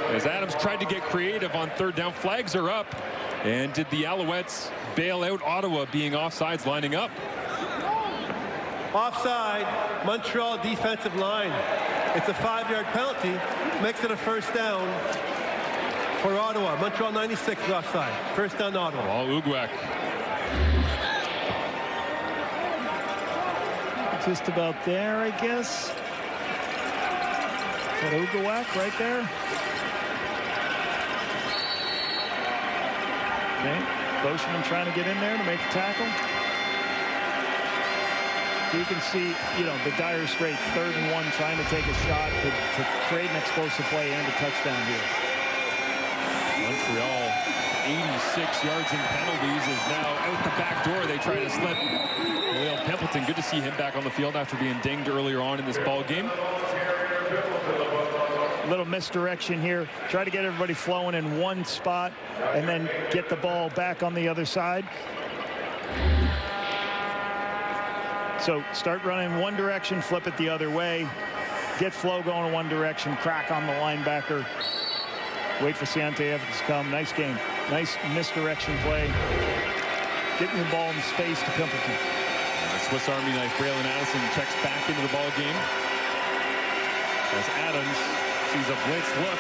as Adams tried to get creative on third down. Flags are up. And did the Alouettes bail out Ottawa being offsides lining up? Offside, Montreal defensive line. It's a 5-yard penalty. Makes it a first down for Ottawa. Montreal 96 is offside. First down Ottawa. Paul Ugwak. Just about there, I guess. That Ugwak right there. Okay, Boschman trying to get in there to make the tackle. You can see, the dire straight 3rd and 1, trying to take a shot to create an explosive play and a touchdown here. Montreal, 86 yards in penalties, is now out the back door. They try to slip Will Templeton. Good to see him back on the field after being dinged earlier on in this ball game. Little misdirection here. Try to get everybody flowing in one spot and then get the ball back on the other side. So start running one direction, flip it the other way. Get flow going in one direction, crack on the linebacker. Wait for Ciante Evans to come. Nice game. Nice misdirection play. Getting the ball in space to Templeton. Swiss Army knife, Braylon Addison checks back into the ball game. As Adams sees a blitz look.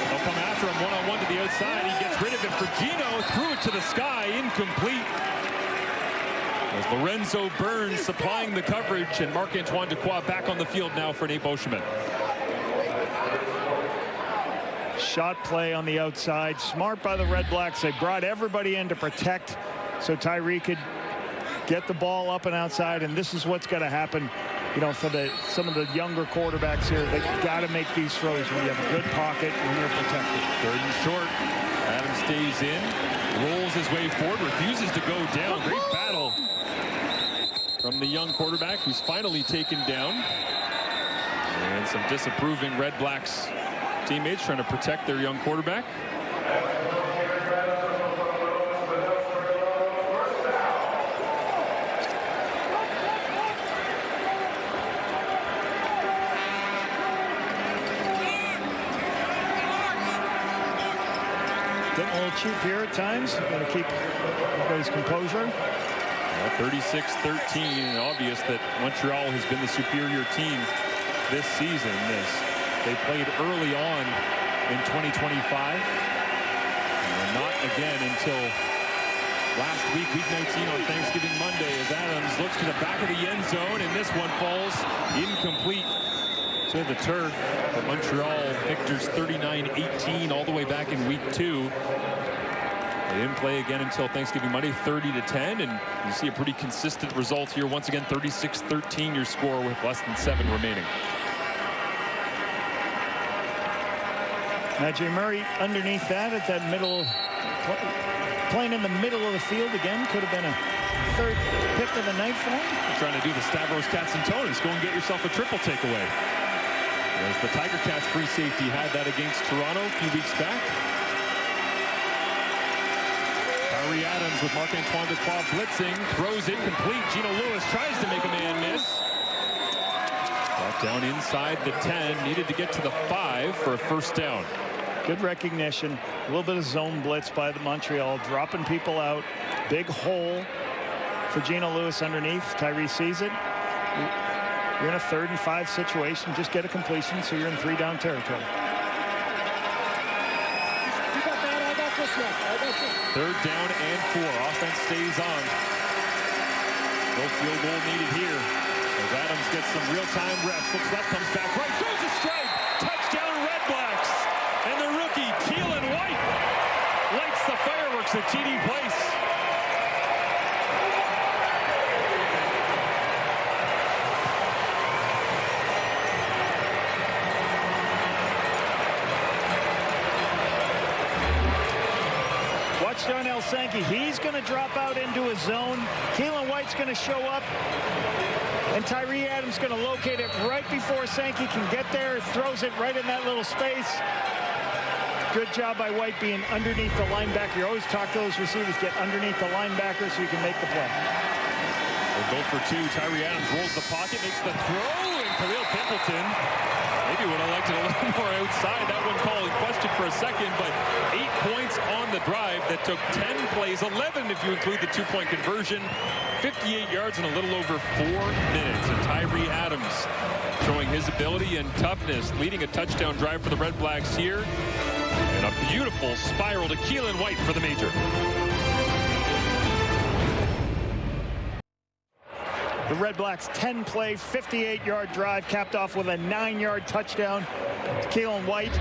They'll come after him one-on-one to the outside. He gets rid of it for Gino. Threw it to the sky. Incomplete. As Lorenzo Burns supplying the coverage, and Marc-Antoine Dequoy back on the field now for Nate Boschman. Shot play on the outside. Smart by the REDBLACKS. They brought everybody in to protect so Tyree could get the ball up and outside, and this is what's got to happen. For some of the younger quarterbacks here, they got to make these throws when you have a good pocket and you're protected. 3rd and short. Adams stays in, rolls his way forward, refuses to go down. Great battle from the young quarterback, who's finally taken down. And some disapproving Red Blacks teammates trying to protect their young quarterback. Getting a little cheap here at times. Got to keep everybody's composure. 36-13. Obvious that Montreal has been the superior team this season, as they played early on in 2025. And not again until last week, week 19 on Thanksgiving Monday, as Adams looks to the back of the end zone, and this one falls incomplete to the turf. But Montreal victors 39-18 all the way back in week 2. They didn't play again until Thanksgiving Monday, 30-10, and you see a pretty consistent result here. Once again, 36-13 your score with less than 7 remaining. Now Jay Murray underneath that at that middle, playing in the middle of the field again. Could have been a third pick of the night for him. Trying to do the Stavros Katsantonis. Go and get yourself a triple takeaway. As the Tiger Cats free safety had that against Toronto a few weeks back. Tyree Adams with Marc-Antoine Dequoy blitzing, throws it complete. Gino Lewis tries to make a man miss. Brought down inside the 10, needed to get to the 5 for a first down. Good recognition, a little bit of zone blitz by the Montreal, dropping people out. Big hole for Gino Lewis underneath. Tyree sees it. You're in a 3rd and 5 situation. Just get a completion, so you're in 3-down territory. Third down and 4. Offense stays on. No field goal needed here. As Adams gets some real-time reps. Looks left, comes back right, throws a strike. Touchdown Red Blacks. And the rookie, Keelan White, lights the fireworks at TD Place. Darnell Sankey, he's going to drop out into a zone. Keelan White's going to show up, and Tyree Adams going to locate it right before Sankey can get there. Throws it right in that little space. Good job by White being underneath the linebacker. You always talk to those receivers, get underneath the linebacker so you can make the play. We'll go for 2. Tyree Adams rolls the pocket, makes the throw, and Khalil Pimpleton maybe would have liked it a little more outside. That one called in question for a second, but 8 points on the drive that took 10 plays, 11 if you include the 2-point conversion, 58 yards in a little over 4 minutes. And Tyree Adams showing his ability and toughness, leading a touchdown drive for the Red Blacks here. And a beautiful spiral to Keelan White for the major. The Red Blacks 10-play, 58-yard drive capped off with a 9-yard touchdown to Keelan White.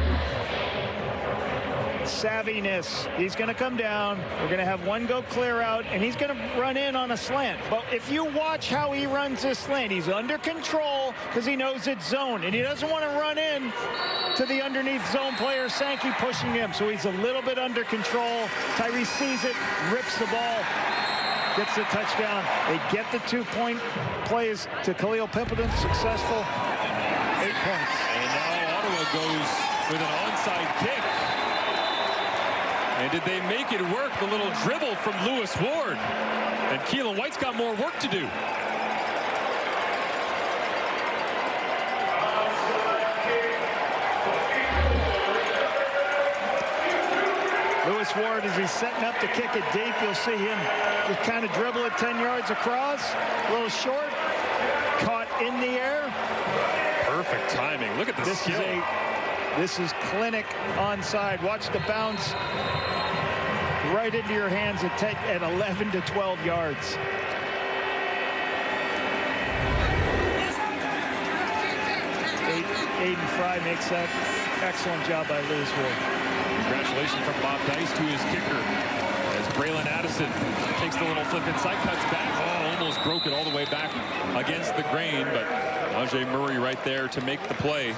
Savviness. He's going to come down. We're going to have one go clear out, and he's going to run in on a slant. But if you watch how he runs this slant, he's under control because he knows it's zone, and he doesn't want to run in to the underneath zone player, Sankey pushing him. So he's a little bit under control. Tyree sees it, rips the ball, gets the touchdown. They get the 2-point plays to Khalil Pimpleton. Successful. 8 points. And now Ottawa goes with an onside kick. And did they make it work? The little dribble from Lewis Ward. And Keelan White's got more work to do. Lewis Ward, as he's setting up to kick it deep, you'll see him just kind of dribble it 10 yards across. A little short. Caught in the air. Perfect timing. Look at the skill. This is clinic onside. Watch the bounce right into your hands at 11 to 12 yards. Aiden Fry makes that excellent job by Lewis Ward. Congratulations from Bob Dice to his kicker as Braylon Addison takes the little flip inside, cuts back. Oh, almost broke it all the way back against the grain, but Ajay Murray right there to make the play.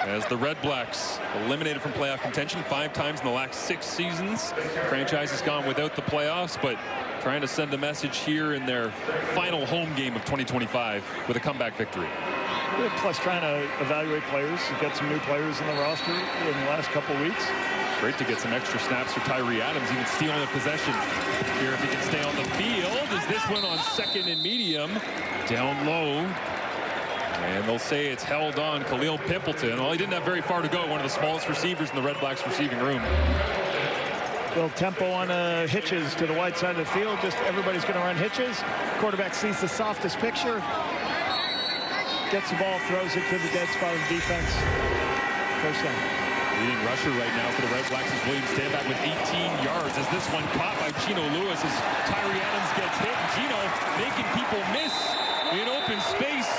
as the Red Blacks eliminated from playoff contention 5 times in the last 6 seasons. Franchise has gone without the playoffs, but trying to send a message here in their final home game of 2025 with a comeback victory. Plus trying to evaluate players. You've got some new players in the roster in the last couple weeks. Great to get some extra snaps for Tyree Adams, even stealing a possession here if he can stay on the field. Is this one on second and medium? Down low. And they'll say it's held on Khalil Pimpleton. Well, he didn't have very far to go. One of the smallest receivers in the Red Blacks receiving room. Little tempo on hitches to the wide side of the field. Just everybody's going to run hitches. Quarterback sees the softest picture. Gets the ball, throws it to the dead spot of the defense. First down. Leading rusher right now for the Red Blacks is William Standback with 18 yards. As this one caught by Chino Lewis as Tyree Adams gets hit. And Chino making people miss in open space.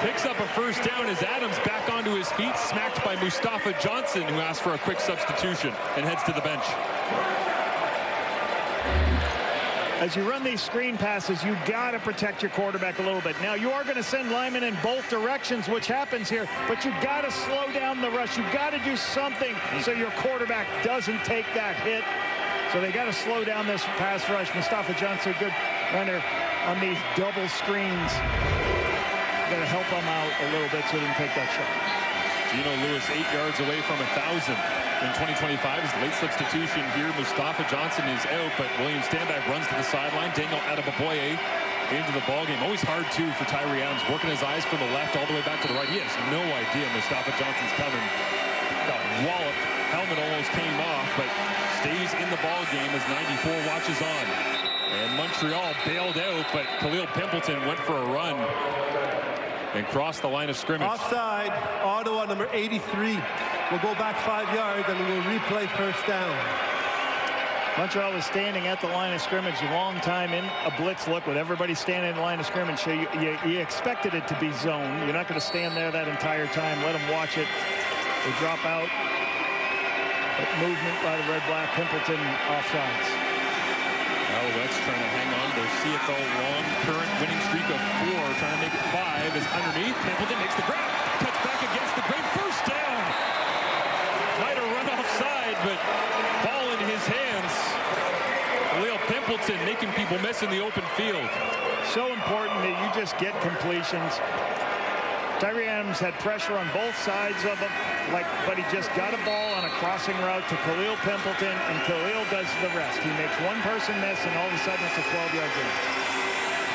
Picks up a first down as Adams back onto his feet, smacked by Mustafa Johnson, who asked for a quick substitution and heads to the bench. As you run these screen passes, you got to protect your quarterback a little bit. Now, you are going to send linemen in both directions, which happens here, but you got to slow down the rush. You got to do something so your quarterback doesn't take that hit. So they got to slow down this pass rush. Mustafa Johnson, good runner on these double screens. Got to help him out a little bit so he can take that shot. Gino Lewis 8 yards away from 1,000 in 2025. His late substitution here. Mustafa Johnson is out, but William Standback runs to the sideline. Daniel Adebaboye into the ballgame. Always hard, too, for Tyree Adams. Working his eyes from the left all the way back to the right. He has no idea Mustafa Johnson's coming. Got walloped. Helmet almost came off, but stays in the ballgame as 94 watches on. And Montreal bailed out, but Khalil Pimpleton went for a run and crossed the line of scrimmage. Offside, Ottawa, number 83. We'll go back 5 yards and we'll replay first down. Montreal was standing at the line of scrimmage a long time in a blitz look with everybody standing in the line of scrimmage. So you expected it to be zone. You're not going to stand there that entire time. Let them watch it. They drop out. But movement by the Red Black. Pimpleton offsides. Alouettes trying to hang on to their CFL long current winning streak of 4, trying to make it 5 is underneath. Pimpleton makes the grab. Cuts back against the grain. First down. Might have run offside, but ball in his hands. Khalil Pimpleton making people miss in the open field. So important that you just get completions. Tyree Adams had pressure on both sides of him, but he just got a ball on a crossing route to Khalil Pimpleton, and Khalil does the rest. He makes one person miss, and all of a sudden it's a 12-yard gain.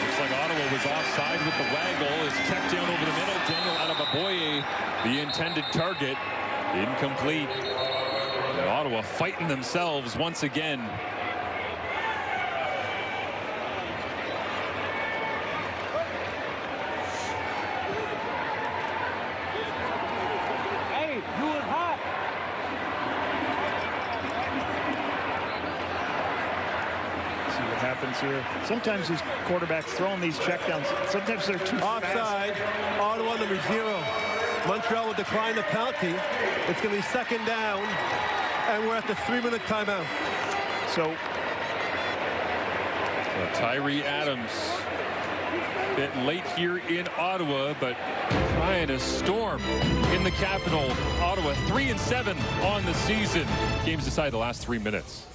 Looks like Ottawa was offside with the waggle. Is checked down over the middle. Daniel Adebaboye, the intended target, incomplete. And Ottawa fighting themselves once again. Here. Sometimes these quarterbacks throwing these checkdowns, sometimes they're too offside, fast. Ottawa number 0. Montreal will decline the penalty. It's going to be second down, and we're at the 3-minute timeout. So Tyree Adams, a bit late here in Ottawa, but trying to storm in the capital. Ottawa 3-7 on the season. Games decided the last 3 minutes.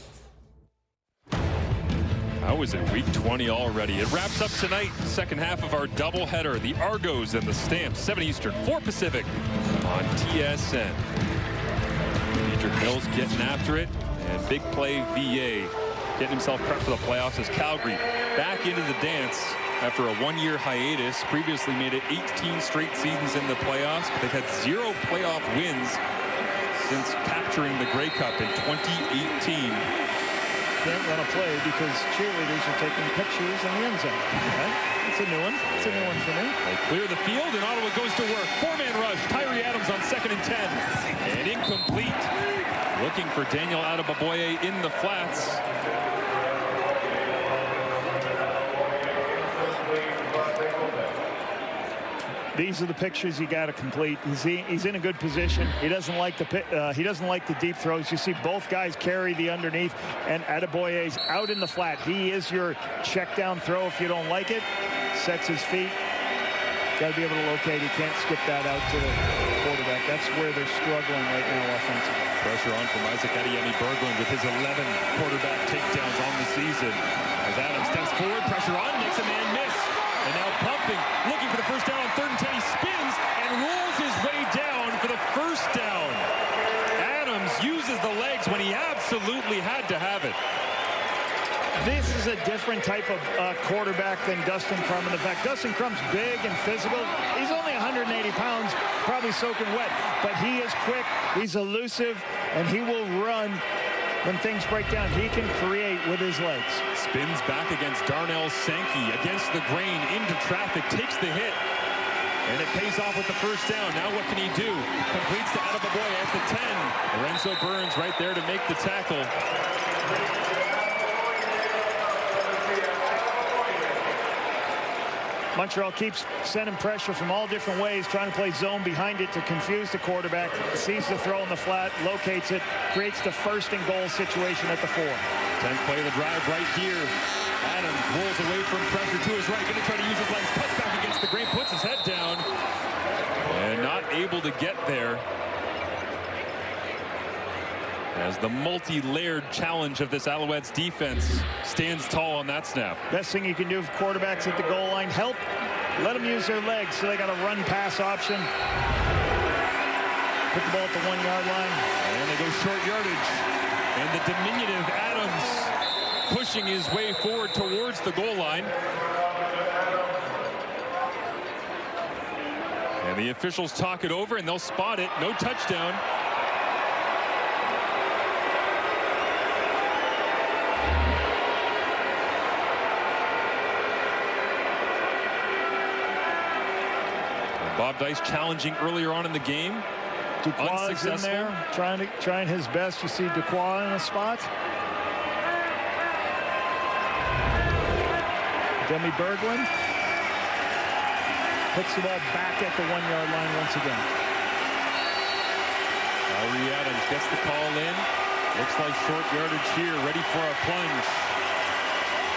How is it week 20 already? It wraps up tonight, second half of our doubleheader. The Argos and the Stamps, 7 Eastern, 4 Pacific on TSN. Dietrich Mills getting after it, and big play VA getting himself prepped for the playoffs as Calgary back into the dance after a 1-year hiatus. Previously made it 18 straight seasons in the playoffs, but they've had 0 playoff wins since capturing the Grey Cup in 2018. Can't run a play because cheerleaders are taking pictures in the end zone. Okay. It's a new one. It's a new one for me. They clear the field, and Ottawa goes to work. 4-man rush. Tyree Adams on 2nd and 10. And incomplete. Looking for Daniel Adebaboye in the flats. These are the pictures you got to complete. He's in a good position. He doesn't like the deep throws. You see both guys carry the underneath, and Adebayoye's out in the flat. He is your check down throw if you don't like it. Sets his feet. Got to be able to locate. He can't skip that out to the quarterback. quarterback. That's where they're struggling right now offensively. Pressure on from Isaac Berglund with his 11 quarterback takedowns on the season. As Adams steps forward, pressure on, makes a man miss. And now pumping, looking for the first down on 3rd and 10. He spins and rolls his way down for the first down. Adams uses the legs when he absolutely had to have it. This is a different type of quarterback than Dustin Crum. In fact, Dustin Crum's big and physical. He's only 180 pounds, probably soaking wet. But he is quick, he's elusive, and he will run when things break down. He can create with his legs. Spins back against Darnell Sankey, against the grain, into traffic, takes the hit. And it pays off with the first down. Now what can he do? Completes to Adebaboye at the 10. Lorenzo Burns right there to make the tackle. Montreal keeps sending pressure from all different ways, trying to play zone behind it to confuse the quarterback. Sees the throw in the flat, locates it, creates the 1st and goal situation at the 4. 10th play of the drive right here. Adams rolls away from pressure to his right, going to try to use his legs, cuts back against the grain, puts his head down, and not able to get there. As the multi-layered challenge of this Alouettes defense stands tall on that snap. Best thing you can do for quarterbacks at the goal line, let them use their legs. So they got a run-pass option. Put the ball at the 1-yard line. And they go short yardage. And the diminutive Adams pushing his way forward towards the goal line. And the officials talk it over, and they'll spot it. No touchdown. Bob Dice challenging earlier on in the game. Duquois in there, trying his best. You see Duquois in a spot. Demi Berglund puts the ball back at the 1-yard line once again. Tyree Adams gets the call in. Looks like short yardage here, ready for a plunge.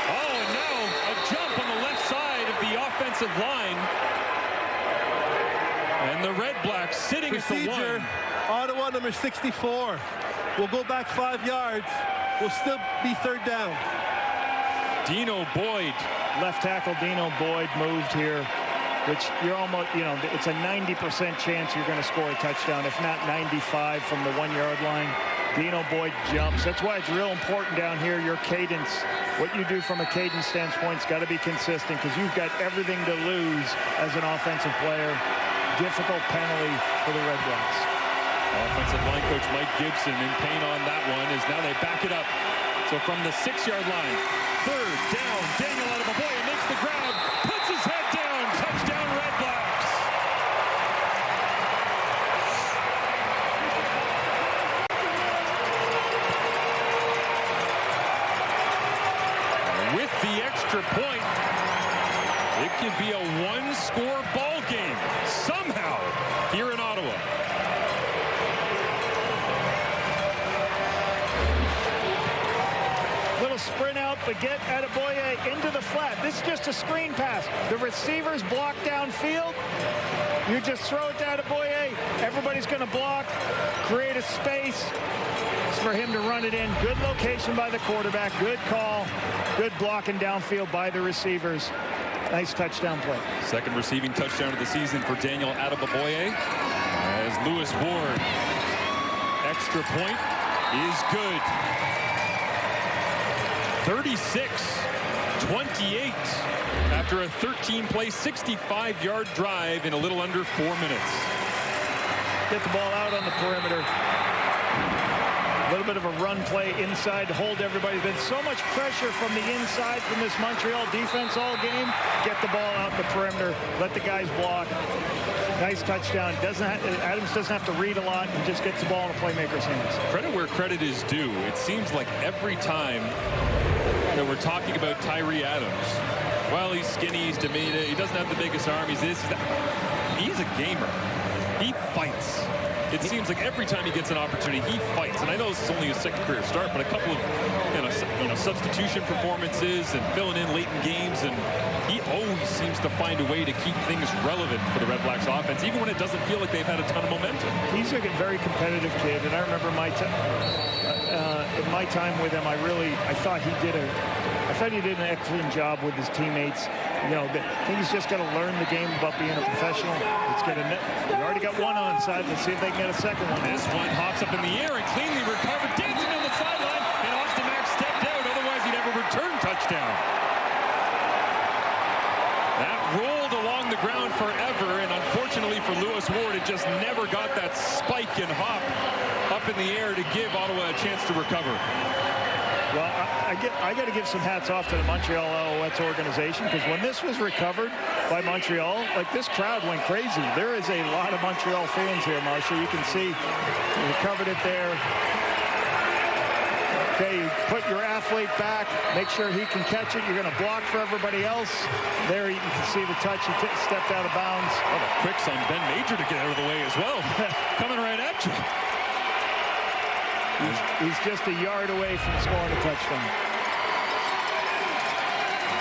Oh, and now a jump on the left side of the offensive line. And the REDBLACKS sitting Procedure, at the 1. Ottawa number 64 will go back 5 yards. Will still be 3rd down. Dino Boyd. Left tackle Dino Boyd moved here, which you're almost, it's a 90% chance you're going to score a touchdown, if not 95 from the 1-yard line. Dino Boyd jumps. That's why it's real important down here, your cadence. What you do from a cadence standpoint has got to be consistent, because you've got everything to lose as an offensive player. Difficult penalty for the REDBLACKS. Offensive line coach Mike Gibson in pain on that one, as now they back it up. So from the 6-yard line, 3rd down, Daniel Adebaboye makes the grab, puts his head down, touchdown REDBLACKS. With the extra point, it could be a 1-score ball game somehow here in Ottawa. Little sprint out, but get Adebaboye into the flat. This is just a screen pass. The receivers block downfield. You just throw it to Adebaboye. Everybody's going to block, create a space. It's for him to run it in. Good location by the quarterback. Good call. Good blocking downfield by the receivers. Nice touchdown play. Second receiving touchdown of the season for Daniel Adebaboye. As Lewis Ward, extra point is good. 36-28 after a 13-play, 65-yard drive in a little under 4 minutes. Get the ball out on the perimeter. A little bit of a run play inside to hold everybody. There's been so much pressure from the inside from this Montreal defense all game. Get the ball out the perimeter. Let the guys block. Nice touchdown. Adams doesn't have to read a lot and just gets the ball in a playmaker's hands. Credit where credit is due. It seems like every time that we're talking about Tyree Adams, well, he's skinny, he's diminutive, he doesn't have the biggest arm, he's this, he's a gamer. He fights. It seems like every time he gets an opportunity, he fights. And I know this is only his second career start, but a couple of substitution performances and filling in late in games, and he always seems to find a way to keep things relevant for the Red Blacks offense, even when it doesn't feel like they've had a ton of momentum. He's a very competitive kid, and I remember in my time with him, I thought he did an excellent job with his teammates. I think he's just got to learn the game about being a professional. Let's get a net. We already got one onside. Let's see if they can get a second one. This one hops up in the air and cleanly recovered, dancing on the sideline, and Austin Mack stepped out. Otherwise, he'd have a return touchdown. That rolled along the ground forever, and unfortunately for Lewis Ward, it just never got that spike and hop up in the air to give Ottawa a chance to recover. Well, I got to give some hats off to the Montreal Alouettes organization, because when this was recovered by Montreal, like, this crowd went crazy. There is a lot of Montreal fans here, Marcia. You can see they recovered it there. Okay, you put your athlete back, make sure he can catch it. You're going to block for everybody else. There you can see the touch. He stepped out of bounds. Oh, the quicks on Ben Major to get out of the way as well. Coming right at you. He's just a yard away from scoring a touchdown.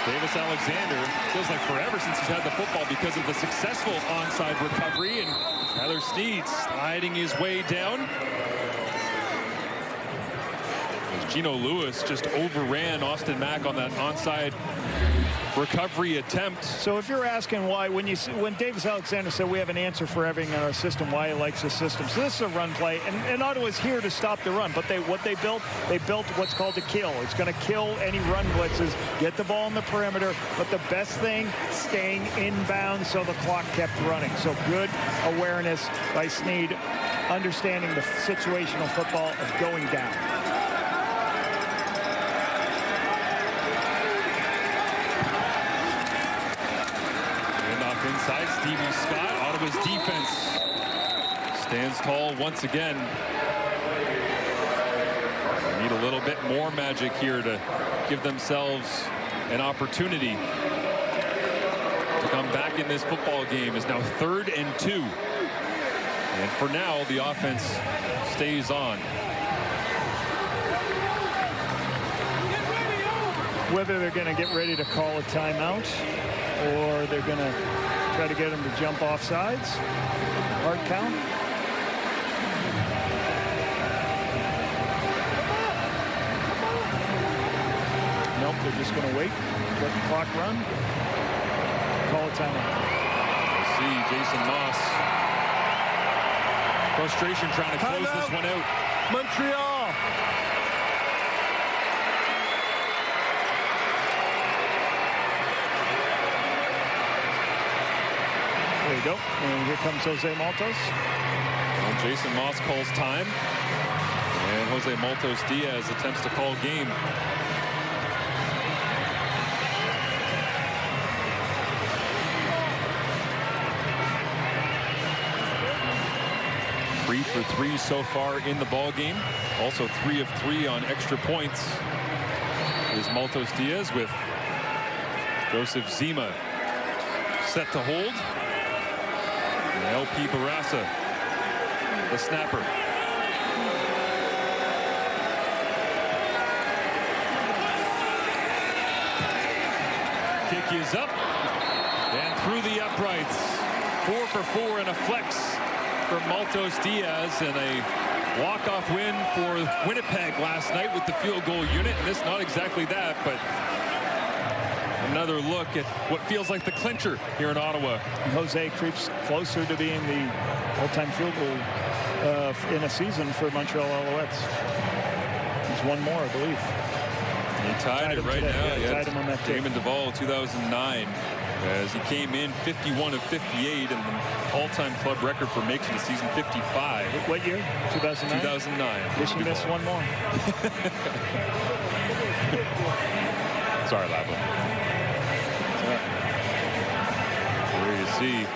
Davis Alexander, feels like forever since he's had the football because of the successful onside recovery, and Tyler Snead sliding his way down. Gino Lewis just overran Austin Mack on that onside recovery attempt. So if you're asking why, when Davis Alexander said we have an answer for everything in our system, why he likes the system. So this is a run play, and Ottawa's here to stop the run. But what they built what's called a kill. It's going to kill any run blitzes, get the ball in the perimeter, but the best thing, staying inbound so the clock kept running. So good awareness by Snead, understanding the situational football of going down. Inside, Stevie Scott. Ottawa's defense stands tall once again. They need a little bit more magic here to give themselves an opportunity to come back in this football game. Is now 3rd and 2. And for now, the offense stays on. Whether they're going to get ready to call a timeout or they're going to try to get him to jump off sides. Hard count. Nope, they're just going to wait. Let the clock run. Call a timeout. We'll see Jason Moss. Frustration trying to close this one out. Montreal. There you go. And here comes Jose Maltos. Well, Jason Moss calls time. And Jose Maltos Diaz attempts to call game. Three for 3 so far in the ball game. Also 3 of 3 on extra points. Is Maltos Diaz with Joseph Zima set to hold. LP Barassa, the snapper. Kick is up and through the uprights. 4 for 4 and a flex for Maltos Diaz, and a walk-off win for Winnipeg last night with the field goal unit. And this not exactly that, but another look at what feels like the clincher here in Ottawa. Jose creeps closer to being the all-time field goal in a season for Montreal Alouettes. He's one more, I believe. He tied it right today. now. Yeah, tied him on that Damon Duvall, 2009, as he came in 51 of 58, and the all-time club record for makes in the season 55. What year? 2009? 2009. Wish you missed one more. Sorry, Lava. We're to see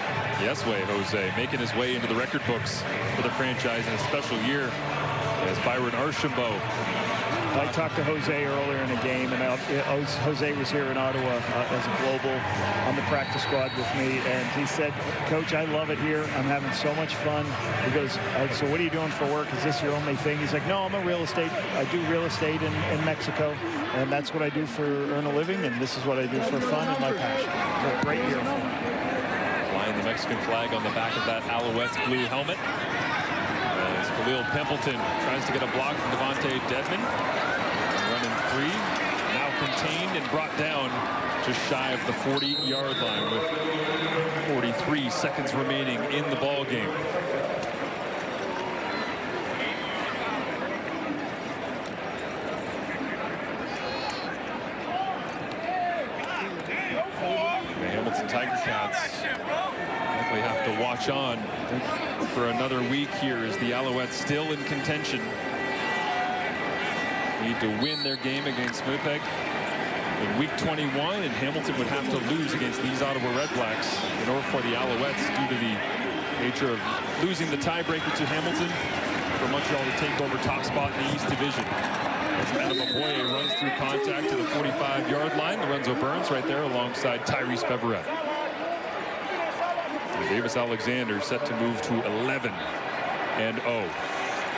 yes way Jose making his way into the record books for the franchise in a special year as Byron Archambault I talked to Jose earlier in the game, and Jose was here in Ottawa as a global on the practice squad with me, and he said, Coach, I love it here. I'm having so much fun. He goes, so what are you doing for work? Is this your only thing? He's like, no, I'm a real estate. I do real estate in Mexico, and that's what I do for earn a living, and this is what I do for fun and my passion. It's a great year for me. Flying the Mexican flag on the back of that Alouettes blue helmet. As Khalil Pimpleton tries to get a block from Devontae Dedmon. Running free, now contained and brought down just shy of the 40-yard line with 43 seconds remaining in the ball game. The Hamilton Tiger Cats likely have to watch on for another week here as the Alouettes still in contention. Need to win their game against Winnipeg in week 21, and Hamilton would have to lose against these Ottawa REDBLACKS in order for the Alouettes, due to the nature of losing the tiebreaker to Hamilton, for Montreal to take over top spot in the East Division. As Adam Aboye runs through contact to the 45-yard line. Lorenzo Burns right there alongside Tyrese Beverett. Davis Alexander set to move to 11-0.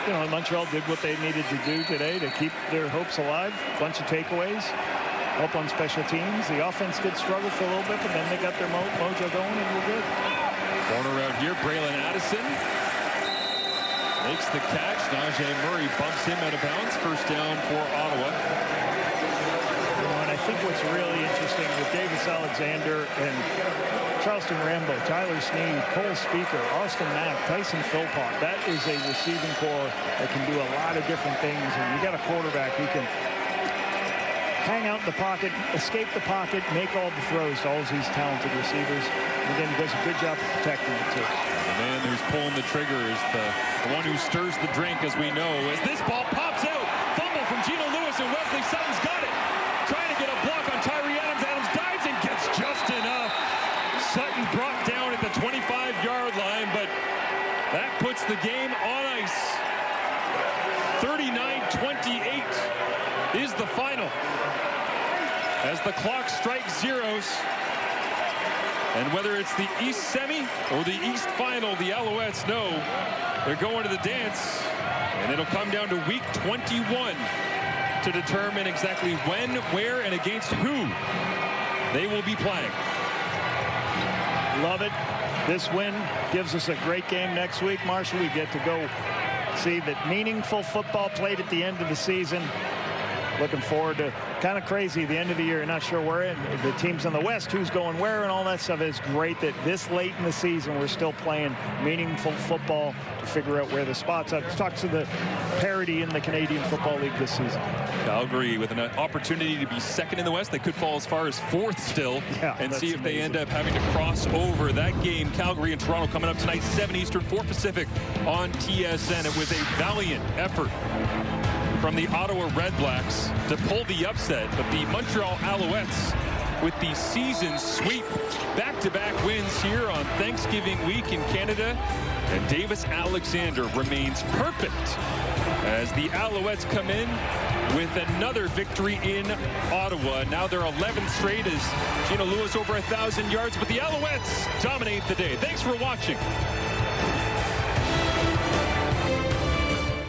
You know, Montreal did what they needed to do today to keep their hopes alive. Bunch of takeaways, help on special teams. The offense did struggle for a little bit, but then they got their mojo going and we're good. Corner out here, Braylon Addison makes the catch. Najee Murray bumps him out of bounds. First down for Ottawa. And I think what's really interesting with Davis Alexander and Charleston Rambo, Tyler Sneed, Cole Speaker, Austin Mack, Tyson Philpott, that is a receiving core that can do a lot of different things. And you got a quarterback who can hang out in the pocket, escape the pocket, make all the throws to all of these talented receivers. And again, he does a good job of protecting it too. The man who's pulling the trigger is the one who stirs the drink, as we know, as this ball pops out. Fumble from Geno Lewis, and Wesley Sutton's got it. Trying to get a block on Tyree Adams. Adams dives and gets just enough. Sutton brought down at the 25-yard line, but that puts the game on ice. 39-28 is the final, as the clock strikes zeros. And whether it's the East semi or the East final, the Alouettes know they're going to the dance, and it'll come down to week 21 to determine exactly when, where, and against who they will be playing. Love it. This win gives us a great game next week, Marshall. We get to go see that meaningful football played at the end of the season. Looking forward to kind of crazy the end of the year. Not sure where the teams in the West, who's going where and all that stuff. It's great that this late in the season we're still playing meaningful football to figure out where the spots are. Let's talk to the parity in the Canadian Football League this season. Calgary with an opportunity to be second in the West. They could fall as far as fourth still, and see if they end up having to cross over. That game, Calgary and Toronto, coming up tonight, 7 Eastern, 4 Pacific on TSN. It was a valiant effort from the Ottawa REDBLACKS to pull the upset, but the Montreal Alouettes with the season sweep. Back-to-back wins here on Thanksgiving week in Canada, and Davis Alexander remains perfect as the Alouettes come in with another victory in Ottawa. Now they're 11th straight as Geno Lewis over 1,000 yards, but the Alouettes dominate the day. Thanks for watching.